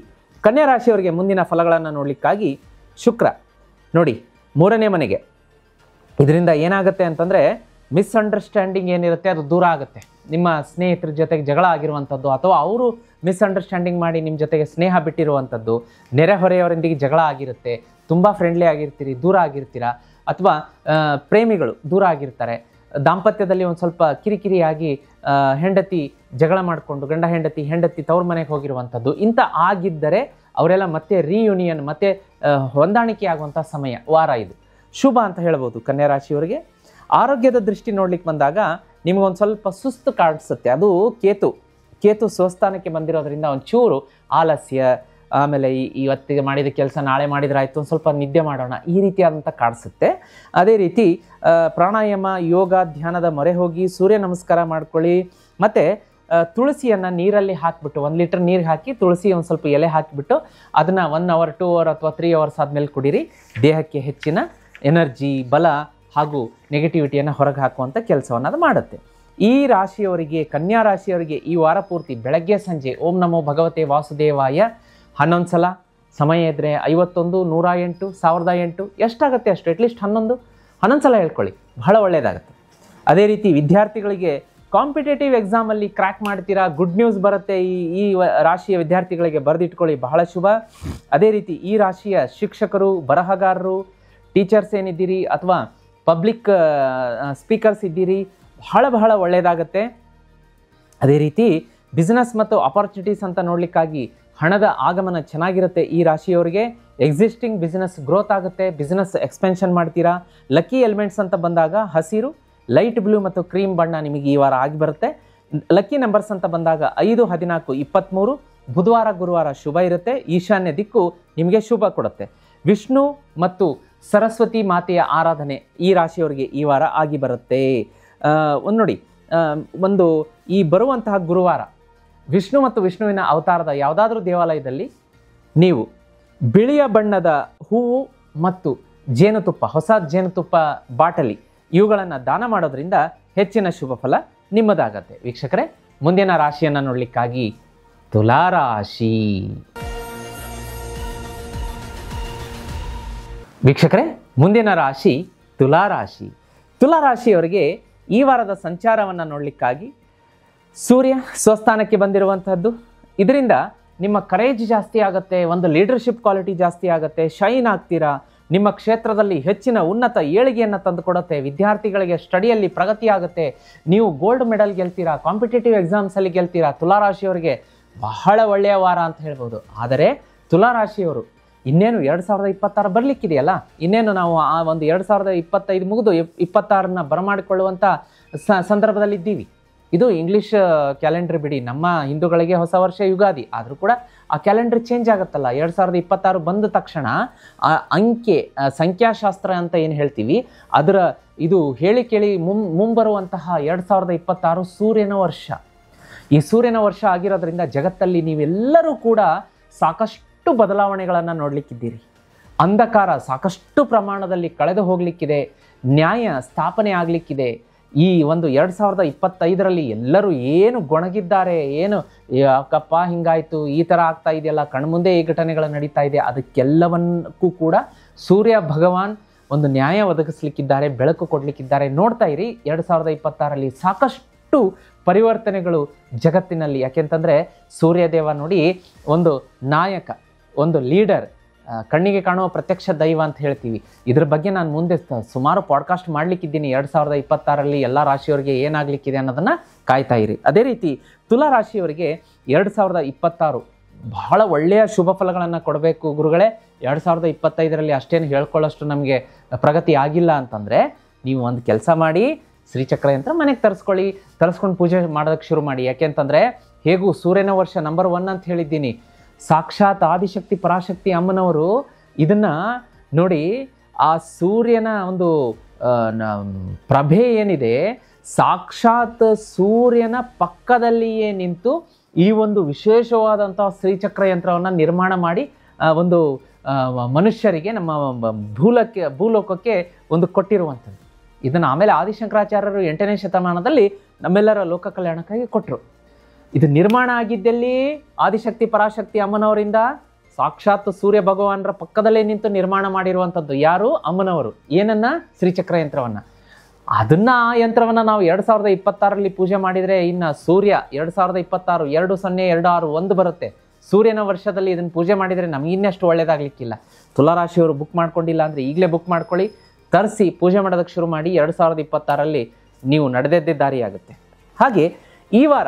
ಕನ್ಯಾ ರಾಶಿಯವರಿಗೆ ಮುಂದಿನ ಫಲಗಳನ್ನು ನೋಡಲಿಕ್ಕಾಗಿ ಶುಕ್ರ ನೋಡಿ 3ನೇ ಮನೆಗೆ. ಇದರಿಂದ ಏನಾಗುತ್ತೆ ಅಂತಂದರೆ ಮಿಸ್ಅಂಡರ್ಸ್ಟ್ಯಾಂಡಿಂಗ್ ಏನಿರುತ್ತೆ ಅದು ದೂರ ಆಗುತ್ತೆ. ನಿಮ್ಮ ಸ್ನೇಹಿತರ ಜೊತೆಗೆ ಜಗಳ ಆಗಿರುವಂಥದ್ದು, ಅಥವಾ ಅವರು ಮಿಸ್ಅಂಡರ್ಸ್ಟ್ಯಾಂಡಿಂಗ್ ಮಾಡಿ ನಿಮ್ಮ ಜೊತೆಗೆ ಸ್ನೇಹ ಬಿಟ್ಟಿರುವಂಥದ್ದು, ನೆರೆಹೊರೆಯವರೊಂದಿಗೆ ಜಗಳ ಆಗಿರುತ್ತೆ, ತುಂಬ ಫ್ರೆಂಡ್ಲಿ ಆಗಿರ್ತೀರಿ, ದೂರ ಆಗಿರ್ತೀರಾ, ಅಥವಾ ಪ್ರೇಮಿಗಳು ದೂರ ಆಗಿರ್ತಾರೆ. ದಾಂಪತ್ಯದಲ್ಲಿ ಒಂದು ಸ್ವಲ್ಪ ಕಿರಿಕಿರಿಯಾಗಿ ಹೆಂಡತಿ ಜಗಳ ಮಾಡಿಕೊಂಡು, ಗಂಡ ಹೆಂಡತಿ ತವ್ರ ಮನೆಗೆ ಹೋಗಿರುವಂಥದ್ದು, ಇಂಥ ಆಗಿದ್ದರೆ ಅವರೆಲ್ಲ ಮತ್ತೆ ರೀಯೂನಿಯನ್, ಮತ್ತೆ ಹೊಂದಾಣಿಕೆ ಆಗುವಂಥ ಸಮಯ, ವಾರ ಇದು ಶುಭ ಅಂತ ಹೇಳ್ಬೋದು. ಕನ್ಯಾ ರಾಶಿಯವರಿಗೆ ಆರೋಗ್ಯದ ದೃಷ್ಟಿ ನೋಡ್ಲಿಕ್ಕೆ ಬಂದಾಗ ನಿಮಗೊಂದು ಸ್ವಲ್ಪ ಸುಸ್ತು ಕಾಣಿಸುತ್ತೆ. ಅದು ಕೇತು ಸ್ವಸ್ಥಾನಕ್ಕೆ ಬಂದಿರೋದ್ರಿಂದ ಒಂಚೂರು ಆಲಸ್ಯ, ಆಮೇಲೆ ಇವತ್ತಿಗೆ ಮಾಡಿದ ಕೆಲಸ ನಾಳೆ ಮಾಡಿದ್ರಾಯ್ತು, ಒಂದು ಸ್ವಲ್ಪ ನಿದ್ದೆ ಮಾಡೋಣ, ಈ ರೀತಿಯಾದಂಥ ಕಾಣಿಸುತ್ತೆ. ಅದೇ ರೀತಿ ಪ್ರಾಣಾಯಾಮ, ಯೋಗ, ಧ್ಯಾನದ ಮೊರೆ ಹೋಗಿ ಸೂರ್ಯ ನಮಸ್ಕಾರ ಮಾಡ್ಕೊಳ್ಳಿ. ಮತ್ತು ತುಳಸಿಯನ್ನು ನೀರಲ್ಲಿ ಹಾಕಿಬಿಟ್ಟು 1 ಲೀಟರ್ ನೀರು ಹಾಕಿ ತುಳಸಿ ಒಂದು ಸ್ವಲ್ಪ ಎಲೆ ಹಾಕಿಬಿಟ್ಟು ಅದನ್ನು 1 ಅವರ್ 2 ಅವರ್ ಅಥವಾ 3 ಅವರ್ಸ್ ಆದಮೇಲೆ ಕುಡೀರಿ. ದೇಹಕ್ಕೆ ಹೆಚ್ಚಿನ ಎನರ್ಜಿ, ಬಲ ಹಾಗೂ ನೆಗೆಟಿವಿಟಿಯನ್ನು ಹೊರಗೆ ಹಾಕುವಂಥ ಕೆಲಸವನ್ನು ಅದು ಮಾಡುತ್ತೆ. ಈ ರಾಶಿಯವರಿಗೆ, ಕನ್ಯಾ ರಾಶಿಯವರಿಗೆ ಈ ವಾರ ಪೂರ್ತಿ ಬೆಳಗ್ಗೆ ಸಂಜೆ ಓಂ ನಮೋ ಭಗವತೆ ವಾಸುದೇವಾಯ 11 ಸಲ, ಸಮಯ ಇದ್ದರೆ 51, 108, 1008 ಎಷ್ಟಾಗುತ್ತೆ ಅಷ್ಟು, ಅಟ್ಲೀಸ್ಟ್ 11 ಸಲ ಹೇಳ್ಕೊಳ್ಳಿ, ಬಹಳ ಒಳ್ಳೆಯದಾಗುತ್ತೆ. ಅದೇ ರೀತಿ ವಿದ್ಯಾರ್ಥಿಗಳಿಗೆ ಕಾಂಪಿಟೇಟಿವ್ ಎಕ್ಸಾಮಲ್ಲಿ ಕ್ರ್ಯಾಕ್ ಮಾಡ್ತೀರಾ, ಗುಡ್ ನ್ಯೂಸ್ ಬರುತ್ತೆ. ಈ ರಾಶಿಯ ವಿದ್ಯಾರ್ಥಿಗಳಿಗೆ ಬರೆದಿಟ್ಕೊಳ್ಳಿ, ಬಹಳ ಶುಭ. ಅದೇ ರೀತಿ ಈ ರಾಶಿಯ ಶಿಕ್ಷಕರು, ಬರಹಗಾರರು, ಟೀಚರ್ಸ್ ಏನಿದ್ದೀರಿ, ಅಥವಾ ಪಬ್ಲಿಕ್ ಸ್ಪೀಕರ್ಸ್ ಇದ್ದೀರಿ, ಬಹಳ ಒಳ್ಳೆಯದಾಗತ್ತೆ. ಅದೇ ರೀತಿ ಬಿಸ್ನೆಸ್ ಮತ್ತು ಅಪಾರ್ಚುನಿಟೀಸ್ ಅಂತ ನೋಡಲಿಕ್ಕಾಗಿ ಹಣದ ಆಗಮನ ಚೆನ್ನಾಗಿರುತ್ತೆ. ಈ ರಾಶಿಯವರಿಗೆ ಎಕ್ಸಿಸ್ಟಿಂಗ್ ಬಿಸ್ನೆಸ್ ಗ್ರೋತ್ ಆಗುತ್ತೆ, ಬಿಸ್ನೆಸ್ ಎಕ್ಸ್ಪೆನ್ಷನ್ ಮಾಡ್ತೀರಾ. ಲಕ್ಕಿ ಎಲಿಮೆಂಟ್ಸ್ ಅಂತ ಬಂದಾಗ ಹಸಿರು, ಲೈಟ್ ಬ್ಲೂ ಮತ್ತು ಕ್ರೀಮ್ ಬಣ್ಣ ನಿಮಗೆ ಈ ವಾರ ಆಗಿ ಬರುತ್ತೆ. ಲಕ್ಕಿ ನಂಬರ್ಸ್ ಅಂತ ಬಂದಾಗ 5, 14, 23, ಬುಧವಾರ ಗುರುವಾರ ಶುಭ ಇರುತ್ತೆ. ಈಶಾನ್ಯ ದಿಕ್ಕು ನಿಮಗೆ ಶುಭ ಕೊಡುತ್ತೆ. ವಿಷ್ಣು ಮತ್ತು ಸರಸ್ವತಿ ಮಾತೆಯ ಆರಾಧನೆ ಈ ರಾಶಿಯವರಿಗೆ ಈ ವಾರ ಆಗಿ ಬರುತ್ತೆ. ನೋಡಿ, ಒಂದು ಈ ಬರುವಂತಹ ಗುರುವಾರ ವಿಷ್ಣು ಮತ್ತು ವಿಷ್ಣುವಿನ ಅವತಾರದ ಯಾವುದಾದ್ರೂ ದೇವಾಲಯದಲ್ಲಿ ನೀವು ಬಿಳಿಯ ಬಣ್ಣದ ಹೂವು ಮತ್ತು ಜೇನುತುಪ್ಪ, ಹೊಸ ಜೇನುತುಪ್ಪ ಬಾಟಲಿ ಇವುಗಳನ್ನು ದಾನ ಮಾಡೋದ್ರಿಂದ ಹೆಚ್ಚಿನ ಶುಭ ಫಲ ನಿಮ್ಮದಾಗತ್ತೆ. ವೀಕ್ಷಕರೇ, ಮುಂದಿನ ರಾಶಿಯನ್ನು ನೋಡಲಿಕ್ಕಾಗಿ ತುಲಾರಾಶಿ. ವೀಕ್ಷಕರೇ, ಮುಂದಿನ ರಾಶಿ ತುಲಾರಾಶಿ. ತುಲಾರಾಶಿಯವರಿಗೆ ಈ ವಾರದ ಸಂಚಾರವನ್ನು ನೋಡಲಿಕ್ಕಾಗಿ ಸೂರ್ಯ ಸ್ವಸ್ಥಾನಕ್ಕೆ ಬಂದಿರುವಂತಹದ್ದು. ಇದರಿಂದ ನಿಮ್ಮ ಕರೇಜ್ ಜಾಸ್ತಿ ಆಗುತ್ತೆ, ಒಂದು ಲೀಡರ್ಶಿಪ್ ಕ್ವಾಲಿಟಿ ಜಾಸ್ತಿ ಆಗುತ್ತೆ, ಶೈನ್ ಆಗ್ತೀರಾ, ನಿಮ್ಮ ಕ್ಷೇತ್ರದಲ್ಲಿ ಹೆಚ್ಚಿನ ಉನ್ನತ ಏಳಿಗೆಯನ್ನು ತಂದುಕೊಡುತ್ತೆ, ವಿದ್ಯಾರ್ಥಿಗಳಿಗೆ ಸ್ಟಡಿಯಲ್ಲಿ ಪ್ರಗತಿ ಆಗುತ್ತೆ, ನೀವು ಗೋಲ್ಡ್ ಮೆಡಲ್ ಗೆಲ್ತೀರಾ, ಕಾಂಪಿಟೇಟಿವ್ ಎಕ್ಸಾಮ್ಸಲ್ಲಿ ಗೆಲ್ತೀರಾ. ತುಲಾರಾಶಿಯವರಿಗೆ ಬಹಳ ಒಳ್ಳೆಯ ವಾರ ಅಂತ ಹೇಳ್ಬೋದು. ಆದರೆ ತುಲಾರಾಶಿಯವರು ಇನ್ನೇನು 2026 ಬರಲಿಕ್ಕಿದೆಯಲ್ಲ, ಇನ್ನೇನು ನಾವು ಆ ಒಂದು 2025 ಮುಗಿದು 26ನ್ನ ಬರಮಾಡಿಕೊಳ್ಳುವಂಥ ಸಂದರ್ಭದಲ್ಲಿದ್ದೀವಿ. ಇದು ಇಂಗ್ಲೀಷ್ ಕ್ಯಾಲೆಂಡರ್ ಬಿಡಿ, ನಮ್ಮ ಹಿಂದೂಗಳಿಗೆ ಹೊಸ ವರ್ಷ ಯುಗಾದಿ, ಆದರೂ ಕೂಡ ಆ ಕ್ಯಾಲೆಂಡರ್ ಚೇಂಜ್ ಆಗುತ್ತಲ್ಲ. 2026 ಬಂದ ತಕ್ಷಣ ಆ ಸಂಖ್ಯಾಶಾಸ್ತ್ರ ಅಂತ ಏನು ಹೇಳ್ತೀವಿ ಅದರ ಇದು ಹೇಳಿ ಕೇಳಿ ಮುಂಬರುವಂತಹ 2026 ಸೂರ್ಯನ ವರ್ಷ. ಈ ಸೂರ್ಯನ ವರ್ಷ ಆಗಿರೋದ್ರಿಂದ ಜಗತ್ತಲ್ಲಿ ನೀವೆಲ್ಲರೂ ಕೂಡ ಸಾಕಷ್ಟು ಬದಲಾವಣೆಗಳನ್ನು ನೋಡಲಿಕ್ಕಿದ್ದೀರಿ. ಅಂಧಕಾರ ಸಾಕಷ್ಟು ಪ್ರಮಾಣದಲ್ಲಿ ಕಳೆದು ಹೋಗಲಿಕ್ಕಿದೆ, ನ್ಯಾಯ ಸ್ಥಾಪನೆ ಆಗಲಿಕ್ಕಿದೆ. ಈ ಒಂದು 2025ರಲ್ಲಿ ಎಲ್ಲರೂ ಏನು ಗೊಣಗಿದ್ದಾರೆ, ಏನು ಅಕ್ಕಪ್ಪ ಹಿಂಗಾಯ್ತು, ಈ ಥರ ಆಗ್ತಾ ಇದೆಯಲ್ಲ, ಕಣ್ಮುಂದೆ ಈ ಘಟನೆಗಳು ನಡೀತಾ ಇದೆ, ಅದಕ್ಕೆಲ್ಲವನ್ನಕ್ಕೂ ಕೂಡ ಸೂರ್ಯ ಭಗವಾನ್ ಒಂದು ನ್ಯಾಯ ಒದಗಿಸ್ಲಿಕ್ಕಿದ್ದಾರೆ, ಬೆಳಕು ಕೊಡಲಿಕ್ಕಿದ್ದಾರೆ. ನೋಡ್ತಾ ಇರಿ 2026ರಲ್ಲಿ ಸಾಕಷ್ಟು ಪರಿವರ್ತನೆಗಳು ಜಗತ್ತಿನಲ್ಲಿ. ಯಾಕೆಂತಂದರೆ ಸೂರ್ಯದೇವ ನೋಡಿ ಒಂದು ನಾಯಕ, ಒಂದು ಲೀಡರ್, ಕಣ್ಣಿಗೆ ಕಾಣುವ ಪ್ರತ್ಯಕ್ಷ ದೈವ ಅಂತ ಹೇಳ್ತೀವಿ. ಇದ್ರ ಬಗ್ಗೆ ನಾನು ಮುಂದೆ ಸುಮಾರು ಪಾಡ್ಕಾಸ್ಟ್ ಮಾಡಲಿಕ್ಕಿದ್ದೀನಿ. 2026ರಲ್ಲಿ ಎಲ್ಲ ರಾಶಿಯವರಿಗೆ ಏನಾಗಲಿಕ್ಕಿದೆ ಅನ್ನೋದನ್ನು ಕಾಯ್ತಾ ಇರಿ. ಅದೇ ರೀತಿ ತುಲಾ ರಾಶಿಯವರಿಗೆ 2026 ಬಹಳ ಒಳ್ಳೆಯ ಶುಭ ಫಲಗಳನ್ನು ಕೊಡಬೇಕು ಗುರುಗಳೇ. 2025ರಲ್ಲಿ ಅಷ್ಟೇನು ಹೇಳ್ಕೊಳ್ಳೋಷ್ಟು ನಮಗೆ ಪ್ರಗತಿ ಆಗಿಲ್ಲ ಅಂತಂದರೆ ನೀವು ಒಂದು ಕೆಲಸ ಮಾಡಿ, ಶ್ರೀಚಕ್ರ ಯಂತ್ರ ಮನೆಗೆ ತರಿಸ್ಕೊಂಡು ಪೂಜೆ ಮಾಡೋದಕ್ಕೆ ಶುರು ಮಾಡಿ. ಯಾಕೆಂತಂದರೆ ಹೇಗೂ ಸೂರ್ಯನ ವರ್ಷ ನಂಬರ್ 1 ಅಂತ ಹೇಳಿದ್ದೀನಿ. ಸಾಕ್ಷಾತ್ ಆದಿಶಕ್ತಿ ಪರಾಶಕ್ತಿ ಅಮ್ಮನವರು ಇದನ್ನು ನೋಡಿ, ಆ ಸೂರ್ಯನ ಒಂದು ಪ್ರಭೆ ಏನಿದೆ, ಸಾಕ್ಷಾತ್ ಸೂರ್ಯನ ಪಕ್ಕದಲ್ಲಿಯೇ ನಿಂತು ಈ ಒಂದು ವಿಶೇಷವಾದಂತಹ ಶ್ರೀಚಕ್ರ ಯಂತ್ರವನ್ನು ನಿರ್ಮಾಣ ಮಾಡಿ ಒಂದು ಮನುಷ್ಯರಿಗೆ, ನಮ್ಮ ಭೂಲೋಕಕ್ಕೆ ಒಂದು ಕೊಟ್ಟಿರುವಂಥದ್ದು. ಇದನ್ನು ಆಮೇಲೆ ಆದಿಶಂಕರಾಚಾರ್ಯರು 8ನೇ ಶತಮಾನದಲ್ಲಿ ನಮ್ಮೆಲ್ಲರ ಲೋಕ ಕಲ್ಯಾಣಕ್ಕಾಗಿ ಕೊಟ್ಟರು. ಇದು ನಿರ್ಮಾಣ ಆಗಿದ್ದಲ್ಲಿ ಆದಿಶಕ್ತಿ ಪರಾಶಕ್ತಿ ಅಮ್ಮನವರಿಂದ, ಸಾಕ್ಷಾತ್ ಸೂರ್ಯ ಭಗವಾನರ ಪಕ್ಕದಲ್ಲೇ ನಿಂತು ನಿರ್ಮಾಣ ಮಾಡಿರುವಂಥದ್ದು. ಯಾರು? ಅಮ್ಮನವರು. ಏನನ್ನ? ಶ್ರೀಚಕ್ರ ಯಂತ್ರವನ್ನು. ಅದನ್ನು, ಆ ಯಂತ್ರವನ್ನು ನಾವು 2026ರಲ್ಲಿ ಪೂಜೆ ಮಾಡಿದರೆ ಇನ್ನು ಸೂರ್ಯ 2026 2026 ಬರುತ್ತೆ. ಸೂರ್ಯನ ವರ್ಷದಲ್ಲಿ ಇದನ್ನು ಪೂಜೆ ಮಾಡಿದರೆ ನಮಗೆ ಇನ್ನಷ್ಟು ಒಳ್ಳೆಯದಾಗಲಿಕ್ಕಿಲ್ಲ. ತುಲಾರಾಶಿಯವರು ಬುಕ್ ಮಾಡ್ಕೊಂಡಿಲ್ಲ ಅಂದರೆ ಈಗಲೇ ಬುಕ್ ಮಾಡ್ಕೊಳ್ಳಿ, ತರಿಸಿ ಪೂಜೆ ಮಾಡೋದಕ್ಕೆ ಶುರು ಮಾಡಿ. 2026ರಲ್ಲಿ ನೀವು ನಡೆದದ್ದೇ ದಾರಿಯಾಗುತ್ತೆ. ಹಾಗೆ ಈ ವಾರ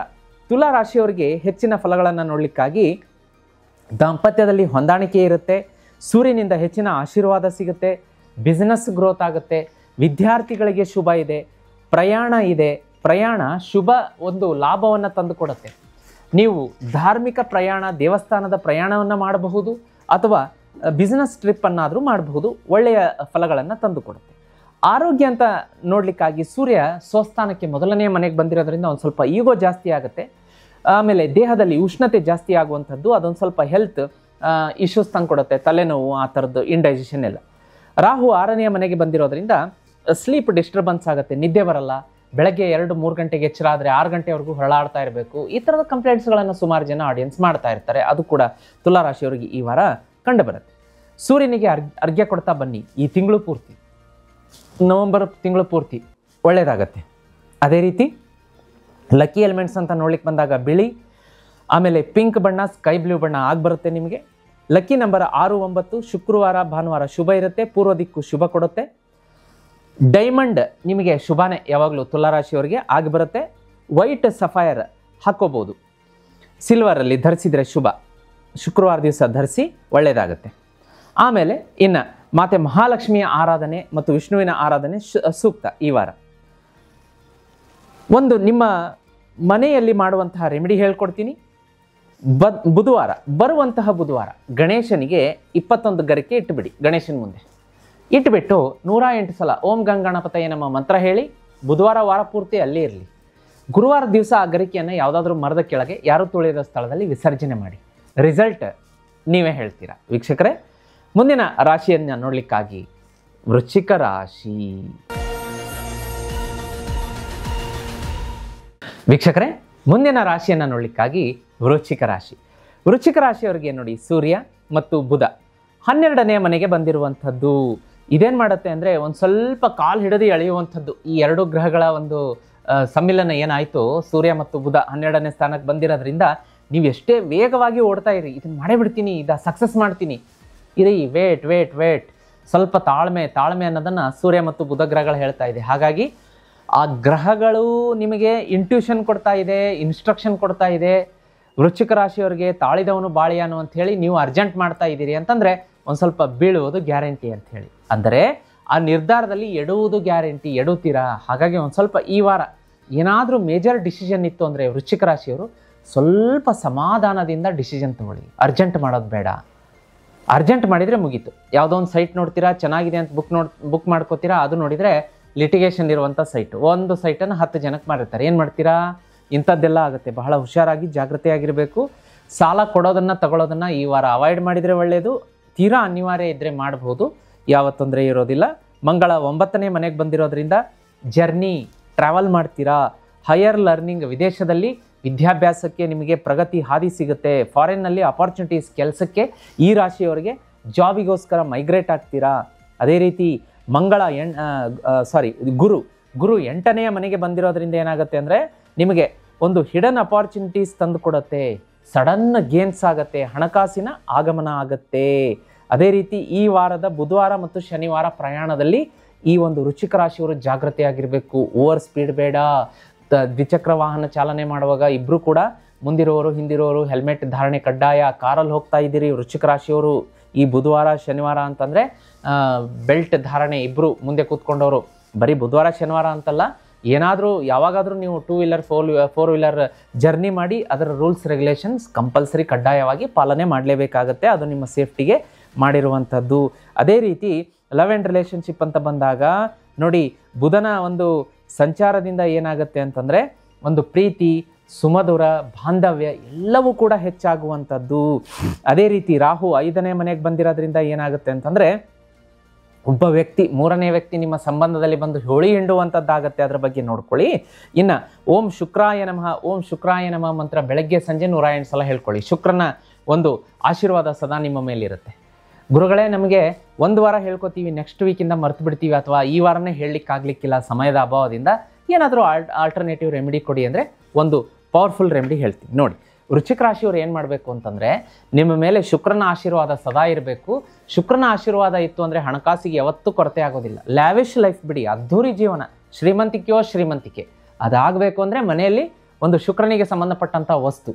ತುಲಾ ರಾಶಿಯವರಿಗೆ ಹೆಚ್ಚಿನ ಫಲಗಳನ್ನು ನೋಡಲಿಕ್ಕಾಗಿ ದಾಂಪತ್ಯದಲ್ಲಿ ಹೊಂದಾಣಿಕೆ ಇರುತ್ತೆ, ಸೂರ್ಯನಿಂದ ಹೆಚ್ಚಿನ ಆಶೀರ್ವಾದ ಸಿಗುತ್ತೆ, ಬಿಸ್ನೆಸ್ ಗ್ರೋತ್ ಆಗುತ್ತೆ, ವಿದ್ಯಾರ್ಥಿಗಳಿಗೆ ಶುಭ ಇದೆ, ಪ್ರಯಾಣ ಇದೆ. ಪ್ರಯಾಣ ಶುಭ ಒಂದು ಲಾಭವನ್ನು ತಂದುಕೊಡುತ್ತೆ. ನೀವು ಧಾರ್ಮಿಕ ಪ್ರಯಾಣ, ದೇವಸ್ಥಾನದ ಪ್ರಯಾಣವನ್ನು ಮಾಡಬಹುದು, ಅಥವಾ ಬಿಸ್ನೆಸ್ ಟ್ರಿಪ್ಪನ್ನಾದರೂ ಮಾಡಬಹುದು. ಒಳ್ಳೆಯ ಫಲಗಳನ್ನು ತಂದುಕೊಡುತ್ತೆ. ಆರೋಗ್ಯ ಅಂತ ನೋಡಲಿಕ್ಕಾಗಿ ಸೂರ್ಯ ಸ್ವಸ್ಥಾನಕ್ಕೆ ಮೊದಲನೇ ಮನೆಗೆ ಬಂದಿರೋದ್ರಿಂದ ಒಂದು ಸ್ವಲ್ಪ ಈಗೋ ಜಾಸ್ತಿ ಆಗುತ್ತೆ. ಆಮೇಲೆ ದೇಹದಲ್ಲಿ ಉಷ್ಣತೆ ಜಾಸ್ತಿ ಆಗುವಂಥದ್ದು, ಅದೊಂದು ಸ್ವಲ್ಪ ಹೆಲ್ತ್ ಇಶ್ಯೂಸ್ ತಂದುಕೊಡುತ್ತೆ, ತಲೆನೋವು, ಆ ಥರದ್ದು ಇಂಡೈಜೆಷನ್ ಎಲ್ಲ. ರಾಹು 6ನೇ ಮನೆಗೆ ಬಂದಿರೋದ್ರಿಂದ ಸ್ಲೀಪ್ ಡಿಸ್ಟರ್ಬೆನ್ಸ್ ಆಗುತ್ತೆ, ನಿದ್ದೆ ಬರಲ್ಲ, ಬೆಳಗ್ಗೆ 2-3 ಗಂಟೆಗೆ ಎಚ್ಚರ ಆದರೆ 6 ಗಂಟೆವರೆಗೂ ಹೊರಳಾಡ್ತಾ ಇರಬೇಕು. ಈ ಥರದ ಕಂಪ್ಲೇಂಟ್ಸ್ಗಳನ್ನು ಸುಮಾರು ಜನ ಆಡಿಯನ್ಸ್ ಮಾಡ್ತಾ ಇರ್ತಾರೆ. ಅದು ಕೂಡ ತುಲಾ ರಾಶಿಯವರಿಗೆ ಈ ವಾರ ಕಂಡು ಬರುತ್ತೆ. ಸೂರ್ಯನಿಗೆ ಅರ್ಘ್ಯ ಕೊಡ್ತಾ ಬನ್ನಿ. ಈ ತಿಂಗಳು ಪೂರ್ತಿ, ನವೆಂಬರ್ ತಿಂಗಳು ಪೂರ್ತಿ ಒಳ್ಳೆಯದಾಗತ್ತೆ. ಅದೇ ರೀತಿ ಲಕ್ಕಿ ಎಲಿಮೆಂಟ್ಸ್ ಅಂತ ನೋಡ್ಲಿಕ್ಕೆ ಬಂದಾಗ ಬಿಳಿ, ಆಮೇಲೆ ಪಿಂಕ್ ಬಣ್ಣ, ಸ್ಕೈ ಬ್ಲೂ ಬಣ್ಣ ಆಗಿಬರುತ್ತೆ ನಿಮಗೆ. ಲಕ್ಕಿ ನಂಬರ್ 6, 9, ಶುಕ್ರವಾರ ಭಾನುವಾರ ಶುಭ ಇರುತ್ತೆ, ಪೂರ್ವ ದಿಕ್ಕು ಶುಭ ಕೊಡುತ್ತೆ. ಡೈಮಂಡ್ ನಿಮಗೆ ಶುಭನೇ ಯಾವಾಗಲೂ ತುಲಾರಾಶಿಯವರಿಗೆ ಆಗಿಬರುತ್ತೆ. ವೈಟ್ ಸಫೈರ್ ಹಾಕೋಬೋದು, ಸಿಲ್ವರಲ್ಲಿ ಧರಿಸಿದರೆ ಶುಭ. ಶುಕ್ರವಾರ ದಿವಸ ಧರಿಸಿ ಒಳ್ಳೆಯದಾಗುತ್ತೆ. ಆಮೇಲೆ ಇನ್ನು ಮಾತೆ ಮಹಾಲಕ್ಷ್ಮಿಯ ಆರಾಧನೆ ಮತ್ತು ವಿಷ್ಣುವಿನ ಆರಾಧನೆ ಸೂಕ್ತ ಈ ವಾರ. ಒಂದು ನಿಮ್ಮ ಮನೆಯಲ್ಲಿ ಮಾಡುವಂತಹ ರೆಮಿಡಿ ಹೇಳ್ಕೊಡ್ತೀನಿ. ಬರುವಂತಹ ಬುಧವಾರ ಗಣೇಶನಿಗೆ 21 ಗರಿಕೆ ಇಟ್ಟುಬಿಡಿ. ಗಣೇಶನ ಮುಂದೆ ಇಟ್ಟುಬಿಟ್ಟು 108 ಸಲ ಓಂ ಗಂಗಣಪತಯೇ ನಮಃ ಮಂತ್ರ ಹೇಳಿ ಬುಧವಾರ ವಾರ ಪೂರ್ತಿ ಅಲ್ಲೇ ಇರಲಿ. ಗುರುವಾರ ದಿವಸ ಆ ಗರಿಕೆಯನ್ನು ಯಾವುದಾದ್ರೂ ಮರದ ಕೆಳಗೆ ಯಾರು ತುಳಿಯದ ಸ್ಥಳದಲ್ಲಿ ವಿಸರ್ಜನೆ ಮಾಡಿ. ರಿಸಲ್ಟ್ ನೀವೇ ಹೇಳ್ತೀರಾ. ವೀಕ್ಷಕರೇ, ಮುಂದಿನ ರಾಶಿಯನ್ನು ನೋಡಲಿಕ್ಕಾಗಿ ವೃಶ್ಚಿಕ ರಾಶಿ. ವೀಕ್ಷಕರೇ, ಮುಂದಿನ ರಾಶಿಯನ್ನು ನೋಡಲಿಕ್ಕಾಗಿ ವೃಶ್ಚಿಕ ರಾಶಿ. ವೃಶ್ಚಿಕ ರಾಶಿಯವರಿಗೆ ನೋಡಿ, ಸೂರ್ಯ ಮತ್ತು ಬುಧ 12ನೇ ಮನೆಗೆ ಬಂದಿರುವಂಥದ್ದು. ಇದೇನು ಮಾಡುತ್ತೆ ಅಂದರೆ ಒಂದು ಸ್ವಲ್ಪ ಕಾಲು ಹಿಡಿದು ಎಳೆಯುವಂಥದ್ದು. ಈ ಎರಡು ಗ್ರಹಗಳ ಒಂದು ಸಮ್ಮಿಲನ ಏನಾಯಿತು, ಸೂರ್ಯ ಮತ್ತು ಬುಧ 12ನೇ ಸ್ಥಾನಕ್ಕೆ ಬಂದಿರೋದ್ರಿಂದ ನೀವು ಎಷ್ಟೇ ವೇಗವಾಗಿ ಓಡ್ತಾ ಇರಿ, ಇದನ್ನು ಮಾಡೇ ಬಿಡ್ತೀನಿ, ಸಕ್ಸಸ್ ಮಾಡ್ತೀನಿ, ಇರಿ ವೇಟ್ ಸ್ವಲ್ಪ ತಾಳ್ಮೆ ಅನ್ನೋದನ್ನು ಸೂರ್ಯ ಮತ್ತು ಬುಧ ಗ್ರಹಗಳು ಹೇಳ್ತಾ ಇದೆ. ಹಾಗಾಗಿ ಆ ಗ್ರಹಗಳು ನಿಮಗೆ ಇಂಟ್ಯೂಷನ್ ಕೊಡ್ತಾ ಇದೆ, ಇನ್ಸ್ಟ್ರಕ್ಷನ್ ಕೊಡ್ತಾ ಇದೆ. ವೃಶ್ಚಿಕ ರಾಶಿಯವರಿಗೆ ತಾಳಿದವನು ಬಾಳಿಯಾನು ಅಂತ ಹೇಳಿ ನೀವು ಅರ್ಜೆಂಟ್ ಮಾಡ್ತಾ ಇದ್ದೀರಿ ಅಂತಂದರೆ ಒಂದು ಸ್ವಲ್ಪ ಬೀಳುವುದು ಗ್ಯಾರಂಟಿ ಅಂತ ಹೇಳಿ, ಅಂದರೆ ಆ ನಿರ್ಧಾರದಲ್ಲಿ ಎಡುವುದು ಗ್ಯಾರಂಟಿ, ಎಡುತ್ತೀರಾ. ಹಾಗಾಗಿ ಒಂದು ಸ್ವಲ್ಪ ಈ ವಾರ ಏನಾದರೂ ಮೇಜರ್ ಡಿಸಿಷನ್ ಇತ್ತು ಅಂದರೆ ವೃಶ್ಚಿಕ ರಾಶಿಯವರು ಸ್ವಲ್ಪ ಸಮಾಧಾನದಿಂದ ಡಿಸಿಷನ್ ತೊಗೊಳ್ಳಿ. ಅರ್ಜೆಂಟ್ ಮಾಡೋದು ಬೇಡ. ಅರ್ಜೆಂಟ್ ಮಾಡಿದರೆ ಮುಗೀತು. ಯಾವುದೋ ಒಂದು ಸೈಟ್ ನೋಡ್ತೀರಾ, ಚೆನ್ನಾಗಿದೆ ಅಂತ ಬುಕ್ ಮಾಡ್ಕೋತೀರಾ, ಅದು ನೋಡಿದರೆ ಲಿಟಿಗೇಷನ್ ಇರುವಂಥ ಸೈಟು, ಒಂದು ಸೈಟನ್ನು 10 ಜನಕ್ಕೆ ಮಾಡಿರ್ತಾರೆ. ಏನು ಮಾಡ್ತೀರಾ? ಇಂಥದ್ದೆಲ್ಲ ಆಗುತ್ತೆ. ಬಹಳ ಹುಷಾರಾಗಿ ಜಾಗೃತಿಯಾಗಿರಬೇಕು. ಸಾಲ ಕೊಡೋದನ್ನು ತಗೊಳ್ಳೋದನ್ನು ಈ ವಾರ ಅವಾಯ್ಡ್ ಮಾಡಿದರೆ ಒಳ್ಳೆಯದು. ತೀರಾ ಅನಿವಾರ್ಯ ಇದ್ದರೆ ಮಾಡಬಹುದು, ಯಾವ ತೊಂದರೆ ಇರೋದಿಲ್ಲ. ಮಂಗಳ 9ನೇ ಮನೆಗೆ ಬಂದಿರೋದ್ರಿಂದ ಜರ್ನಿ, ಟ್ರಾವೆಲ್ ಮಾಡ್ತೀರಾ. ಹೈಯರ್ ಲರ್ನಿಂಗ್, ವಿದೇಶದಲ್ಲಿ ವಿದ್ಯಾಭ್ಯಾಸಕ್ಕೆ ನಿಮಗೆ ಪ್ರಗತಿ ಹಾದಿ ಸಿಗುತ್ತೆ. ಫಾರಿನ್ನಲ್ಲಿ ಅಪಾರ್ಚುನಿಟೀಸ್, ಕೆಲಸಕ್ಕೆ ಈ ರಾಶಿಯವರಿಗೆ ಜಾಬಿಗೋಸ್ಕರ ಮೈಗ್ರೇಟ್ ಆಗ್ತೀರಾ. ಅದೇ ರೀತಿ ಮಂಗಳ ಗುರು 8ನೇ ಮನೆಗೆ ಬಂದಿರೋದ್ರಿಂದ ಏನಾಗುತ್ತೆ ಅಂದರೆ ನಿಮಗೆ ಒಂದು ಹಿಡನ್ ಅಪಾರ್ಚುನಿಟೀಸ್ ತಂದು ಕೊಡುತ್ತೆ. ಸಡನ್ ಗೇನ್ಸ್ ಆಗುತ್ತೆ, ಹಣಕಾಸಿನ ಆಗಮನ ಆಗುತ್ತೆ. ಅದೇ ರೀತಿ ಈ ವಾರದ ಬುಧವಾರ ಮತ್ತು ಶನಿವಾರ ಪ್ರಯಾಣದಲ್ಲಿ ಈ ಒಂದು ವೃಶ್ಚಿಕ ರಾಶಿಯವರು ಜಾಗೃತಿಯಾಗಿರಬೇಕು. ಓವರ್ ಸ್ಪೀಡ್ ಬೇಡ. ದ್ವಿಚಕ್ರ ವಾಹನ ಚಾಲನೆ ಮಾಡುವಾಗ ಇಬ್ಬರು ಕೂಡ ಮುಂದಿರೋರು ಹಿಂದಿರೋರು ಹೆಲ್ಮೆಟ್ ಧಾರಣೆ ಕಡ್ಡಾಯ. ಕಾರಲ್ಲಿ ಹೋಗ್ತಾ ಇದ್ದೀರಿ ವೃಶ್ಚಿಕ ರಾಶಿಯವರು ಈ ಬುಧವಾರ ಶನಿವಾರ ಅಂತಂದರೆ ಬೆಲ್ಟ್ ಧಾರಣೆ, ಇಬ್ಬರು ಮುಂದೆ ಕೂತ್ಕೊಂಡವರು. ಬರೀ ಬುಧವಾರ ಶನಿವಾರ ಅಂತಲ್ಲ, ಏನಾದರೂ ಯಾವಾಗಾದರೂ ನೀವು 2 ವೀಲರ್ 4 ವೀಲರ್ ಜರ್ನಿ ಮಾಡಿ ಅದರ ರೂಲ್ಸ್ ರೆಗ್ಯುಲೇಷನ್ಸ್ ಕಂಪಲ್ಸರಿ ಕಡ್ಡಾಯವಾಗಿ ಪಾಲನೆ ಮಾಡಲೇಬೇಕಾಗತ್ತೆ. ಅದು ನಿಮ್ಮ ಸೇಫ್ಟಿಗೆ ಮಾಡಿರುವಂಥದ್ದು. ಅದೇ ರೀತಿ ಲವ್ ಆ್ಯಂಡ್ ರಿಲೇಷನ್ಶಿಪ್ ಅಂತ ಬಂದಾಗ ನೋಡಿ, ಬುಧನ ಒಂದು ಸಂಚಾರದಿಂದ ಏನಾಗುತ್ತೆ ಅಂತಂದರೆ ಒಂದು ಪ್ರೀತಿ, ಸುಮಧುರ ಬಾಂಧವ್ಯ ಎಲ್ಲವೂ ಕೂಡ ಹೆಚ್ಚಾಗುವಂಥದ್ದು. ಅದೇ ರೀತಿ ರಾಹು 5ನೇ ಮನೆಗೆ ಬಂದಿರೋದ್ರಿಂದ ಏನಾಗುತ್ತೆ ಅಂತಂದರೆ ಒಬ್ಬ ವ್ಯಕ್ತಿ, 3ನೇ ವ್ಯಕ್ತಿ ನಿಮ್ಮ ಸಂಬಂಧದಲ್ಲಿ ಬಂದು ಹೋಳಿ ಹಿಂಡುವಂಥದ್ದಾಗತ್ತೆ. ಅದರ ಬಗ್ಗೆ ನೋಡ್ಕೊಳ್ಳಿ. ಇನ್ನು ಓಂ ಶುಕ್ರಾಯ ನಮಃ ಮಂತ್ರ ಬೆಳಗ್ಗೆ ಸಂಜೆ 108 ಸಲ ಹೇಳ್ಕೊಳ್ಳಿ. ಶುಕ್ರನ ಒಂದು ಆಶೀರ್ವಾದ ಸದಾ ನಿಮ್ಮ ಮೇಲಿರುತ್ತೆ. ಗುರುಗಳೇ, ನಮಗೆ ಒಂದು ವಾರ ಹೇಳ್ಕೊತೀವಿ, ನೆಕ್ಸ್ಟ್ ವೀಕಿಂದ ಮರ್ತು ಬಿಡ್ತೀವಿ, ಅಥವಾ ಈ ವಾರನೇ ಹೇಳಲಿಕ್ಕಾಗಲಿಕ್ಕಿಲ್ಲ ಸಮಯದ ಅಭಾವದಿಂದ, ಏನಾದರೂ ಆಲ್ಟರ್ನೇಟಿವ್ ರೆಮಿಡಿ ಕೊಡಿ ಅಂದರೆ ಒಂದು ಪವರ್ಫುಲ್ ರೆಮಿಡಿ ಹೇಳ್ತೀವಿ ನೋಡಿ. ವೃಶ್ಚಿಕ ರಾಶಿಯವರು ಏನು ಮಾಡಬೇಕು ಅಂತಂದರೆ, ನಿಮ್ಮ ಮೇಲೆ ಶುಕ್ರನ ಆಶೀರ್ವಾದ ಸದಾ ಇರಬೇಕು. ಶುಕ್ರನ ಆಶೀರ್ವಾದ ಇತ್ತು ಅಂದರೆ ಹಣಕಾಸಿಗೆ ಯಾವತ್ತೂ ಕೊರತೆ ಆಗೋದಿಲ್ಲ. ಲ್ಯಾವಿಶ್ ಲೈಫ್ ಬಿಡಿ, ಅದ್ಧೂರಿ ಜೀವನ, ಶ್ರೀಮಂತಿಕೆ ಅದಾಗಬೇಕು ಅಂದರೆ ಮನೆಯಲ್ಲಿ ಒಂದು ಶುಕ್ರನಿಗೆ ಸಂಬಂಧಪಟ್ಟಂಥ ವಸ್ತು,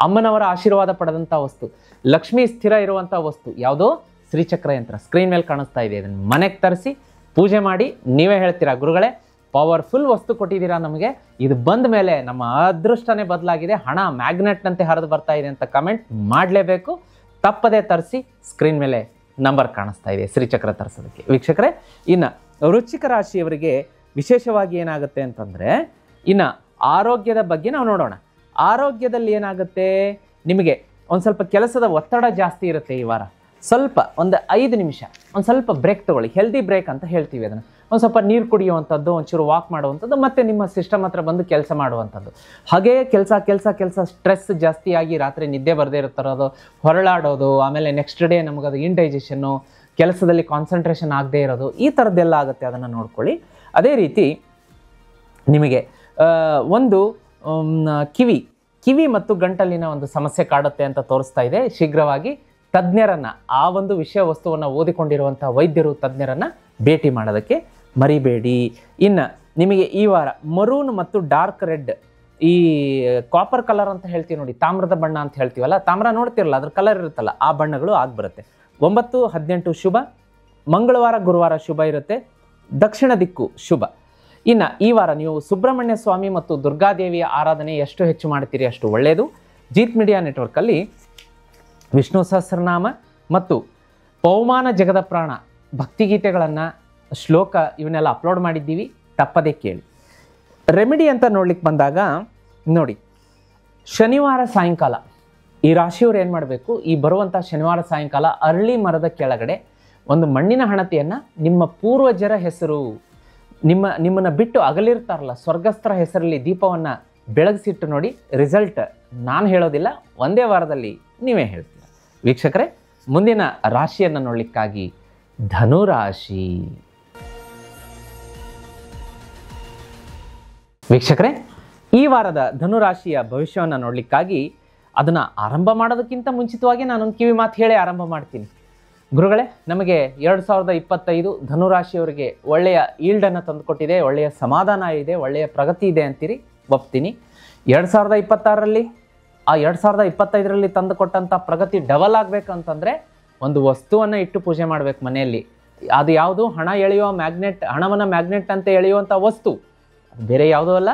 ಅಮ್ಮನವರ ಆಶೀರ್ವಾದ ಪಡೆದಂಥ ವಸ್ತು, ಲಕ್ಷ್ಮೀ ಸ್ಥಿರ ಇರುವಂಥ ವಸ್ತು ಯಾವುದೋ ಶ್ರೀಚಕ್ರ ಯಂತ್ರ ಸ್ಕ್ರೀನ್ ಮೇಲೆ ಕಾಣಿಸ್ತಾ ಇದೆ. ಇದನ್ನು ಮನೆಗೆ ತರಿಸಿ ಪೂಜೆ ಮಾಡಿ ನೀವೇ ಹೇಳ್ತೀರಾ, ಗುರುಗಳೇ ಪವರ್ಫುಲ್ ವಸ್ತು ಕೊಟ್ಟಿದ್ದೀರಾ ನಮಗೆ, ಇದು ಬಂದ ಮೇಲೆ ನಮ್ಮ ಅದೃಷ್ಟನೇ ಬದಲಾಗಿದೆ, ಹಣ ಮ್ಯಾಗ್ನೆಟ್ನಂತೆ ಹರಿದು ಬರ್ತಾ ಇದೆ ಅಂತ ಕಮೆಂಟ್ ಮಾಡಲೇಬೇಕು. ತಪ್ಪದೇ ತರಿಸಿ, ಸ್ಕ್ರೀನ್ ಮೇಲೆ ನಂಬರ್ ಕಾಣಿಸ್ತಾ ಇದೆ ಶ್ರೀಚಕ್ರ ತರಿಸೋದಕ್ಕೆ. ವೀಕ್ಷಕರೇ, ಇನ್ನು ವೃಶ್ಚಿಕ ರಾಶಿಯವರಿಗೆ ವಿಶೇಷವಾಗಿ ಏನಾಗುತ್ತೆ ಅಂತಂದರೆ, ಇನ್ನು ಆರೋಗ್ಯದ ಬಗ್ಗೆ ನಾವು ನೋಡೋಣ. ಆರೋಗ್ಯದಲ್ಲಿ ಏನಾಗುತ್ತೆ, ನಿಮಗೆ ಒಂದು ಸ್ವಲ್ಪ ಕೆಲಸದ ಒತ್ತಡ ಜಾಸ್ತಿ ಇರುತ್ತೆ ಈ ವಾರ. ಸ್ವಲ್ಪ ಒಂದು 5 ನಿಮಿಷ ಒಂದು ಸ್ವಲ್ಪ ಬ್ರೇಕ್ ತೊಗೊಳ್ಳಿ. ಹೆಲ್ದಿ ಬ್ರೇಕ್ ಅಂತ ಹೇಳ್ತೀವಿ ಅದನ್ನು. ಒಂದು ಸ್ವಲ್ಪ ನೀರು ಕುಡಿಯುವಂಥದ್ದು, ಒಂಚೂರು ವಾಕ್ ಮಾಡುವಂಥದ್ದು, ಮತ್ತು ನಿಮ್ಮ ಸಿಸ್ಟಮ್ ಹತ್ರ ಬಂದು ಕೆಲಸ ಮಾಡುವಂಥದ್ದು. ಹಾಗೇ ಕೆಲಸ ಸ್ಟ್ರೆಸ್ ಜಾಸ್ತಿಯಾಗಿ ರಾತ್ರಿ ನಿದ್ದೆ ಬರದೇ ಇರುತ್ತಿರೋದು, ಹೊರಳಾಡೋದು, ಆಮೇಲೆ ನೆಕ್ಸ್ಟ್ ಡೇ ನಮಗದು ಇಂಡೈಜೆಷನ್ನು, ಕೆಲಸದಲ್ಲಿ ಕಾನ್ಸಂಟ್ರೇಷನ್ ಆಗದೇ ಇರೋದು, ಈ ಥರದ್ದೆಲ್ಲ ಆಗುತ್ತೆ. ಅದನ್ನು ನೋಡ್ಕೊಳ್ಳಿ. ಅದೇ ರೀತಿ ನಿಮಗೆ ಒಂದು ಕಿವಿ ಮತ್ತು ಗಂಟಲಿನ ಒಂದು ಸಮಸ್ಯೆ ಕಾಡುತ್ತೆ ಅಂತ ತೋರಿಸ್ತಾ ಇದೆ. ಶೀಘ್ರವಾಗಿ ತಜ್ಞರನ್ನು, ಆ ಒಂದು ವಿಷಯ ವಸ್ತುವನ್ನು ಓದಿಕೊಂಡಿರುವಂಥ ವೈದ್ಯರು, ತಜ್ಞರನ್ನು ಭೇಟಿ ಮಾಡೋದಕ್ಕೆ ಮರಿಬೇಡಿ. ಇನ್ನು ನಿಮಗೆ ಈ ವಾರ ಮರೂನ್ ಮತ್ತು ಡಾರ್ಕ್ ರೆಡ್, ಈ ಕಾಪರ್ ಕಲರ್ ಅಂತ ಹೇಳ್ತೀವಿ ನೋಡಿ, ತಾಮ್ರದ ಬಣ್ಣ ಅಂತ ಹೇಳ್ತೀವಲ್ಲ, ತಾಮ್ರ ನೋಡ್ತಿರಲ್ಲ ಅದ್ರ ಕಲರ್ ಇರುತ್ತಲ್ಲ, ಆ ಬಣ್ಣಗಳು ಆಗಿಬರುತ್ತೆ. 9, 18 ಶುಭ. ಮಂಗಳವಾರ ಗುರುವಾರ ಶುಭ ಇರುತ್ತೆ. ದಕ್ಷಿಣ ದಿಕ್ಕು ಶುಭ. ಇನ್ನು ಈ ವಾರ ನೀವು ಸುಬ್ರಹ್ಮಣ್ಯ ಸ್ವಾಮಿ ಮತ್ತು ದುರ್ಗಾದೇವಿಯ ಆರಾಧನೆ ಎಷ್ಟು ಹೆಚ್ಚು ಮಾಡ್ತೀರಿ ಅಷ್ಟು ಒಳ್ಳೆಯದು. ಜೀತ್ ಮೀಡಿಯಾ ನೆಟ್ವರ್ಕಲ್ಲಿ ವಿಷ್ಣು ಸಹಸ್ರನಾಮ ಮತ್ತು ಪವಮಾನ ಜಗದ ಪ್ರಾಣ ಭಕ್ತಿಗೀತೆಗಳನ್ನು, ಶ್ಲೋಕ ಇವನ್ನೆಲ್ಲ ಅಪ್ಲೋಡ್ ಮಾಡಿದ್ದೀವಿ, ತಪ್ಪದೇ ಕೇಳಿ. ರೆಮಿಡಿ ಅಂತ ನೋಡ್ಲಿಕ್ಕೆ ಬಂದಾಗ ನೋಡಿ, ಶನಿವಾರ ಸಾಯಂಕಾಲ ಈ ರಾಶಿಯವರು ಏನು ಮಾಡಬೇಕು, ಈ ಬರುವಂಥ ಶನಿವಾರ ಸಾಯಂಕಾಲ ಅರಳಿ ಮರದ ಕೆಳಗಡೆ ಒಂದು ಮಣ್ಣಿನ ಹಣತೆಯನ್ನು ನಿಮ್ಮ ಪೂರ್ವಜರ ಹೆಸರು, ನಿಮ್ಮನ್ನು ಬಿಟ್ಟು ಅಗಲಿರ್ತಾರಲ್ಲ ಸ್ವರ್ಗಸ್ಥರ ಹೆಸರಲ್ಲಿ ದೀಪವನ್ನು ಬೆಳಗಿಸಿಟ್ಟು ನೋಡಿ. ರಿಸಲ್ಟ್ ನಾನು ಹೇಳೋದಿಲ್ಲ, ಒಂದೇ ವಾರದಲ್ಲಿ ನೀವೇ ಹೇಳ್ತೀರ. ವೀಕ್ಷಕರೇ, ಮುಂದಿನ ರಾಶಿಯನ್ನು ನೋಡಲಿಕ್ಕಾಗಿ ಧನುರಾಶಿ. ವೀಕ್ಷಕರೇ, ಈ ವಾರದ ಧನುರಾಶಿಯ ಭವಿಷ್ಯವನ್ನು ನೋಡಲಿಕ್ಕಾಗಿ ಅದನ್ನು ಆರಂಭ ಮಾಡೋದಕ್ಕಿಂತ ಮುಂಚಿತವಾಗಿ ನಾನೊಂದು ಕಿವಿ ಮಾತು ಹೇಳಿ ಆರಂಭ ಮಾಡ್ತೀನಿ. ಗುರುಗಳೇ, ನಮಗೆ 2025 ಧನುರಾಶಿಯವರಿಗೆ ಒಳ್ಳೆಯ ಈಲ್ಡನ್ನು ತಂದುಕೊಟ್ಟಿದೆ, ಒಳ್ಳೆಯ ಸಮಾಧಾನ ಇದೆ, ಒಳ್ಳೆಯ ಪ್ರಗತಿ ಇದೆ ಅಂತೀರಿ, ಒಪ್ತೀನಿ. 2026ರಲ್ಲಿ 2025ರಲ್ಲಿ ತಂದು ಕೊಟ್ಟಂಥ ಪ್ರಗತಿ ಡಬಲ್ ಆಗಬೇಕಂತಂದರೆ ಒಂದು ವಸ್ತುವನ್ನು ಇಟ್ಟು ಪೂಜೆ ಮಾಡಬೇಕು ಮನೆಯಲ್ಲಿ. ಅದು ಯಾವುದು? ಹಣ ಎಳೆಯುವ ಮ್ಯಾಗ್ನೆಟ್, ಹಣವನ್ನು ಮ್ಯಾಗ್ನೆಟ್ ಅಂತ ಎಳೆಯುವಂಥ ವಸ್ತು, ಅದು ಬೇರೆ ಯಾವುದೂ ಅಲ್ಲ,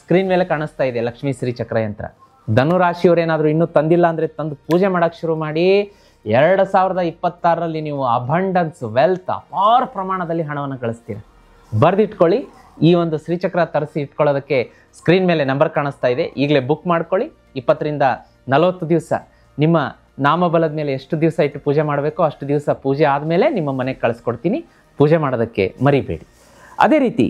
ಸ್ಕ್ರೀನ್ ಮೇಲೆ ಕಾಣಿಸ್ತಾ ಇದೆ ಲಕ್ಷ್ಮೀ ಶ್ರೀ ಚಕ್ರ ಯಂತ್ರ. ಧನುರಾಶಿಯವರೇನಾದರೂ ಇನ್ನೂ ತಂದಿಲ್ಲ ಅಂದರೆ ತಂದು ಪೂಜೆ ಮಾಡೋಕ್ಕೆ ಶುರು ಮಾಡಿ. 2026ರಲ್ಲಿ ನೀವು ಅಬಂಡನ್ಸ್, ವೆಲ್ತ್, ಅಪಾರ ಪ್ರಮಾಣದಲ್ಲಿ ಹಣವನ್ನು ಗಳಿಸ್ತೀರ. ಬರೆದಿಟ್ಕೊಳ್ಳಿ. ಈ ಒಂದು ಶ್ರೀಚಕ್ರ ತರಿಸಿ ಇಟ್ಕೊಳ್ಳೋದಕ್ಕೆ ಸ್ಕ್ರೀನ್ ಮೇಲೆ ನಂಬರ್ ಕಾಣಿಸ್ತಾ ಇದೆ, ಈಗಲೇ ಬುಕ್ ಮಾಡ್ಕೊಳ್ಳಿ. 20 ರಿಂದ 40 ದಿವಸ ನಿಮ್ಮ ನಾಮಬಲದ ಮೇಲೆ ಎಷ್ಟು ದಿವಸ ಇಟ್ಟು ಪೂಜೆ ಮಾಡಬೇಕೋ ಅಷ್ಟು ದಿವಸ ಪೂಜೆ ಆದಮೇಲೆ ನಿಮ್ಮ ಮನೆಗೆ ಕಳಿಸ್ಕೊಡ್ತೀನಿ. ಪೂಜೆ ಮಾಡೋದಕ್ಕೆ ಮರಿಬೇಡಿ. ಅದೇ ರೀತಿ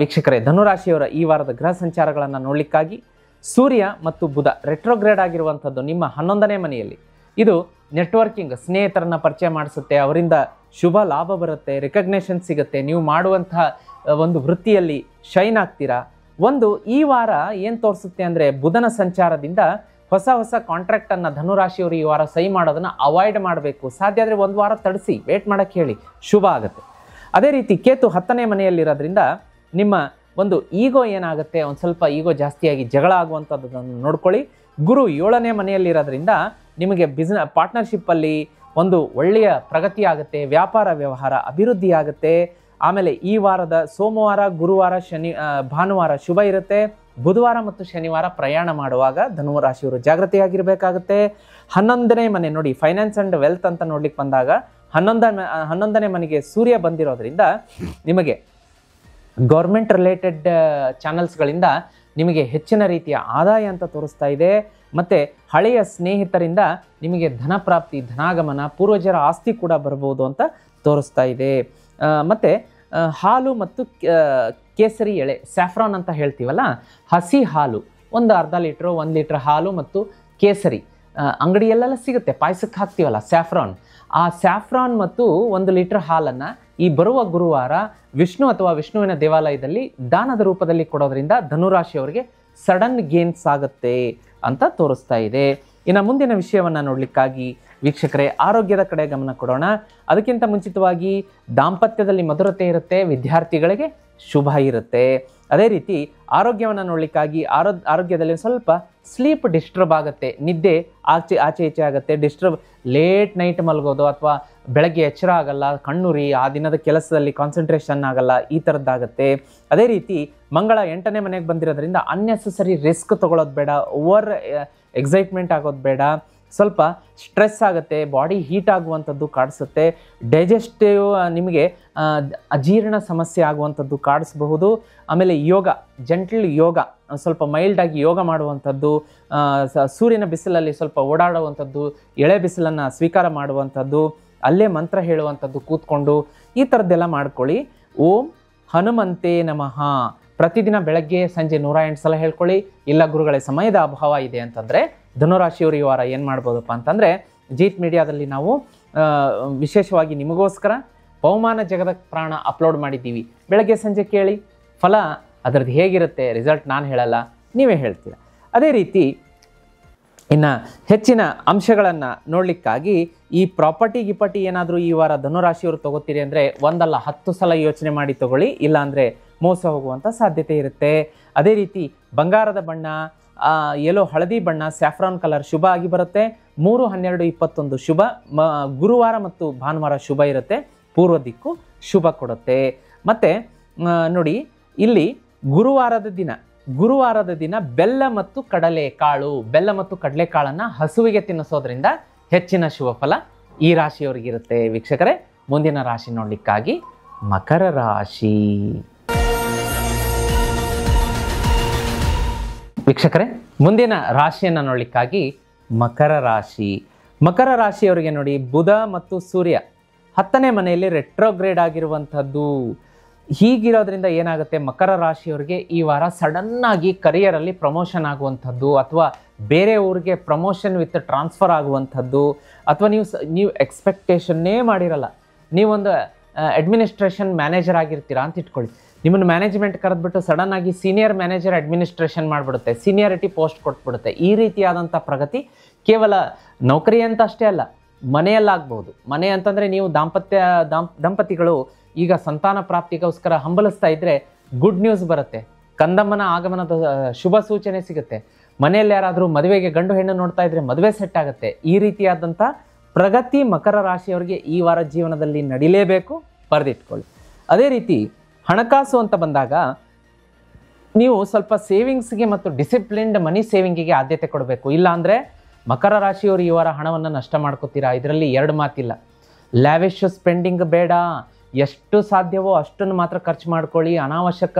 ವೀಕ್ಷಕರೇ, ಧನುರಾಶಿಯವರ ಈ ವಾರದ ಗ್ರಹ ಸಂಚಾರಗಳನ್ನು ನೋಡಲಿಕ್ಕಾಗಿ ಸೂರ್ಯ ಮತ್ತು ಬುಧ ರೆಟ್ರೋಗ್ರೇಡ್ ಆಗಿರುವಂಥದ್ದು ನಿಮ್ಮ 11ನೇ ಮನೆಯಲ್ಲಿ. ಇದು ನೆಟ್ವರ್ಕಿಂಗ್, ಸ್ನೇಹಿತರನ್ನ ಪರಿಚಯ ಮಾಡಿಸುತ್ತೆ, ಅವರಿಂದ ಶುಭ ಲಾಭ ಬರುತ್ತೆ, ರಿಕಗ್ನೇಷನ್ ಸಿಗುತ್ತೆ, ನೀವು ಮಾಡುವಂತಹ ಒಂದು ವೃತ್ತಿಯಲ್ಲಿ ಶೈನ್ ಆಗ್ತೀರಾ. ಈ ವಾರ ಏನು ತೋರಿಸುತ್ತೆ ಅಂದರೆ, ಬುಧನ ಸಂಚಾರದಿಂದ ಹೊಸ ಕಾಂಟ್ರಾಕ್ಟನ್ನು ಧನುರಾಶಿಯವರು ಈ ವಾರ ಸಹಿ ಮಾಡೋದನ್ನು ಅವಾಯ್ಡ್ ಮಾಡಬೇಕು. ಸಾಧ್ಯ ಆದರೆ ಒಂದು ವಾರ ತಡಿಸಿ, ವೇಟ್ ಮಾಡೋಕ್ಕೆ ಹೇಳಿ, ಶುಭ ಆಗುತ್ತೆ. ಅದೇ ರೀತಿ ಕೇತು 10ನೇ ಮನೆಯಲ್ಲಿರೋದ್ರಿಂದ ನಿಮ್ಮ ಒಂದು ಈಗೋ ಏನಾಗುತ್ತೆ, ಒಂದು ಸ್ವಲ್ಪ ಈಗೋ ಜಾಸ್ತಿಯಾಗಿ ಜಗಳ ಆಗುವಂಥದ್ದನ್ನು ನೋಡ್ಕೊಳ್ಳಿ. ಗುರು 7ನೇ ಮನೆಯಲ್ಲಿರೋದ್ರಿಂದ ನಿಮಗೆ ಪಾರ್ಟ್ನರ್ಶಿಪ್ಪಲ್ಲಿ ಒಂದು ಒಳ್ಳೆಯ ಪ್ರಗತಿ ಆಗುತ್ತೆ, ವ್ಯಾಪಾರ ವ್ಯವಹಾರ ಅಭಿವೃದ್ಧಿ ಆಗುತ್ತೆ. ಆಮೇಲೆ ಈ ವಾರದ ಸೋಮವಾರ, ಗುರುವಾರ, ಭಾನುವಾರ ಶುಭ ಇರುತ್ತೆ. ಬುಧವಾರ ಮತ್ತು ಶನಿವಾರ ಪ್ರಯಾಣ ಮಾಡುವಾಗ ಧನುರಾಶಿಯವರು ಜಾಗೃತಿಯಾಗಿರಬೇಕಾಗುತ್ತೆ. 11ನೇ ಮನೆ ನೋಡಿ, ಫೈನಾನ್ಸ್ ಆ್ಯಂಡ್ ವೆಲ್ತ್ ಅಂತ ನೋಡ್ಲಿಕ್ಕೆ ಬಂದಾಗ 11ನೇ ಮನೆಗೆ ಸೂರ್ಯ ಬಂದಿರೋದ್ರಿಂದ ನಿಮಗೆ ಗೌರ್ಮೆಂಟ್ ರಿಲೇಟೆಡ್ ಚಾನಲ್ಸ್ಗಳಿಂದ ನಿಮಗೆ ಹೆಚ್ಚಿನ ರೀತಿಯ ಆದಾಯ ಅಂತ ತೋರಿಸ್ತಾ ಇದೆ. ಮತ್ತು ಹಳೆಯ ಸ್ನೇಹಿತರಿಂದ ನಿಮಗೆ ಧನ ಪ್ರಾಪ್ತಿ, ಧನಾಗಮನ, ಪೂರ್ವಜರ ಆಸ್ತಿ ಕೂಡ ಬರ್ಬೋದು ಅಂತ ತೋರಿಸ್ತಾ ಇದೆ. ಮತ್ತು ಹಾಲು ಮತ್ತು ಕೇಸರಿ ಎಳೆ, ಸ್ಯಾಫ್ರಾನ್ ಅಂತ ಹೇಳ್ತೀವಲ್ಲ, ಹಸಿ ಹಾಲು ಒಂದು ಅರ್ಧ ಲೀಟ್ರು, 1 ಲೀಟ್ರ್ ಹಾಲು ಮತ್ತು ಕೇಸರಿ ಅಂಗಡಿಯಲ್ಲೆಲ್ಲ ಸಿಗುತ್ತೆ, ಪಾಯಸಕ್ಕೆ ಹಾಕ್ತೀವಲ್ಲ ಸ್ಯಾಫ್ರಾನ್, ಆ ಸ್ಯಾಫ್ರಾನ್ ಮತ್ತು 1 ಲೀಟ್ರ್ ಹಾಲನ್ನು ಈ ಬರುವ ಗುರುವಾರ ವಿಷ್ಣು ಅಥವಾ ವಿಷ್ಣುವಿನ ದೇವಾಲಯದಲ್ಲಿ ದಾನದ ರೂಪದಲ್ಲಿ ಕೊಡೋದ್ರಿಂದ ಧನುರಾಶಿಯವರಿಗೆ ಸಡನ್ ಗೇನ್ಸ್ ಆಗುತ್ತೆ ಅಂತ ತೋರಿಸ್ತಾ ಇದೆ. ಇನ್ನು ಮುಂದಿನ ವಿಷಯವನ್ನು ನೋಡಲಿಕ್ಕಾಗಿ ವೀಕ್ಷಕರೇ, ಆರೋಗ್ಯದ ಕಡೆ ಗಮನ ಕೊಡೋಣ. ಅದಕ್ಕಿಂತ ಮುಂಚಿತವಾಗಿ ದಾಂಪತ್ಯದಲ್ಲಿ ಮಧುರತೆ ಇರುತ್ತೆ, ವಿದ್ಯಾರ್ಥಿಗಳಿಗೆ ಶುಭ ಇರುತ್ತೆ. ಅದೇ ರೀತಿ ಆರೋಗ್ಯವನ್ನು ನೋಡಲಿಕ್ಕಾಗಿ ಆರೋಗ್ಯದಲ್ಲಿ ಸ್ವಲ್ಪ ಸ್ಲೀಪ್ ಡಿಸ್ಟರ್ಬ್ ಆಗುತ್ತೆ, ನಿದ್ದೆ ಆಚೆ ಈಚೆ ಆಗುತ್ತೆ, ಡಿಸ್ಟರ್ಬ್, ಲೇಟ್ ನೈಟ್ ಮಲಗೋದು ಅಥವಾ ಬೆಳಗ್ಗೆ ಎಚ್ಚರ ಆಗಲ್ಲ, ಕಣ್ಣುರಿ, ಆ ದಿನದ ಕೆಲಸದಲ್ಲಿ ಕಾನ್ಸಂಟ್ರೇಷನ್ ಆಗಲ್ಲ, ಈ ಥರದ್ದಾಗುತ್ತೆ. ಅದೇ ರೀತಿ ಮಂಗಳ 8ನೇ ಮನೆಗೆ ಬಂದಿರೋದ್ರಿಂದ ಅನ್ನೆಸೆಸರಿ ರಿಸ್ಕ್ ತೊಗೊಳ್ಳೋದು ಬೇಡ, ಓವರ್ ಎಕ್ಸೈಟ್ಮೆಂಟ್ ಆಗೋದು ಬೇಡ, ಸ್ವಲ್ಪ ಸ್ಟ್ರೆಸ್ ಆಗುತ್ತೆ, ಬಾಡಿ ಹೀಟ್ ಆಗುವಂಥದ್ದು ಕಾಡಿಸುತ್ತೆ, ಡೈಜೆಸ್ಟಿವ್ ನಿಮಗೆ ಅಜೀರ್ಣ ಸಮಸ್ಯೆ ಆಗುವಂಥದ್ದು ಕಾಡಿಸಬಹುದು. ಆಮೇಲೆ ಯೋಗ, ಜೆಂಟಲ್ ಯೋಗ, ಸ್ವಲ್ಪ ಮೈಲ್ಡಾಗಿ ಯೋಗ ಮಾಡುವಂಥದ್ದು, ಸೂರ್ಯನ ಬಿಸಿಲಲ್ಲಿ ಸ್ವಲ್ಪ ಓಡಾಡುವಂಥದ್ದು, ಎಳೆ ಬಿಸಿಲನ್ನು ಸ್ವೀಕಾರ ಮಾಡುವಂಥದ್ದು, ಅಲ್ಲೇ ಮಂತ್ರ ಹೇಳುವಂಥದ್ದು ಕೂತ್ಕೊಂಡು, ಈ ಥರದ್ದೆಲ್ಲ ಮಾಡ್ಕೊಳ್ಳಿ. ಓಂ ಹನುಮಂತೆ ನಮಃ ಪ್ರತಿದಿನ ಬೆಳಗ್ಗೆ ಸಂಜೆ 108 ಸಲ ಹೇಳ್ಕೊಳ್ಳಿ. ಇಲ್ಲ ಗುರುಗಳೇ ಸಮಯದ ಅಭಾವ ಇದೆ ಅಂತಂದರೆ ಧನುರಾಶಿಯವರು ಈ ವಾರ ಏನು ಮಾಡ್ಬೋದಪ್ಪ ಅಂತಂದರೆ, ಜೀತ್ ಮೀಡಿಯಾದಲ್ಲಿ ನಾವು ವಿಶೇಷವಾಗಿ ನಿಮಗೋಸ್ಕರ ಪವಮಾನ ಜಗದ ಪ್ರಾಣ ಅಪ್ಲೋಡ್ ಮಾಡಿದ್ದೀವಿ. ಬೆಳಗ್ಗೆ ಸಂಜೆ ಕೇಳಿ, ಫಲ ಅದರದ್ದು ಹೇಗಿರುತ್ತೆ ರಿಸಲ್ಟ್ ನಾನು ಹೇಳಲ್ಲ, ನೀವೇ ಹೇಳ್ತೀರ. ಅದೇ ರೀತಿ ಇನ್ನು ಹೆಚ್ಚಿನ ಅಂಶಗಳನ್ನು ನೋಡಲಿಕ್ಕಾಗಿ ಈ ಗಿಪಟಿ ಏನಾದರೂ ಈ ವಾರ ಧನುರಾಶಿಯವರು ತೊಗೋತೀರಿ ಅಂದರೆ 1 ಅಲ್ಲ 10 ಸಲ ಯೋಚನೆ ಮಾಡಿ ತೊಗೊಳ್ಳಿ, ಇಲ್ಲಾಂದರೆ ಮೋಸ ಹೋಗುವಂಥ ಸಾಧ್ಯತೆ ಇರುತ್ತೆ. ಅದೇ ರೀತಿ ಬಂಗಾರದ ಬಣ್ಣ, ಯೆಲ್ಲೋ ಹಳದಿ ಬಣ್ಣ, ಸ್ಯಾಫ್ರಾನ್ ಕಲರ್ ಶುಭ ಆಗಿ ಬರುತ್ತೆ. 3, 12, 21 ಶುಭ. ಗುರುವಾರ ಮತ್ತು ಭಾನುವಾರ ಶುಭ ಇರುತ್ತೆ, ಪೂರ್ವ ದಿಕ್ಕು ಶುಭ ಕೊಡುತ್ತೆ. ಮತ್ತು ನೋಡಿ ಇಲ್ಲಿ ಗುರುವಾರದ ದಿನ ಬೆಲ್ಲ ಮತ್ತು ಕಡಲೆಕಾಳನ್ನು ಹಸುವಿಗೆ ತಿನ್ನಿಸೋದ್ರಿಂದ ಹೆಚ್ಚಿನ ಶುಭ ಫಲ ಈ ರಾಶಿಯವರಿಗಿರುತ್ತೆ. ವೀಕ್ಷಕರೇ, ಮುಂದಿನ ರಾಶಿ ನೋಡಲಿಕ್ಕಾಗಿ ಮಕರ ರಾಶಿ. ವೀಕ್ಷಕರೇ, ಮುಂದಿನ ರಾಶಿಯನ್ನು ನೋಡಲಿಕ್ಕಾಗಿ ಮಕರ ರಾಶಿಯವರಿಗೆ ನೋಡಿ, ಬುಧ ಮತ್ತು ಸೂರ್ಯ 10ನೇ ಮನೆಯಲ್ಲಿ ರೆಟ್ರೋಗ್ರೇಡ್ ಆಗಿರುವಂಥದ್ದು. ಹೀಗಿರೋದ್ರಿಂದ ಏನಾಗುತ್ತೆ, ಮಕರ ರಾಶಿಯವರಿಗೆ ಈ ವಾರ ಸಡನ್ನಾಗಿ ಕರಿಯರಲ್ಲಿ ಪ್ರಮೋಷನ್ ಆಗುವಂಥದ್ದು, ಅಥವಾ ಬೇರೆ ಊರಿಗೆ ಪ್ರಮೋಷನ್ ವಿತ್ ಟ್ರಾನ್ಸ್ಫರ್ ಆಗುವಂಥದ್ದು, ಅಥವಾ ನೀವು ಎಕ್ಸ್ಪೆಕ್ಟೇಷನ್ನೇ ಮಾಡಿರಲ್ಲ, ನೀವೊಂದು ಅಡ್ಮಿನಿಸ್ಟ್ರೇಷನ್ ಮ್ಯಾನೇಜರ್ ಆಗಿರ್ತೀರಾ ಅಂತ ಇಟ್ಕೊಳ್ಳಿ, ನಿಮ್ಮನ್ನು ಮ್ಯಾನೇಜ್ಮೆಂಟ್ ಕರೆದ್ಬಿಟ್ಟು ಸಡನ್ ಆಗಿ ಸೀನಿಯರ್ ಮ್ಯಾನೇಜರ್ ಅಡ್ಮಿನಿಸ್ಟ್ರೇಷನ್ ಮಾಡಿಬಿಡುತ್ತೆ, ಸೀನಿಯಾರಿಟಿ ಪೋಸ್ಟ್ ಕೊಟ್ಬಿಡುತ್ತೆ. ಈ ರೀತಿಯಾದಂಥ ಪ್ರಗತಿ ಕೇವಲ ನೌಕರಿ ಅಂತ ಅಷ್ಟೇ ಅಲ್ಲ, ಮನೆಯಲ್ಲಾಗ್ಬೋದು. ಮನೆ ಅಂತಂದರೆ ನೀವು ದಂಪತಿಗಳು ಈಗ ಸಂತಾನ ಪ್ರಾಪ್ತಿಗೋಸ್ಕರ ಹಂಬಲಿಸ್ತಾ ಇದ್ದರೆ ಗುಡ್ ನ್ಯೂಸ್ ಬರುತ್ತೆ, ಕಂದಮ್ಮನ ಆಗಮನದ ಶುಭ ಸೂಚನೆ ಸಿಗುತ್ತೆ. ಮನೆಯಲ್ಲಿ ಯಾರಾದರೂ ಮದುವೆಗೆ ಗಂಡು ಹೆಣ್ಣು ನೋಡ್ತಾ ಇದ್ರೆ ಮದುವೆ ಸೆಟ್ ಆಗುತ್ತೆ. ಈ ರೀತಿಯಾದಂಥ ಪ್ರಗತಿ ಮಕರ ರಾಶಿಯವರಿಗೆ ಈ ವಾರ ಜೀವನದಲ್ಲಿ ನಡಿಲೇಬೇಕು, ಬರೆದಿಟ್ಕೊಳ್ಳಿ. ಅದೇ ರೀತಿ ಹಣಕಾಸು ಅಂತ ಬಂದಾಗ ನೀವು ಸ್ವಲ್ಪ ಸೇವಿಂಗ್ಸ್ಗೆ ಮತ್ತು ಡಿಸಿಪ್ಲಿನ್ಡ್ ಮನಿ ಸೇವಿಂಗಿಗೆ ಆದ್ಯತೆ ಕೊಡಬೇಕು. ಇಲ್ಲಾಂದರೆ ಮಕರ ರಾಶಿಯವರು ಈ ವಾರ ಹಣವನ್ನು ನಷ್ಟ ಮಾಡ್ಕೋತೀರಾ. ಇದರಲ್ಲಿ ಎರಡು ಮಾತಿಲ್ಲ. ಲ್ಯಾವಿಶ್ ಸ್ಪೆಂಡಿಂಗ್ ಬೇಡ, ಎಷ್ಟು ಸಾಧ್ಯವೋ ಅಷ್ಟನ್ನು ಮಾತ್ರ ಖರ್ಚು ಮಾಡ್ಕೊಳ್ಳಿ. ಅನಾವಶ್ಯಕ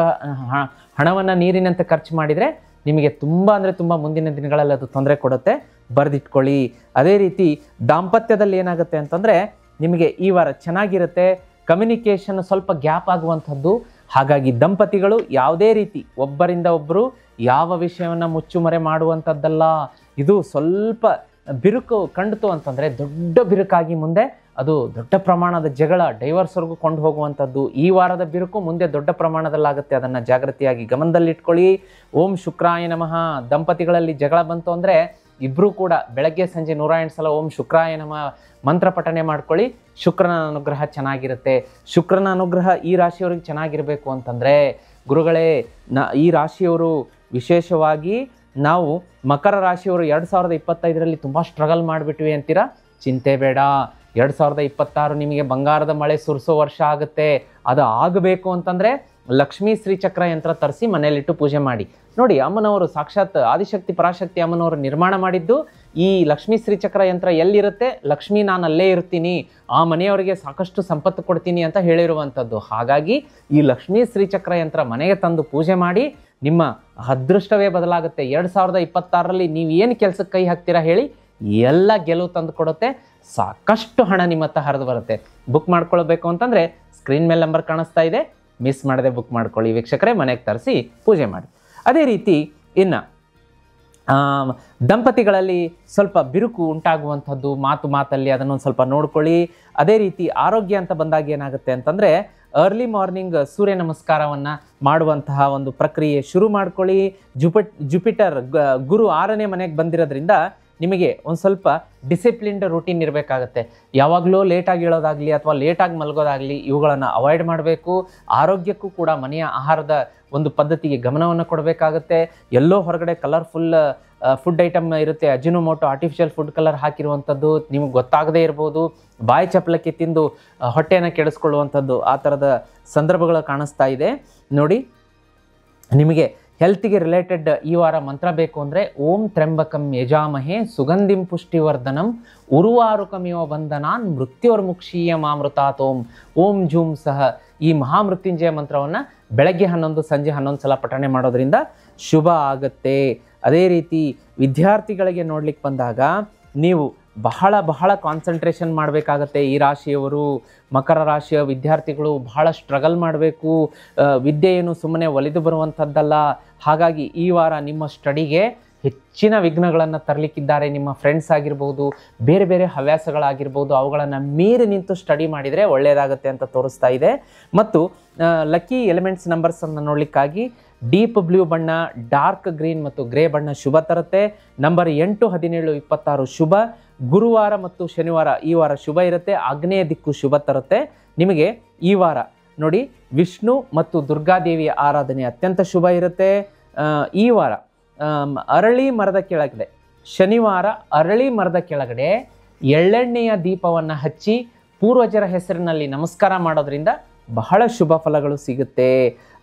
ಹಣವನ್ನು ನೀರಿನಂತೆ ಖರ್ಚು ಮಾಡಿದರೆ ನಿಮಗೆ ತುಂಬ ಅಂದರೆ ತುಂಬ ಮುಂದಿನ ದಿನಗಳಲ್ಲಿ ಅದು ತೊಂದರೆ ಕೊಡುತ್ತೆ, ಬರೆದಿಟ್ಕೊಳ್ಳಿ. ಅದೇ ರೀತಿ ದಾಂಪತ್ಯದಲ್ಲಿ ಏನಾಗುತ್ತೆ ಅಂತಂದರೆ ನಿಮಗೆ ಈ ವಾರ ಚೆನ್ನಾಗಿರುತ್ತೆ. ಕಮ್ಯುನಿಕೇಷನ್ ಸ್ವಲ್ಪ ಗ್ಯಾಪ್ ಆಗುವಂಥದ್ದು. ಹಾಗಾಗಿ ದಂಪತಿಗಳು ಯಾವುದೇ ರೀತಿ ಒಬ್ಬರಿಂದ ಒಬ್ಬರು ಯಾವ ವಿಷಯವನ್ನು ಮುಚ್ಚುಮರೆ ಮಾಡುವಂಥದ್ದಲ್ಲ. ಇದು ಸ್ವಲ್ಪ ಬಿರುಕು ಕಂಡಿತು ಅಂತಂದರೆ ದೊಡ್ಡ ಬಿರುಕಾಗಿ ಮುಂದೆ ಅದು ದೊಡ್ಡ ಪ್ರಮಾಣದ ಜಗಳ, ಡೈವರ್ಸ್ವರೆಗೂ ಕೊಂಡು ಹೋಗುವಂಥದ್ದು. ಈ ವಾರದ ಬಿರುಕು ಮುಂದೆ ದೊಡ್ಡ ಪ್ರಮಾಣದಲ್ಲಾಗುತ್ತೆ, ಅದನ್ನು ಜಾಗೃತಿಯಾಗಿ ಗಮನದಲ್ಲಿಟ್ಕೊಳ್ಳಿ. ಓಂ ಶುಕ್ರಾಯ ನಮಃ. ದಂಪತಿಗಳಲ್ಲಿ ಜಗಳ ಬಂತು ಅಂದರೆ ಇಬ್ಬರೂ ಕೂಡ ಬೆಳಗ್ಗೆ ಸಂಜೆ 108 ಸಲ ಓಂ ಶುಕ್ರಾಯ ನಮಃ ಮಂತ್ರ ಪಠನೆ ಮಾಡ್ಕೊಳ್ಳಿ. ಶುಕ್ರನ ಅನುಗ್ರಹ ಚೆನ್ನಾಗಿರುತ್ತೆ. ಶುಕ್ರನ ಅನುಗ್ರಹ ಈ ರಾಶಿಯವ್ರಿಗೆ ಚೆನ್ನಾಗಿರಬೇಕು ಅಂತಂದರೆ ಗುರುಗಳೇ, ಈ ರಾಶಿಯವರು ವಿಶೇಷವಾಗಿ ನಾವು ಮಕರ ರಾಶಿಯವರು 2025ರಲ್ಲಿ ತುಂಬ ಸ್ಟ್ರಗಲ್ ಮಾಡಿಬಿಟ್ವಿ ಅಂತೀರಾ, ಚಿಂತೆ ಬೇಡ. 2026 ನಿಮಗೆ ಬಂಗಾರದ ಮಳೆ ಸುರಿಸೋ ವರ್ಷ ಆಗುತ್ತೆ. ಅದು ಆಗಬೇಕು ಅಂತಂದರೆ ಲಕ್ಷ್ಮೀ ಶ್ರೀಚಕ್ರ ಯಂತ್ರ ತರಿಸಿ ಮನೆಯಲ್ಲಿಟ್ಟು ಪೂಜೆ ಮಾಡಿ. ನೋಡಿ, ಅಮ್ಮನವರು ಸಾಕ್ಷಾತ್ ಆದಿಶಕ್ತಿ ಪರಾಶಕ್ತಿ ಅಮ್ಮನವರು ನಿರ್ಮಾಣ ಮಾಡಿದ್ದು ಈ ಲಕ್ಷ್ಮೀ ಶ್ರೀಚಕ್ರ ಯಂತ್ರ ಎಲ್ಲಿರುತ್ತೆ, ಲಕ್ಷ್ಮೀ ನಾನು ಅಲ್ಲೇ ಇರ್ತೀನಿ, ಆ ಮನೆಯವರಿಗೆ ಸಾಕಷ್ಟು ಸಂಪತ್ತು ಕೊಡ್ತೀನಿ ಅಂತ ಹೇಳಿರುವಂಥದ್ದು. ಹಾಗಾಗಿ ಈ ಲಕ್ಷ್ಮೀ ಶ್ರೀಚಕ್ರ ಯಂತ್ರ ಮನೆಗೆ ತಂದು ಪೂಜೆ ಮಾಡಿ, ನಿಮ್ಮ ಅದೃಷ್ಟವೇ ಬದಲಾಗುತ್ತೆ. 2026ರಲ್ಲಿ ನೀವು ಏನು ಕೆಲಸಕ್ಕೆ ಕೈ ಹಾಕ್ತೀರಾ ಹೇಳಿ, ಎಲ್ಲ ಗೆಲುವು ತಂದು ಕೊಡುತ್ತೆ. ಸಾಕಷ್ಟು ಹಣ ನಿಮ್ಮ ಹತ್ರ ಹರಿದು ಬರುತ್ತೆ. ಬುಕ್ ಮಾಡ್ಕೊಳ್ಬೇಕು ಅಂತಂದರೆ ಸ್ಕ್ರೀನ್ ಮೇಲೆ ನಂಬರ್ ಕಾಣಿಸ್ತಾ ಇದೆ, ಮಿಸ್ ಮಾಡದೆ ಬುಕ್ ಮಾಡ್ಕೊಳ್ಳಿ ವೀಕ್ಷಕರೇ. ಮನೆಗೆ ತರಿಸಿ ಪೂಜೆ ಮಾಡಿ. ಅದೇ ರೀತಿ ಇನ್ನು ದಂಪತಿಗಳಲ್ಲಿ ಸ್ವಲ್ಪ ಬಿರುಕು ಉಂಟಾಗುವಂಥದ್ದು, ಮಾತಲ್ಲಿ ಅದನ್ನು ಸ್ವಲ್ಪ ನೋಡ್ಕೊಳ್ಳಿ. ಅದೇ ರೀತಿ ಆರೋಗ್ಯ ಅಂತ ಬಂದಾಗ ಏನಾಗುತ್ತೆ ಅಂತಂದರೆ ಅರ್ಲಿ ಮಾರ್ನಿಂಗ್ ಸೂರ್ಯ ನಮಸ್ಕಾರವನ್ನು ಮಾಡುವಂತಹ ಒಂದು ಪ್ರಕ್ರಿಯೆ ಶುರು ಮಾಡ್ಕೊಳ್ಳಿ. ಜುಪಿಟರ್ ಗುರು 6ನೇ ಮನೆಗೆ ಬಂದಿರೋದ್ರಿಂದ ನಿಮಗೆ ಒಂದು ಸ್ವಲ್ಪ ಡಿಸಿಪ್ಲಿನ್ಡ್ ರೂಟೀನ್ ಇರಬೇಕಾಗತ್ತೆ. ಯಾವಾಗಲೂ ಲೇಟಾಗಿ ಹೇಳೋದಾಗಲಿ ಅಥವಾ ಲೇಟಾಗಿ ಮಲಗೋದಾಗಲಿ ಇವುಗಳನ್ನು ಅವಾಯ್ಡ್ ಮಾಡಬೇಕು. ಆರೋಗ್ಯಕ್ಕೂ ಕೂಡ ಮನೆಯ ಆಹಾರದ ಒಂದು ಪದ್ಧತಿಗೆ ಗಮನವನ್ನು ಕೊಡಬೇಕಾಗತ್ತೆ. ಎಲ್ಲೋ ಹೊರಗಡೆ ಕಲರ್ಫುಲ್ ಫುಡ್ ಐಟಮ್ ಇರುತ್ತೆ, ಅಜಿನೋಮೋಟೊ ಆರ್ಟಿಫಿಷಿಯಲ್ ಫುಡ್ ಕಲರ್ ಹಾಕಿರುವಂಥದ್ದು ನಿಮಗೆ ಗೊತ್ತಾಗದೇ ಇರ್ಬೋದು. ಬಾಯಿ ಚಪ್ಪಲಕ್ಕೆ ತಿಂದು ಹೊಟ್ಟೆಯನ್ನು ಕೆಡಿಸ್ಕೊಳ್ಳುವಂಥದ್ದು, ಆ ಥರದ ಸಂದರ್ಭಗಳು ಕಾಣಿಸ್ತಾ ಇದೆ. ನೋಡಿ, ನಿಮಗೆ ಹೆಲ್ತಿಗೆ ರಿಲೇಟೆಡ್ ಈ ವಾರ ಮಂತ್ರ ಬೇಕು ಅಂದರೆ ಓಂ ತ್ರ್ಯಂಬಕಂ ಯಜಾಮಹೇ ಸುಗಂಧಿಂ ಪುಷ್ಟಿವರ್ಧನಂ ಉರ್ವಾರುಕಮಿವ ಬಂಧನಾನ್ ಮೃತ್ಯೋರ್ಮುಕ್ಷೀಯ ಮಾಮೃತಾತ್ ಓಂ ಜೂಮ್ ಸಹ. ಈ ಮಹಾಮೃತ್ಯುಂಜಯ ಮಂತ್ರವನ್ನು ಬೆಳಗ್ಗೆ 11 ಸಂಜೆ 11 ಸಲ ಪಠಣೆ ಮಾಡೋದ್ರಿಂದ ಶುಭ ಆಗುತ್ತೆ. ಅದೇ ರೀತಿ ವಿದ್ಯಾರ್ಥಿಗಳಿಗೆ ನೋಡ್ಲಿಕ್ಕೆ ಬಂದಾಗ ನೀವು ಬಹಳ ಕಾನ್ಸಂಟ್ರೇಷನ್ ಮಾಡಬೇಕಾಗತ್ತೆ. ಈ ರಾಶಿಯವರು, ಮಕರ ರಾಶಿಯ ವಿದ್ಯಾರ್ಥಿಗಳು ಬಹಳ ಸ್ಟ್ರಗಲ್ ಮಾಡಬೇಕು. ವಿದ್ಯೆ ಏನು ಸುಮ್ಮನೆ ಒಲಿದು ಬರುವಂಥದ್ದಲ್ಲ. ಹಾಗಾಗಿ ಈ ವಾರ ನಿಮ್ಮ ಸ್ಟಡಿಗೆ ಹೆಚ್ಚಿನ ವಿಘ್ನಗಳನ್ನು ತರಲಿಕ್ಕಿದ್ದಾರೆ. ನಿಮ್ಮ ಫ್ರೆಂಡ್ಸ್ ಆಗಿರ್ಬೋದು, ಬೇರೆ ಬೇರೆ ಹವ್ಯಾಸಗಳಾಗಿರ್ಬೋದು, ಅವುಗಳನ್ನು ಮೀರಿ ನಿಂತು ಸ್ಟಡಿ ಮಾಡಿದರೆ ಒಳ್ಳೆಯದಾಗುತ್ತೆ ಅಂತ ತೋರಿಸ್ತಾ ಇದೆ. ಮತ್ತು ಲಕ್ಕಿ ಎಲಿಮೆಂಟ್ಸ್ ನಂಬರ್ಸನ್ನು ನೋಡಲಿಕ್ಕಾಗಿ ಡೀಪ್ ಬ್ಲೂ ಬಣ್ಣ, ಡಾರ್ಕ್ ಗ್ರೀನ್ ಮತ್ತು ಗ್ರೇ ಬಣ್ಣ ಶುಭ ತರುತ್ತೆ. ನಂಬರ್ 8, 17, 26 ಶುಭ. ಗುರುವಾರ ಮತ್ತು ಶನಿವಾರ ಈ ವಾರ ಶುಭ ಇರುತ್ತೆ. ಆಗ್ನೇಯ ದಿಕ್ಕು ಶುಭ ತರುತ್ತೆ. ನಿಮಗೆ ಈ ವಾರ ನೋಡಿ, ವಿಷ್ಣು ಮತ್ತು ದುರ್ಗಾದೇವಿಯ ಆರಾಧನೆ ಅತ್ಯಂತ ಶುಭ ಇರುತ್ತೆ. ಈ ವಾರ ಅರಳಿ ಮರದ ಕೆಳಗಡೆ, ಶನಿವಾರ ಅರಳಿ ಮರದ ಕೆಳಗಡೆ ಎಳ್ಳೆಣ್ಣೆಯ ದೀಪವನ್ನು ಹಚ್ಚಿ ಪೂರ್ವಜರ ಹೆಸರಿನಲ್ಲಿ ನಮಸ್ಕಾರ ಮಾಡೋದ್ರಿಂದ ಬಹಳ ಶುಭ ಫಲಗಳು ಸಿಗುತ್ತೆ.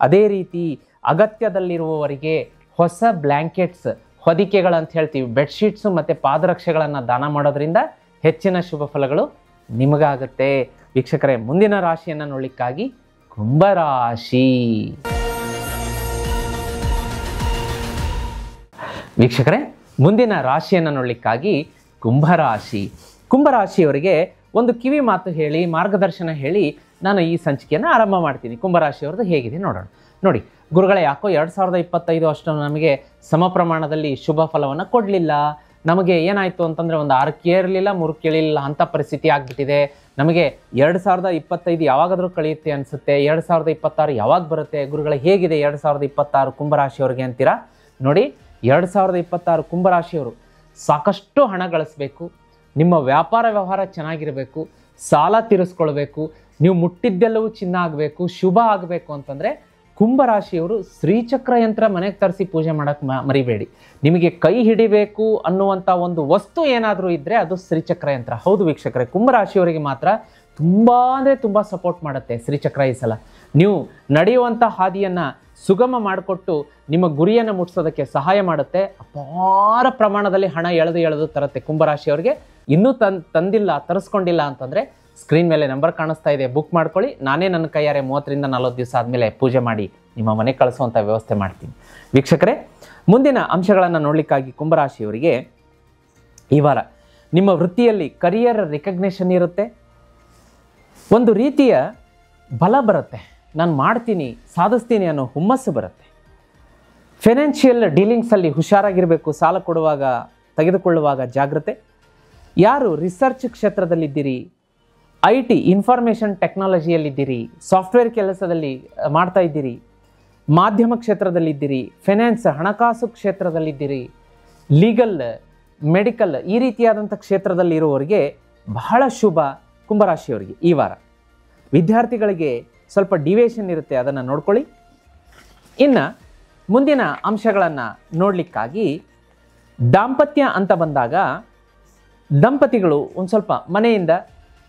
ಅದೇ ರೀತಿ ಅಗತ್ಯದಲ್ಲಿರುವವರಿಗೆ ಹೊಸ ಬ್ಲ್ಯಾಂಕೆಟ್ಸ್, ಹೊದಿಕೆಗಳಂತ ಹೇಳ್ತೀವಿ, ಬೆಡ್ಶೀಟ್ಸು ಮತ್ತು ಪಾದರಕ್ಷೆಗಳನ್ನು ದಾನ ಮಾಡೋದ್ರಿಂದ ಹೆಚ್ಚಿನ ಶುಭ ಫಲಗಳು ನಿಮಗಾಗುತ್ತೆ. ವೀಕ್ಷಕರೇ, ಮುಂದಿನ ರಾಶಿಯನ್ನು ನೋಡಲಿಕ್ಕಾಗಿ ಕುಂಭರಾಶಿ. ವೀಕ್ಷಕರೇ, ಮುಂದಿನ ರಾಶಿಯನ್ನು ನೋಡಲಿಕ್ಕಾಗಿ ಕುಂಭರಾಶಿಯವರಿಗೆ ಒಂದು ಕಿವಿ ಮಾತು ಹೇಳಿ, ಮಾರ್ಗದರ್ಶನ ಹೇಳಿ ನಾನು ಈ ಸಂಚಿಕೆಯನ್ನು ಆರಂಭ ಮಾಡ್ತೀನಿ. ಕುಂಭರಾಶಿಯವ್ರದ್ದು ಹೇಗಿದೆ ನೋಡೋಣ. ನೋಡಿ ಗುರುಗಳೇ, ಯಾಕೋ 2025 ಅಷ್ಟು ನಮಗೆ ಸಮ ಪ್ರಮಾಣದಲ್ಲಿ ಶುಭ ಫಲವನ್ನು ಕೊಡಲಿಲ್ಲ. ನಮಗೆ ಏನಾಯಿತು ಅಂತಂದರೆ ಒಂದು 6 ಕೇಳಲಿಲ್ಲ 3 ಕೇಳಿಲ್ಲ ಅಂಥ ಪರಿಸ್ಥಿತಿ ಆಗಿಬಿಟ್ಟಿದೆ. ನಮಗೆ 2025 ಯಾವಾಗಾದರೂ ಕಳೆಯುತ್ತೆ ಅನಿಸುತ್ತೆ, 2026 ಯಾವಾಗ ಬರುತ್ತೆ ಗುರುಗಳೇ, ಹೇಗಿದೆ 2026 ಕುಂಭರಾಶಿಯವರಿಗೆ ಅಂತೀರಾ? ನೋಡಿ, 2026 ಕುಂಭರಾಶಿಯವರು ಸಾಕಷ್ಟು ಹಣ ಗಳಿಸ್ಬೇಕು, ನಿಮ್ಮ ವ್ಯಾಪಾರ ವ್ಯವಹಾರ ಚೆನ್ನಾಗಿರಬೇಕು, ಸಾಲ ತೀರಿಸ್ಕೊಳ್ಬೇಕು, ನೀವು ಮುಟ್ಟಿದ್ದೆಲ್ಲವೂ ಚಿನ್ನ ಆಗಬೇಕು, ಶುಭ ಆಗಬೇಕು ಅಂತಂದರೆ ಕುಂಭರಾಶಿಯವರು ಶ್ರೀಚಕ್ರ ಯಂತ್ರ ಮನೆಗೆ ತರಿಸಿ ಪೂಜೆ ಮಾಡೋಕ್ಕೆ ಮರಿಬೇಡಿ. ನಿಮಗೆ ಕೈ ಹಿಡಿಬೇಕು ಅನ್ನುವಂಥ ಒಂದು ವಸ್ತು ಏನಾದರೂ ಇದ್ದರೆ ಅದು ಶ್ರೀಚಕ್ರ ಯಂತ್ರ. ಹೌದು ವೀಕ್ಷಕರೇ, ಕುಂಭರಾಶಿಯವರಿಗೆ ಮಾತ್ರ ತುಂಬ ಅಂದರೆ ತುಂಬ ಸಪೋರ್ಟ್ ಮಾಡುತ್ತೆ ಶ್ರೀಚಕ್ರ. ಈ ಸಲ ನೀವು ನಡೆಯುವಂಥ ಹಾದಿಯನ್ನು ಸುಗಮ ಮಾಡಿಕೊಟ್ಟು ನಿಮ್ಮ ಗುರಿಯನ್ನು ಮುಟ್ಟಿಸೋದಕ್ಕೆ ಸಹಾಯ ಮಾಡುತ್ತೆ. ಅಪಾರ ಪ್ರಮಾಣದಲ್ಲಿ ಹಣ ಎಳೆದು ತರುತ್ತೆ ಕುಂಭರಾಶಿಯವರಿಗೆ. ಇನ್ನೂ ತಂದಿಲ್ಲ, ತರಿಸ್ಕೊಂಡಿಲ್ಲ ಅಂತಂದರೆ ಸ್ಕ್ರೀನ್ ಮೇಲೆ ನಂಬರ್ ಕಾಣಿಸ್ತಾ ಇದೆ, ಬುಕ್ ಮಾಡ್ಕೊಳ್ಳಿ. ನಾನೇ ನನ್ನ ಕೈಯಾರೆ 30ರಿಂದ 40 ದಿವಸ ಆದಮೇಲೆ ಪೂಜೆ ಮಾಡಿ ನಿಮ್ಮ ಮನೆಗೆ ಕಳಿಸುವಂಥ ವ್ಯವಸ್ಥೆ ಮಾಡ್ತೀನಿ. ವೀಕ್ಷಕರೇ, ಮುಂದಿನ ಅಂಶಗಳನ್ನು ನೋಡಲಿಕ್ಕಾಗಿ ಕುಂಭರಾಶಿಯವರಿಗೆ ಈ ವಾರ ನಿಮ್ಮ ವೃತ್ತಿಯಲ್ಲಿ ಕರಿಯರ್ ರಿಕಗ್ನೇಷನ್ ಇರುತ್ತೆ, ಒಂದು ರೀತಿಯ ಬಲ ಬರುತ್ತೆ, ನಾನು ಮಾಡ್ತೀನಿ ಸಾಧಿಸ್ತೀನಿ ಅನ್ನೋ ಹುಮ್ಮಸ್ಸು ಬರುತ್ತೆ. ಫೈನಾನ್ಷಿಯಲ್ ಡೀಲಿಂಗ್ಸಲ್ಲಿ ಹುಷಾರಾಗಿರಬೇಕು, ಸಾಲ ಕೊಡುವಾಗ ತೆಗೆದುಕೊಳ್ಳುವಾಗ ಜಾಗ್ರತೆ. ಯಾರು ರಿಸರ್ಚ್ ಕ್ಷೇತ್ರದಲ್ಲಿದ್ದೀರಿ, IT ಇನ್ಫಾರ್ಮೇಷನ್ ಟೆಕ್ನಾಲಜಿಯಲ್ಲಿದ್ದೀರಿ, ಸಾಫ್ಟ್ವೇರ್ ಕೆಲಸದಲ್ಲಿ ಮಾಡ್ತಾ ಇದ್ದೀರಿ, ಮಾಧ್ಯಮ ಕ್ಷೇತ್ರದಲ್ಲಿದ್ದೀರಿ, ಫೈನಾನ್ಸ್ ಹಣಕಾಸು ಕ್ಷೇತ್ರದಲ್ಲಿದ್ದೀರಿ, ಲೀಗಲ್, ಮೆಡಿಕಲ್ ಈ ರೀತಿಯಾದಂಥ ಕ್ಷೇತ್ರದಲ್ಲಿರುವವರಿಗೆ ಬಹಳ ಶುಭ ಕುಂಭರಾಶಿಯವರಿಗೆ ಈ ವಾರ. ವಿದ್ಯಾರ್ಥಿಗಳಿಗೆ ಸ್ವಲ್ಪ ಡಿವಿಯೇಷನ್ ಇರುತ್ತೆ, ಅದನ್ನು ನೋಡ್ಕೊಳ್ಳಿ. ಇನ್ನು ಮುಂದಿನ ಅಂಶಗಳನ್ನು ನೋಡಲಿಕ್ಕಾಗಿ ದಾಂಪತ್ಯ ಅಂತ ಬಂದಾಗ ದಂಪತಿಗಳು ಒಂದು ಸ್ವಲ್ಪ ಮನೆಯಿಂದ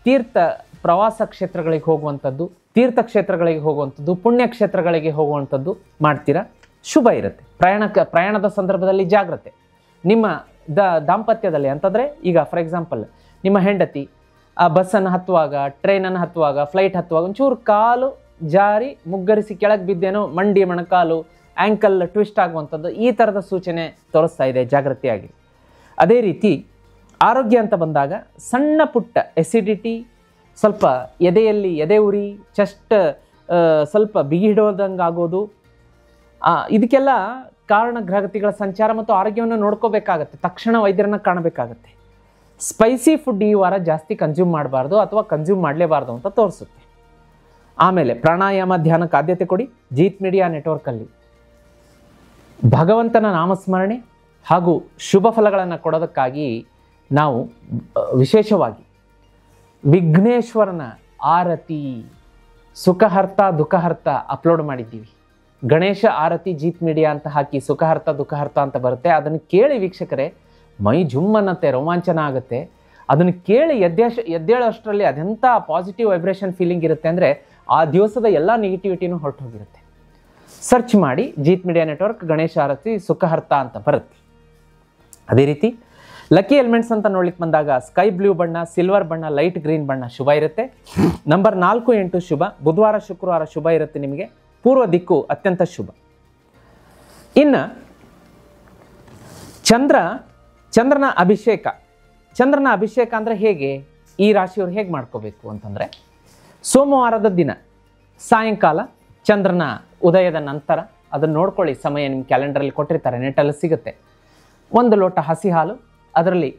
ತೀರ್ಥ ಪ್ರವಾಸ ಕ್ಷೇತ್ರಗಳಿಗೆ ಹೋಗುವಂಥದ್ದು, ತೀರ್ಥಕ್ಷೇತ್ರಗಳಿಗೆ ಹೋಗುವಂಥದ್ದು, ಪುಣ್ಯಕ್ಷೇತ್ರಗಳಿಗೆ ಹೋಗುವಂಥದ್ದು ಮಾಡ್ತೀರಾ, ಶುಭ ಇರುತ್ತೆ. ಪ್ರಯಾಣದ ಸಂದರ್ಭದಲ್ಲಿ ಜಾಗ್ರತೆ. ನಿಮ್ಮ ದಾಂಪತ್ಯದಲ್ಲಿ ಅಂತಂದರೆ ಈಗ ಫಾರ್ ಎಕ್ಸಾಂಪಲ್ ನಿಮ್ಮ ಹೆಂಡತಿ ಬಸ್ಸನ್ನು ಹತ್ತುವಾಗ, ಟ್ರೈನನ್ನು ಹತ್ತುವಾಗ, ಫ್ಲೈಟ್ ಹತ್ತುವಾಗ ಒಂಚೂರು ಕಾಲು ಜಾರಿ ಮುಗ್ಗರಿಸಿ ಕೆಳಗೆ ಬಿದ್ದೇನೋ ಮಂಡಿ ಮೊಣಕಾಲು ಆ್ಯಂಕಲ್ ಟ್ವಿಸ್ಟ್ ಆಗುವಂಥದ್ದು ಈ ಥರದ ಸೂಚನೆ ತೋರಿಸ್ತಾ ಇದೆ, ಜಾಗೃತಿಯಾಗಿ. ಅದೇ ರೀತಿ ಆರೋಗ್ಯ ಅಂತ ಬಂದಾಗ ಸಣ್ಣ ಪುಟ್ಟ ಎಸಿಡಿಟಿ, ಸ್ವಲ್ಪ ಎದೆಯಲ್ಲಿ ಎದೆ ಉರಿ, ಚೆಸ್ಟ್ ಸ್ವಲ್ಪ ಬಿಗಿ ಹಿಡೋದಂಗೆ ಆಗೋದು, ಇದಕ್ಕೆಲ್ಲ ಕಾರಣ ಗ್ರಹಗತಿಗಳ ಸಂಚಾರ ಮತ್ತು ಆರೋಗ್ಯವನ್ನು ನೋಡ್ಕೋಬೇಕಾಗತ್ತೆ. ತಕ್ಷಣ ವೈದ್ಯರನ್ನು ಕಾಣಬೇಕಾಗತ್ತೆ. ಸ್ಪೈಸಿ ಫುಡ್ ಈ ವಾರ ಜಾಸ್ತಿ ಕನ್ಸ್ಯೂಮ್ ಮಾಡಬಾರ್ದು ಅಥವಾ ಕನ್ಸ್ಯೂಮ್ ಮಾಡಲೇಬಾರ್ದು ಅಂತ ತೋರಿಸುತ್ತೆ. ಆಮೇಲೆ ಪ್ರಾಣಾಯಾಮ, ಧ್ಯಾನಕ್ಕೆ ಆದ್ಯತೆ ಕೊಡಿ. ಜೀತ್ ಮೀಡಿಯಾ ನೆಟ್ವರ್ಕಲ್ಲಿ ಭಗವಂತನ ನಾಮಸ್ಮರಣೆ ಹಾಗೂ ಶುಭ ಫಲಗಳನ್ನು ಕೊಡೋದಕ್ಕಾಗಿ ನಾವು ವಿಶೇಷವಾಗಿ ವಿಘ್ನೇಶ್ವರನ ಆರತಿ, ಸುಖಹರ್ತ ದುಃಖಹರ್ತ ಅಪ್ಲೋಡ್ ಮಾಡಿದ್ದೀವಿ. ಗಣೇಶ ಆರತಿ ಜೀತ್ ಮೀಡಿಯಾ ಅಂತ ಹಾಕಿ ಸುಖಹರ್ತ ದುಃಖಹರ್ತ ಅಂತ ಬರುತ್ತೆ. ಅದನ್ನು ಕೇಳಿ ವೀಕ್ಷಕರೇ ಮೈ ಜುಮ್ ಅನ್ನತ್ತೆ, ರೋಮಾಂಚನ ಆಗುತ್ತೆ. ಅದನ್ನು ಕೇಳಿ ಎದ್ದೇಳೋಷ್ಟರಲ್ಲಿ ಅದೆಂಥ ಪಾಸಿಟಿವ್ ವೈಬ್ರೇಷನ್ ಫೀಲಿಂಗ್ ಇರುತ್ತೆ ಅಂದರೆ ಆ ದಿವಸದ ಎಲ್ಲ ನೆಗೆಟಿವಿಟಿನೂ ಹೊರಟು ಹೋಗಿರುತ್ತೆ. ಸರ್ಚ್ ಮಾಡಿ ಜೀತ್ ಮೀಡಿಯಾ ನೆಟ್ವರ್ಕ್ ಗಣೇಶ ಆರತಿ ಸುಖಹರ್ತ ಅಂತ ಬರುತ್ತೆ. ಅದೇ ರೀತಿ ಲಕ್ಕಿ ಎಲಿಮೆಂಟ್ಸ್ ಅಂತ ನೋಡ್ಲಿಕ್ಕೆ ಬಂದಾಗ ಸ್ಕೈ ಬ್ಲೂ ಬಣ್ಣ, ಸಿಲ್ವರ್ ಬಣ್ಣ, ಲೈಟ್ ಗ್ರೀನ್ ಬಣ್ಣ ಶುಭ ಇರುತ್ತೆ. ನಂಬರ್ 4, 8 ಶುಭ. ಬುಧವಾರ ಶುಕ್ರವಾರ ಶುಭ ಇರುತ್ತೆ ನಿಮಗೆ. ಪೂರ್ವ ದಿಕ್ಕು ಅತ್ಯಂತ ಶುಭ. ಇನ್ನು ಚಂದ್ರನ ಅಭಿಷೇಕ. ಚಂದ್ರನ ಅಭಿಷೇಕ ಅಂದರೆ ಹೇಗೆ, ಈ ರಾಶಿಯವರು ಹೇಗೆ ಮಾಡ್ಕೋಬೇಕು ಅಂತಂದರೆ ಸೋಮವಾರದ ದಿನ ಸಾಯಂಕಾಲ ಚಂದ್ರನ ಉದಯದ ನಂತರ ಅದನ್ನು ನೋಡ್ಕೊಳ್ಳಿ, ಸಮಯ ನಿಮ್ಮ ಕ್ಯಾಲೆಂಡರಲ್ಲಿ ಕೊಟ್ಟಿರ್ತಾರೆ, ನೆಟ್ಟಲ್ಲಿ ಸಿಗುತ್ತೆ. 1 ಲೋಟ ಹಸಿ ಹಾಲು, ಅದರಲ್ಲಿ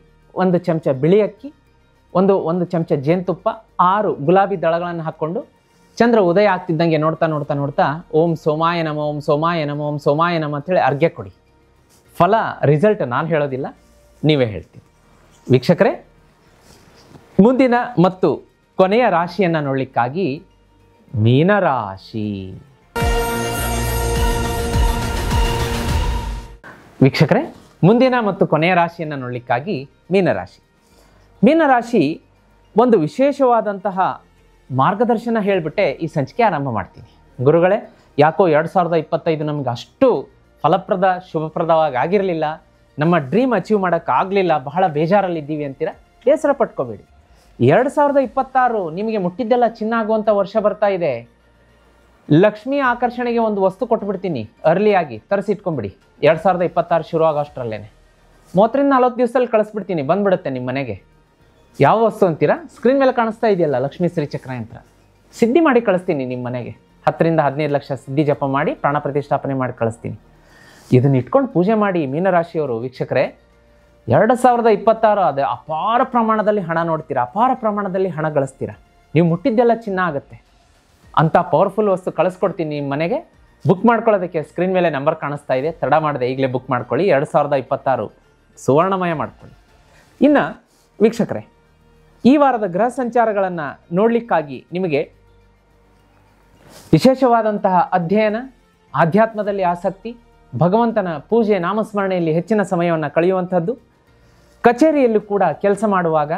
1 ಚಮಚ ಬಿಳಿ ಅಕ್ಕಿ, ಒಂದು ಚಮಚ ಜೇನುತುಪ್ಪ, 6 ಗುಲಾಬಿ ದಳಗಳನ್ನು ಹಾಕ್ಕೊಂಡು ಚಂದ್ರ ಉದಯ ಆಗ್ತಿದ್ದಂಗೆ ನೋಡ್ತಾ ಓಂ ಸೋಮಾಯ ನಮ, ಓಂ ಸೋಮಾಯ ನಮ, ಓಂ ಸೋಮಾಯ ನಮ ಅಂತೇಳಿ ಅರ್ಘ್ಯ ಕೊಡಿ. ಫಲ ರಿಸಲ್ಟ್ ನಾನು ಹೇಳೋದಿಲ್ಲ, ನೀವೇ ಹೇಳ್ತೀವಿ. ವೀಕ್ಷಕರೇ, ಮುಂದಿನ ಮತ್ತು ಕೊನೆಯ ರಾಶಿಯನ್ನು ನೋಡಲಿಕ್ಕಾಗಿ ಮೀನರಾಶಿ. ವೀಕ್ಷಕರೇ, ಮುಂದಿನ ಮತ್ತು ಕೊನೆಯ ರಾಶಿಯನ್ನು ನೋಡಲಿಕ್ಕಾಗಿ ಮೀನರಾಶಿ ಒಂದು ವಿಶೇಷವಾದಂತಹ ಮಾರ್ಗದರ್ಶನ ಹೇಳಿಬಿಟ್ಟೆ ಈ ಸಂಚಿಕೆ ಆರಂಭ ಮಾಡ್ತೀನಿ. ಗುರುಗಳೇ, ಯಾಕೋ 2025 ನಮಗೆ ಅಷ್ಟು ಫಲಪ್ರದ ಶುಭಪ್ರದವಾಗಿ ಆಗಿರಲಿಲ್ಲ, ನಮ್ಮ ಡ್ರೀಮ್ ಅಚೀವ್ ಮಾಡೋಕ್ಕಾಗಲಿಲ್ಲ, ಬಹಳ ಬೇಜಾರಲ್ಲಿದ್ದೀವಿ ಅಂತೀರ. ಬೇಸರ ಪಟ್ಕೋಬೇಡಿ. 2026 ನಿಮಗೆ ಮುಟ್ಟಿದ್ದೆಲ್ಲ ಚಿನ್ನ ಆಗುವಂಥ ವರ್ಷ ಬರ್ತಾ ಇದೆ. ಲಕ್ಷ್ಮಿ ಆಕರ್ಷಣೆಗೆ ಒಂದು ವಸ್ತು ಕೊಟ್ಬಿಡ್ತೀನಿ, ಅರ್ಲಿಯಾಗಿ ತರಿಸಿಟ್ಕೊಂಬಿಡಿ. 2026 ಶುರು ಆಗೋಷ್ಟರಲ್ಲೇ 30ರಿಂದ 40 ದಿವಸದಲ್ಲಿ ಕಳಿಸ್ಬಿಡ್ತೀನಿ, ಬಂದ್ಬಿಡುತ್ತೆ ನಿಮ್ಮ ಮನೆಗೆ. ಯಾವ ವಸ್ತು ಅಂತೀರಾ? ಸ್ಕ್ರೀನ್ ಮೇಲೆ ಕಾಣಿಸ್ತಾ ಇದೆಯಲ್ಲ, ಲಕ್ಷ್ಮೀ ಶ್ರೀಚಕ್ರ ಯಂತ್ರ. ಸಿದ್ಧಿ ಮಾಡಿ ಕಳಿಸ್ತೀನಿ ನಿಮ್ಮ ಮನೆಗೆ. 10ರಿಂದ 15 ಲಕ್ಷ ಸಿದ್ಧಿ ಜಪ ಮಾಡಿ ಪ್ರಾಣ ಪ್ರತಿಷ್ಠಾಪನೆ ಮಾಡಿ ಕಳಿಸ್ತೀನಿ. ಇದನ್ನ ಇಟ್ಕೊಂಡು ಪೂಜೆ ಮಾಡಿ ಮೀನರಾಶಿಯವರು. ವೀಕ್ಷಕರೇ, 2026 ಅದು ಅಪಾರ ಪ್ರಮಾಣದಲ್ಲಿ ಹಣ ನೋಡ್ತೀರಾ, ಅಪಾರ ಪ್ರಮಾಣದಲ್ಲಿ ಹಣ ಗಳಿಸ್ತೀರಾ. ನೀವು ಮುಟ್ಟಿದ್ದೆಲ್ಲ ಚಿನ್ನ ಆಗುತ್ತೆ. ಅಂಥ ಪವರ್ಫುಲ್ ವಸ್ತು ಕಳಿಸ್ಕೊಡ್ತೀನಿ ನಿಮ್ಮ ಮನೆಗೆ. ಬುಕ್ ಮಾಡ್ಕೊಳ್ಳೋದಕ್ಕೆ ಸ್ಕ್ರೀನ್ ಮೇಲೆ ನಂಬರ್ ಕಾಣಿಸ್ತಾ ಇದೆ, ತಡ ಮಾಡದೆ ಈಗಲೇ ಬುಕ್ ಮಾಡ್ಕೊಳ್ಳಿ. 2026 ಸುವರ್ಣಮಯ ಮಾಡ್ಕೊಳ್ಳಿ. ಇನ್ನು ವೀಕ್ಷಕರೇ, ಈ ವಾರದ ಗ್ರಹ ಸಂಚಾರಗಳನ್ನು ನೋಡಲಿಕ್ಕಾಗಿ ನಿಮಗೆ ವಿಶೇಷವಾದಂತಹ ಅಧ್ಯಯನ, ಆಧ್ಯಾತ್ಮದಲ್ಲಿ ಆಸಕ್ತಿ, ಭಗವಂತನ ಪೂಜೆ ನಾಮಸ್ಮರಣೆಯಲ್ಲಿ ಹೆಚ್ಚಿನ ಸಮಯವನ್ನು ಕಳೆಯುವಂಥದ್ದು, ಕಚೇರಿಯಲ್ಲೂ ಕೂಡ ಕೆಲಸ ಮಾಡುವಾಗ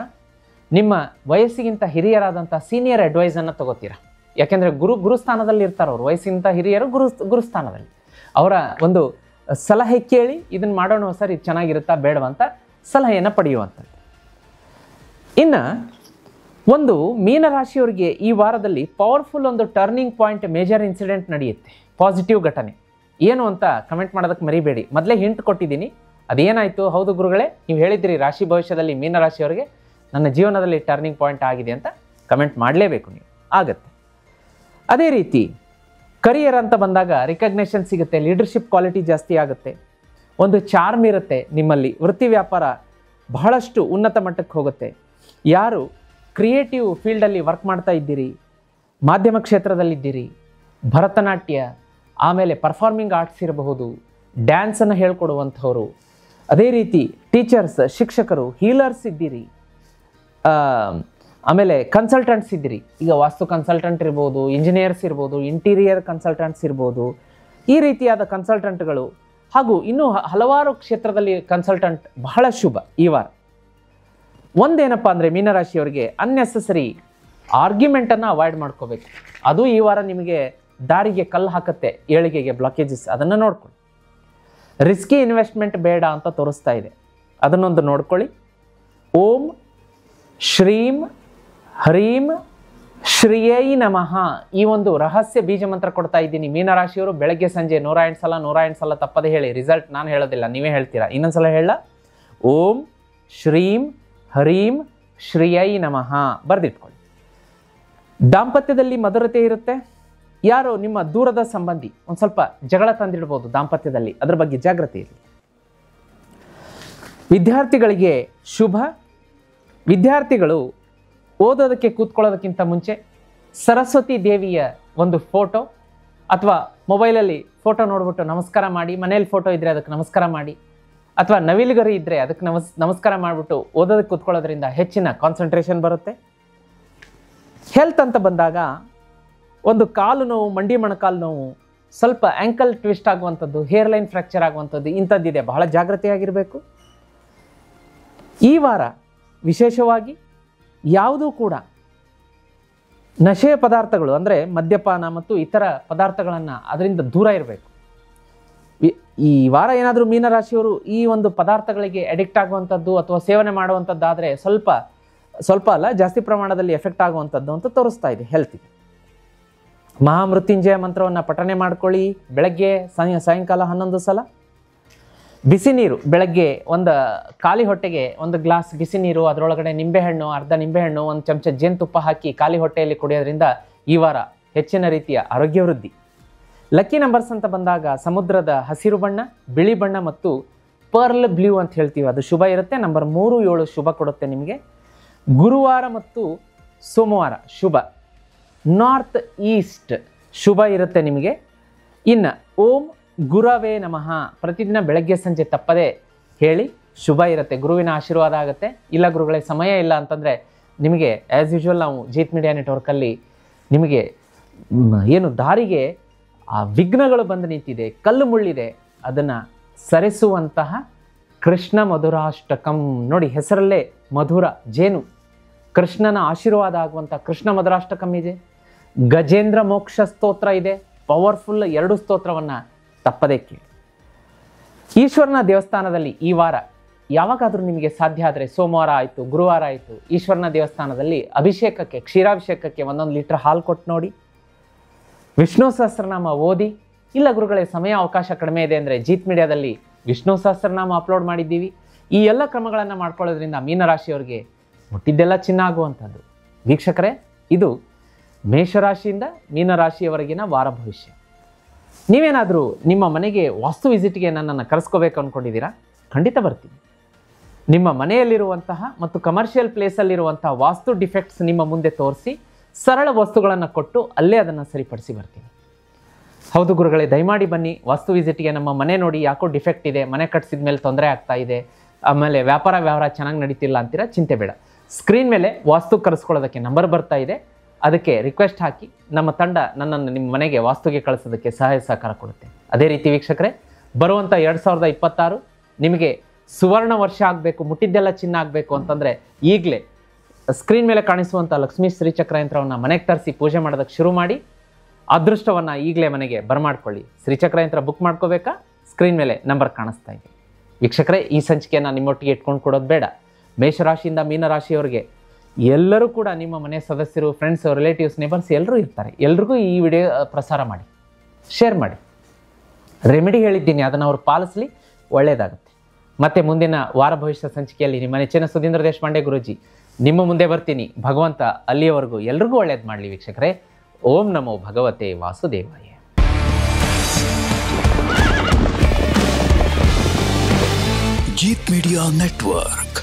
ನಿಮ್ಮ ವಯಸ್ಸಿಗಿಂತ ಹಿರಿಯರಾದಂಥ ಸೀನಿಯರ್ ಅಡ್ವೈಸನ್ನು ತಗೋತೀರಾ. ಯಾಕೆಂದರೆ ಗುರುಸ್ಥಾನದಲ್ಲಿ ಇರ್ತಾರೆ ಅವರು, ವಯಸ್ಸಿಗಿಂತ ಹಿರಿಯರು ಗುರುಸ್ಥಾನದಲ್ಲಿ. ಅವರ ಒಂದು ಸಲಹೆ ಕೇಳಿ ಇದನ್ನು ಮಾಡೋಣ ಸರ್, ಇದು ಚೆನ್ನಾಗಿರುತ್ತಾ ಬೇಡವಂತ ಸಲಹೆಯನ್ನು ಪಡೆಯುವಂಥದ್ದು. ಇನ್ನು ಒಂದು ಮೀನರಾಶಿಯವರಿಗೆ ಈ ವಾರದಲ್ಲಿ ಪವರ್ಫುಲ್ ಒಂದು ಟರ್ನಿಂಗ್ ಪಾಯಿಂಟ್, ಮೇಜರ್ ಇನ್ಸಿಡೆಂಟ್ ನಡೆಯುತ್ತೆ, ಪಾಸಿಟಿವ್ ಘಟನೆ. ಏನು ಅಂತ ಕಮೆಂಟ್ ಮಾಡೋದಕ್ಕೆ ಮರಿಬೇಡಿ. ಮೊದಲೇ ಹಿಂಟ್ ಕೊಟ್ಟಿದ್ದೀನಿ, ಅದೇನಾಯಿತು? ಹೌದು ಗುರುಗಳೇ, ನೀವು ಹೇಳಿದ್ರಿ ರಾಶಿ ಭವಿಷ್ಯದಲ್ಲಿ ಮೀನರಾಶಿಯವರಿಗೆ ನನ್ನ ಜೀವನದಲ್ಲಿ ಟರ್ನಿಂಗ್ ಪಾಯಿಂಟ್ ಆಗಿದೆ ಅಂತ ಕಮೆಂಟ್ ಮಾಡಲೇಬೇಕು ನೀವು, ಆಗತ್ತೆ. ಅದೇ ರೀತಿ ಕರಿಯರ್ ಅಂತ ಬಂದಾಗ ರಿಕಗ್ನೇಷನ್ ಸಿಗುತ್ತೆ, ಲೀಡರ್ಶಿಪ್ ಕ್ವಾಲಿಟಿ ಜಾಸ್ತಿ ಆಗುತ್ತೆ, ಒಂದು ಚಾರ್ಮ್ ಇರುತ್ತೆ ನಿಮ್ಮಲ್ಲಿ, ವೃತ್ತಿ ವ್ಯಾಪಾರ ಬಹಳಷ್ಟು ಉನ್ನತ ಮಟ್ಟಕ್ಕೆ ಹೋಗುತ್ತೆ. ಯಾರು ಕ್ರಿಯೇಟಿವ್ ಫೀಲ್ಡಲ್ಲಿ ವರ್ಕ್ ಮಾಡ್ತಾ ಇದ್ದೀರಿ, ಮಾಧ್ಯಮ ಕ್ಷೇತ್ರದಲ್ಲಿದ್ದೀರಿ, ಭರತನಾಟ್ಯ, ಆಮೇಲೆ ಪರ್ಫಾರ್ಮಿಂಗ್ ಆರ್ಟ್ಸ್ ಇರಬಹುದು, ಡ್ಯಾನ್ಸನ್ನು ಹೇಳ್ಕೊಡುವಂಥವ್ರು, ಅದೇ ರೀತಿ ಟೀಚರ್ಸ್, ಶಿಕ್ಷಕರು, ಹೀಲರ್ಸ್ ಇದ್ದೀರಿ, ಆಮೇಲೆ ಕನ್ಸಲ್ಟೆಂಟ್ಸ್ ಇದ್ದೀರಿ. ಈಗ ವಾಸ್ತು ಕನ್ಸಲ್ಟೆಂಟ್ ಇರ್ಬೋದು, ಇಂಜಿನಿಯರ್ಸ್ ಇರ್ಬೋದು, ಇಂಟೀರಿಯರ್ ಕನ್ಸಲ್ಟೆಂಟ್ಸ್ ಇರ್ಬೋದು, ಈ ರೀತಿಯಾದ ಕನ್ಸಲ್ಟೆಂಟ್ಗಳು ಹಾಗೂ ಇನ್ನೂ ಹಲವಾರು ಕ್ಷೇತ್ರದಲ್ಲಿ ಕನ್ಸಲ್ಟೆಂಟ್ ಬಹಳ ಶುಭ ಈ ವಾರ. ಒಂದೇನಪ್ಪ ಅಂದರೆ ಮೀನರಾಶಿಯವರಿಗೆ ಅನ್ನೆಸೆಸರಿ ಆರ್ಗ್ಯುಮೆಂಟನ್ನು ಅವಾಯ್ಡ್ ಮಾಡ್ಕೋಬೇಕು. ಅದು ಈ ವಾರ ನಿಮಗೆ ದಾರಿಗೆ ಕಲ್ಲು ಹಾಕುತ್ತೆ, ಏಳಿಗೆಗೆ ಬ್ಲಾಕೇಜಸ್, ಅದನ್ನು ನೋಡ್ಕೊಳ್ಳಿ. ರಿಸ್ಕಿ ಇನ್ವೆಸ್ಟ್ಮೆಂಟ್ ಬೇಡ ಅಂತ ತೋರಿಸ್ತಾ ಇದೆ, ಅದನ್ನೊಂದು ನೋಡ್ಕೊಳ್ಳಿ. ಓಂ ಶ್ರೀಂ ಹರೀಂ ಶ್ರೀಯೈ ನಮಃ ಈ ಒಂದು ರಹಸ್ಯ ಬೀಜ ಮಂತ್ರ ಕೊಡ್ತಾ ಇದ್ದೀನಿ. ಮೀನರಾಶಿಯವರು ಬೆಳಗ್ಗೆ ಸಂಜೆ 108 ಸಲ ತಪ್ಪದೆ ಹೇಳಿ. ರಿಸಲ್ಟ್ ನಾನು ಹೇಳೋದಿಲ್ಲ, ನೀವೇ ಹೇಳ್ತೀರಾ. ಇನ್ನೊಂದ್ಸಲ ಹೇಳ, ಓಂ ಶ್ರೀಂ ಹರೀಂ ಶ್ರೀಯೈ ನಮಃ ಬರೆದಿಟ್ಕೊಳ್ಳಿ. ದಾಂಪತ್ಯದಲ್ಲಿ ಮಧುರತೆ ಇರುತ್ತೆ. ಯಾರು ನಿಮ್ಮ ದೂರದ ಸಂಬಂಧಿ ಒಂದು ಸ್ವಲ್ಪ ಜಗಳ ತಂದಿಡ್ಬೋದು ದಾಂಪತ್ಯದಲ್ಲಿ, ಅದ್ರ ಬಗ್ಗೆ ಜಾಗೃತಿ ಇರಲಿ. ವಿದ್ಯಾರ್ಥಿಗಳಿಗೆ ಶುಭ. ವಿದ್ಯಾರ್ಥಿಗಳು ಓದೋದಕ್ಕೆ ಕೂತ್ಕೊಳ್ಳೋದಕ್ಕಿಂತ ಮುಂಚೆ ಸರಸ್ವತಿ ದೇವಿಯ ಒಂದು ಫೋಟೋ ಅಥವಾ ಮೊಬೈಲಲ್ಲಿ ಫೋಟೋ ನೋಡ್ಬಿಟ್ಟು ನಮಸ್ಕಾರ ಮಾಡಿ, ಮನೇಲಿ ಫೋಟೋ ಇದ್ದರೆ ಅದಕ್ಕೆ ನಮಸ್ಕಾರ ಮಾಡಿ, ಅಥವಾ ನವಿಲುಗರಿ ಇದ್ದರೆ ಅದಕ್ಕೆ ನಮಸ್ಕಾರ ಮಾಡಿಬಿಟ್ಟು ಓದೋದಕ್ಕೆ ಕೂತ್ಕೊಳ್ಳೋದ್ರಿಂದ ಹೆಚ್ಚಿನ ಕಾನ್ಸಂಟ್ರೇಷನ್ ಬರುತ್ತೆ. ಹೆಲ್ತ್ ಅಂತ ಬಂದಾಗ ಒಂದು ಕಾಲು ನೋವು, ಮಂಡಿ ಮೊಣಕಾಲು ನೋವು, ಸ್ವಲ್ಪ ಆ್ಯಂಕಲ್ ಟ್ವಿಸ್ಟ್ ಆಗುವಂಥದ್ದು, ಹೇರ್ ಲೈನ್ ಫ್ರ್ಯಾಕ್ಚರ್ ಆಗುವಂಥದ್ದು ಇಂಥದ್ದಿದೆ, ಬಹಳ ಜಾಗ್ರತೆಯಾಗಿರಬೇಕು. ಈ ವಾರ ವಿಶೇಷವಾಗಿ ಯಾವುದೂ ಕೂಡ ನಶೆಯ ಪದಾರ್ಥಗಳು ಅಂದರೆ ಮದ್ಯಪಾನ ಮತ್ತು ಇತರ ಪದಾರ್ಥಗಳನ್ನು ಅದರಿಂದ ದೂರ ಇರಬೇಕು. ಈ ವಾರ ಏನಾದರೂ ಮೀನರಾಶಿಯವರು ಈ ಒಂದು ಪದಾರ್ಥಗಳಿಗೆ ಅಡಿಕ್ಟ್ ಆಗುವಂಥದ್ದು ಅಥವಾ ಸೇವನೆ ಮಾಡುವಂಥದ್ದಾದರೆ ಸ್ವಲ್ಪ ಅಲ್ಲ, ಜಾಸ್ತಿ ಪ್ರಮಾಣದಲ್ಲಿ ಎಫೆಕ್ಟ್ ಆಗುವಂಥದ್ದು ಅಂತ ತೋರಿಸ್ತಾ ಇದೆ ಹೆಲ್ತಿಗೆ. ಮಹಾಮೃತ್ಯುಂಜಯ ಮಂತ್ರವನ್ನು ಪಠನೆ ಮಾಡ್ಕೊಳ್ಳಿ. ಬೆಳಗ್ಗೆ ಸಾಯಂಕಾಲ 11 ಸಲ. ಬಿಸಿ ನೀರು ಬೆಳಗ್ಗೆ ಒಂದು ಖಾಲಿ ಹೊಟ್ಟೆಗೆ ಒಂದು ಗ್ಲಾಸ್ ಬಿಸಿ ನೀರು, ಅದರೊಳಗಡೆ ನಿಂಬೆಹಣ್ಣು, ಅರ್ಧ ನಿಂಬೆಹಣ್ಣು, ಒಂದು ಚಮಚ ಜೇನುತುಪ್ಪ ಹಾಕಿ ಖಾಲಿ ಹೊಟ್ಟೆಯಲ್ಲಿ ಕುಡಿಯೋದ್ರಿಂದ ಈ ವಾರ ಹೆಚ್ಚಿನ ರೀತಿಯ ಆರೋಗ್ಯ ವೃದ್ಧಿ. ಲಕ್ಕಿ ನಂಬರ್ಸ್ ಅಂತ ಬಂದಾಗ ಸಮುದ್ರದ ಹಸಿರು ಬಣ್ಣ, ಬಿಳಿ ಬಣ್ಣ ಮತ್ತು ಪರ್ಲ್ ಬ್ಲೂ ಅಂತ ಹೇಳ್ತೀವಿ, ಅದು ಶುಭ ಇರುತ್ತೆ. ನಂಬರ್ 3, 7 ಶುಭ ಕೊಡುತ್ತೆ ನಿಮಗೆ. ಗುರುವಾರ ಮತ್ತು ಸೋಮವಾರ ಶುಭ. ನಾರ್ತ್ ಈಸ್ಟ್ ಶುಭ ಇರುತ್ತೆ ನಿಮಗೆ. ಇನ್ನು ಓಂ ಗುರವೇ ನಮಃ ಪ್ರತಿದಿನ ಬೆಳಗ್ಗೆ ಸಂಜೆ ತಪ್ಪದೆ ಹೇಳಿ, ಶುಭ ಇರುತ್ತೆ, ಗುರುವಿನ ಆಶೀರ್ವಾದ ಆಗುತ್ತೆ. ಇಲ್ಲ ಗುರುಗಳೇ ಸಮಯ ಇಲ್ಲ ಅಂತಂದರೆ ನಿಮಗೆ ಆ್ಯಸ್ ಯೂಶ್ವಲ್ ನಾವು ಜೀತ್ ಮೀಡಿಯಾ ನೆಟ್ವರ್ಕಲ್ಲಿ ನಿಮಗೆ ಏನು ದಾರಿಗೆ ಆ ವಿಘ್ನಗಳು ಬಂದು ನಿಂತಿದೆ, ಕಲ್ಲು ಮುಳ್ಳಿದೆ, ಅದನ್ನು ಸರಿಸುವಂತಹ ಕೃಷ್ಣ ಮಧುರಾಷ್ಟಕಂ ನೋಡಿ, ಹೆಸರಲ್ಲೇ ಮಧುರ ಜೇನು, ಕೃಷ್ಣನ ಆಶೀರ್ವಾದ ಆಗುವಂಥ ಕೃಷ್ಣ ಮಧುರಾಷ್ಟಕಂ ಇದೆ. ಗಜೇಂದ್ರ ಮೋಕ್ಷ ಸ್ತೋತ್ರ ಇದೆ, ಪವರ್ಫುಲ್ 2 ಸ್ತೋತ್ರವನ್ನು ತಪ್ಪದೇ ಕೇಳಿ. ಈಶ್ವರನ ದೇವಸ್ಥಾನದಲ್ಲಿ ಈ ವಾರ ಯಾವಾಗಾದರೂ ನಿಮಗೆ ಸಾಧ್ಯ ಆದರೆ, ಸೋಮವಾರ ಆಯಿತು, ಗುರುವಾರ ಆಯಿತು, ಈಶ್ವರನ ದೇವಸ್ಥಾನದಲ್ಲಿ ಅಭಿಷೇಕಕ್ಕೆ, ಕ್ಷೀರಾಭಿಷೇಕಕ್ಕೆ 1 ಲೀಟರ್ ಹಾಲು ಕೊಟ್ಟು ನೋಡಿ. ವಿಷ್ಣು ಸಹಸ್ರನಾಮ ಓದಿ. ಇಲ್ಲ ಗುರುಗಳೇ ಸಮಯ ಅವಕಾಶ ಕಡಿಮೆ ಇದೆ ಅಂದರೆ ಜೀತ್ ಮೀಡಿಯಾದಲ್ಲಿ ವಿಷ್ಣು ಸಹಸ್ರನಾಮ ಅಪ್ಲೋಡ್ ಮಾಡಿದ್ದೀವಿ. ಈ ಎಲ್ಲ ಕ್ರಮಗಳನ್ನು ಮಾಡ್ಕೊಳ್ಳೋದ್ರಿಂದ ಮೀನರಾಶಿಯವರಿಗೆ ಮುಟ್ಟಿದ್ದೆಲ್ಲ ಚಿನ್ನ ಆಗುವಂಥದ್ದು. ವೀಕ್ಷಕರೇ, ಇದು ಮೇಷರಾಶಿಯಿಂದ ಮೀನರಾಶಿಯವರೆಗಿನ ವಾರ ಭವಿಷ್ಯ. ನೀವೇನಾದರೂ ನಿಮ್ಮ ಮನೆಗೆ ವಾಸ್ತು ವಿಸಿಟ್ಗೆ ನನ್ನನ್ನು ಕರೆಸ್ಕೋಬೇಕು ಅಂದ್ಕೊಂಡಿದ್ದೀರಾ? ಖಂಡಿತ ಬರ್ತೀನಿ. ನಿಮ್ಮ ಮನೆಯಲ್ಲಿರುವಂತಹ ಮತ್ತು ಕಮರ್ಷಿಯಲ್ ಪ್ಲೇಸಲ್ಲಿರುವಂತಹ ವಾಸ್ತು ಡಿಫೆಕ್ಟ್ಸ್ ನಿಮ್ಮ ಮುಂದೆ ತೋರಿಸಿ ಸರಳ ವಸ್ತುಗಳನ್ನು ಕೊಟ್ಟು ಅಲ್ಲೇ ಅದನ್ನು ಸರಿಪಡಿಸಿ ಬರ್ತೀನಿ. ಹೌದು ಗುರುಗಳೇ, ದಯಮಾಡಿ ಬನ್ನಿ ವಾಸ್ತು ವಿಸಿಟ್ಗೆ. ನಮ್ಮ ಮನೆ ನೋಡಿ ಯಾಕೋ ಡಿಫೆಕ್ಟ್ ಇದೆ, ಮನೆ ಕಟ್ಸಿದ ಮೇಲೆ ತೊಂದರೆ ಆಗ್ತಾ ಇದೆ, ಆಮೇಲೆ ವ್ಯವಹಾರ ಚೆನ್ನಾಗಿ ನಡೀತಿಲ್ಲ ಅಂತೀರಾ, ಚಿಂತೆ ಬೇಡ. ಸ್ಕ್ರೀನ್ ಮೇಲೆ ವಾಸ್ತು ಕರೆಸ್ಕೊಳ್ಳೋದಕ್ಕೆ ನಂಬರ್ ಬರ್ತಾ ಇದೆ, ಅದಕ್ಕೆ ರಿಕ್ವೆಸ್ಟ್ ಹಾಕಿ ನಮ್ಮ ತಂಡ ನನ್ನನ್ನು ನಿಮ್ಮ ಮನೆಗೆ ವಾಸ್ತುಗೆ ಕಳಿಸೋದಕ್ಕೆ ಸಹಾಯ ಸಹಕಾರ ಕೊಡುತ್ತೆ. ಅದೇ ರೀತಿ ವೀಕ್ಷಕರೇ, ಬರುವಂಥ 2026 ನಿಮಗೆ ಸುವರ್ಣ ವರ್ಷ ಆಗಬೇಕು, ಮುಟ್ಟಿದ್ದೆಲ್ಲ ಚಿನ್ನ ಆಗಬೇಕು ಅಂತಂದರೆ ಈಗಲೇ ಸ್ಕ್ರೀನ್ ಮೇಲೆ ಕಾಣಿಸುವಂಥ ಲಕ್ಷ್ಮೀ ಶ್ರೀಚಕ್ರ ಯಂತ್ರವನ್ನು ಮನೆಗೆ ತರಿಸಿ ಪೂಜೆ ಮಾಡೋದಕ್ಕೆ ಶುರು ಮಾಡಿ ಅದೃಷ್ಟವನ್ನು ಈಗಲೇ ಮನೆಗೆ ಬರಮಾಡ್ಕೊಳ್ಳಿ. ಶ್ರೀಚಕ್ರ ಯಂತ್ರ ಬುಕ್ ಮಾಡ್ಕೋಬೇಕಾ? ಸ್ಕ್ರೀನ್ ಮೇಲೆ ನಂಬರ್ ಕಾಣಿಸ್ತಾ ಇದೆ. ವೀಕ್ಷಕರೇ, ಈ ಸಂಚಿಕೆಯನ್ನು ನಿಮ್ಮೊಟ್ಟಿಗೆ ಇಟ್ಕೊಂಡು ಕೊಡೋದು ಬೇಡ. ಮೇಷರಾಶಿಯಿಂದ ಮೀನರಾಶಿಯವರಿಗೆ ಎಲ್ಲರೂ ಕೂಡ ನಿಮ್ಮ ಮನೆ ಸದಸ್ಯರು, ಫ್ರೆಂಡ್ಸ್, ರಿಲೇಟಿವ್ಸ್, ನೇಬರ್ಸ್ ಎಲ್ಲರೂ ಇರ್ತಾರೆ. ಎಲ್ರಿಗೂ ಈ ವಿಡಿಯೋ ಪ್ರಸಾರ ಮಾಡಿ, ಶೇರ್ ಮಾಡಿ. ರೆಮಿಡಿ ಹೇಳಿದ್ದೀನಿ, ಅದನ್ನು ಅವ್ರು ಪಾಲಿಸಲಿ, ಒಳ್ಳೆಯದಾಗುತ್ತೆ. ಮತ್ತೆ ಮುಂದಿನ ವಾರ ಭವಿಷ್ಯ ಸಂಚಿಕೆಯಲ್ಲಿ ನಿಮ್ಮ ನೆಚ್ಚಿನ ಸುಧೀಂದ್ರ ದೇಶಪಾಂಡೆ ಗುರೂಜಿ ನಿಮ್ಮ ಮುಂದೆ ಬರ್ತೀನಿ. ಭಗವಂತ ಅಲ್ಲಿಯವರೆಗೂ ಎಲ್ರಿಗೂ ಒಳ್ಳೇದು ಮಾಡಲಿ ವೀಕ್ಷಕರೇ. ಓಂ ನಮೋ ಭಗವತೆ ವಾಸುದೇವಾಯ. ಜೀತ್ ಮೀಡಿಯಾ ನೆಟ್ವರ್ಕ್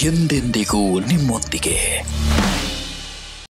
ಎಂದೆಂದಿಗೂ ನಿಮ್ಮೊಂದಿಗೆ.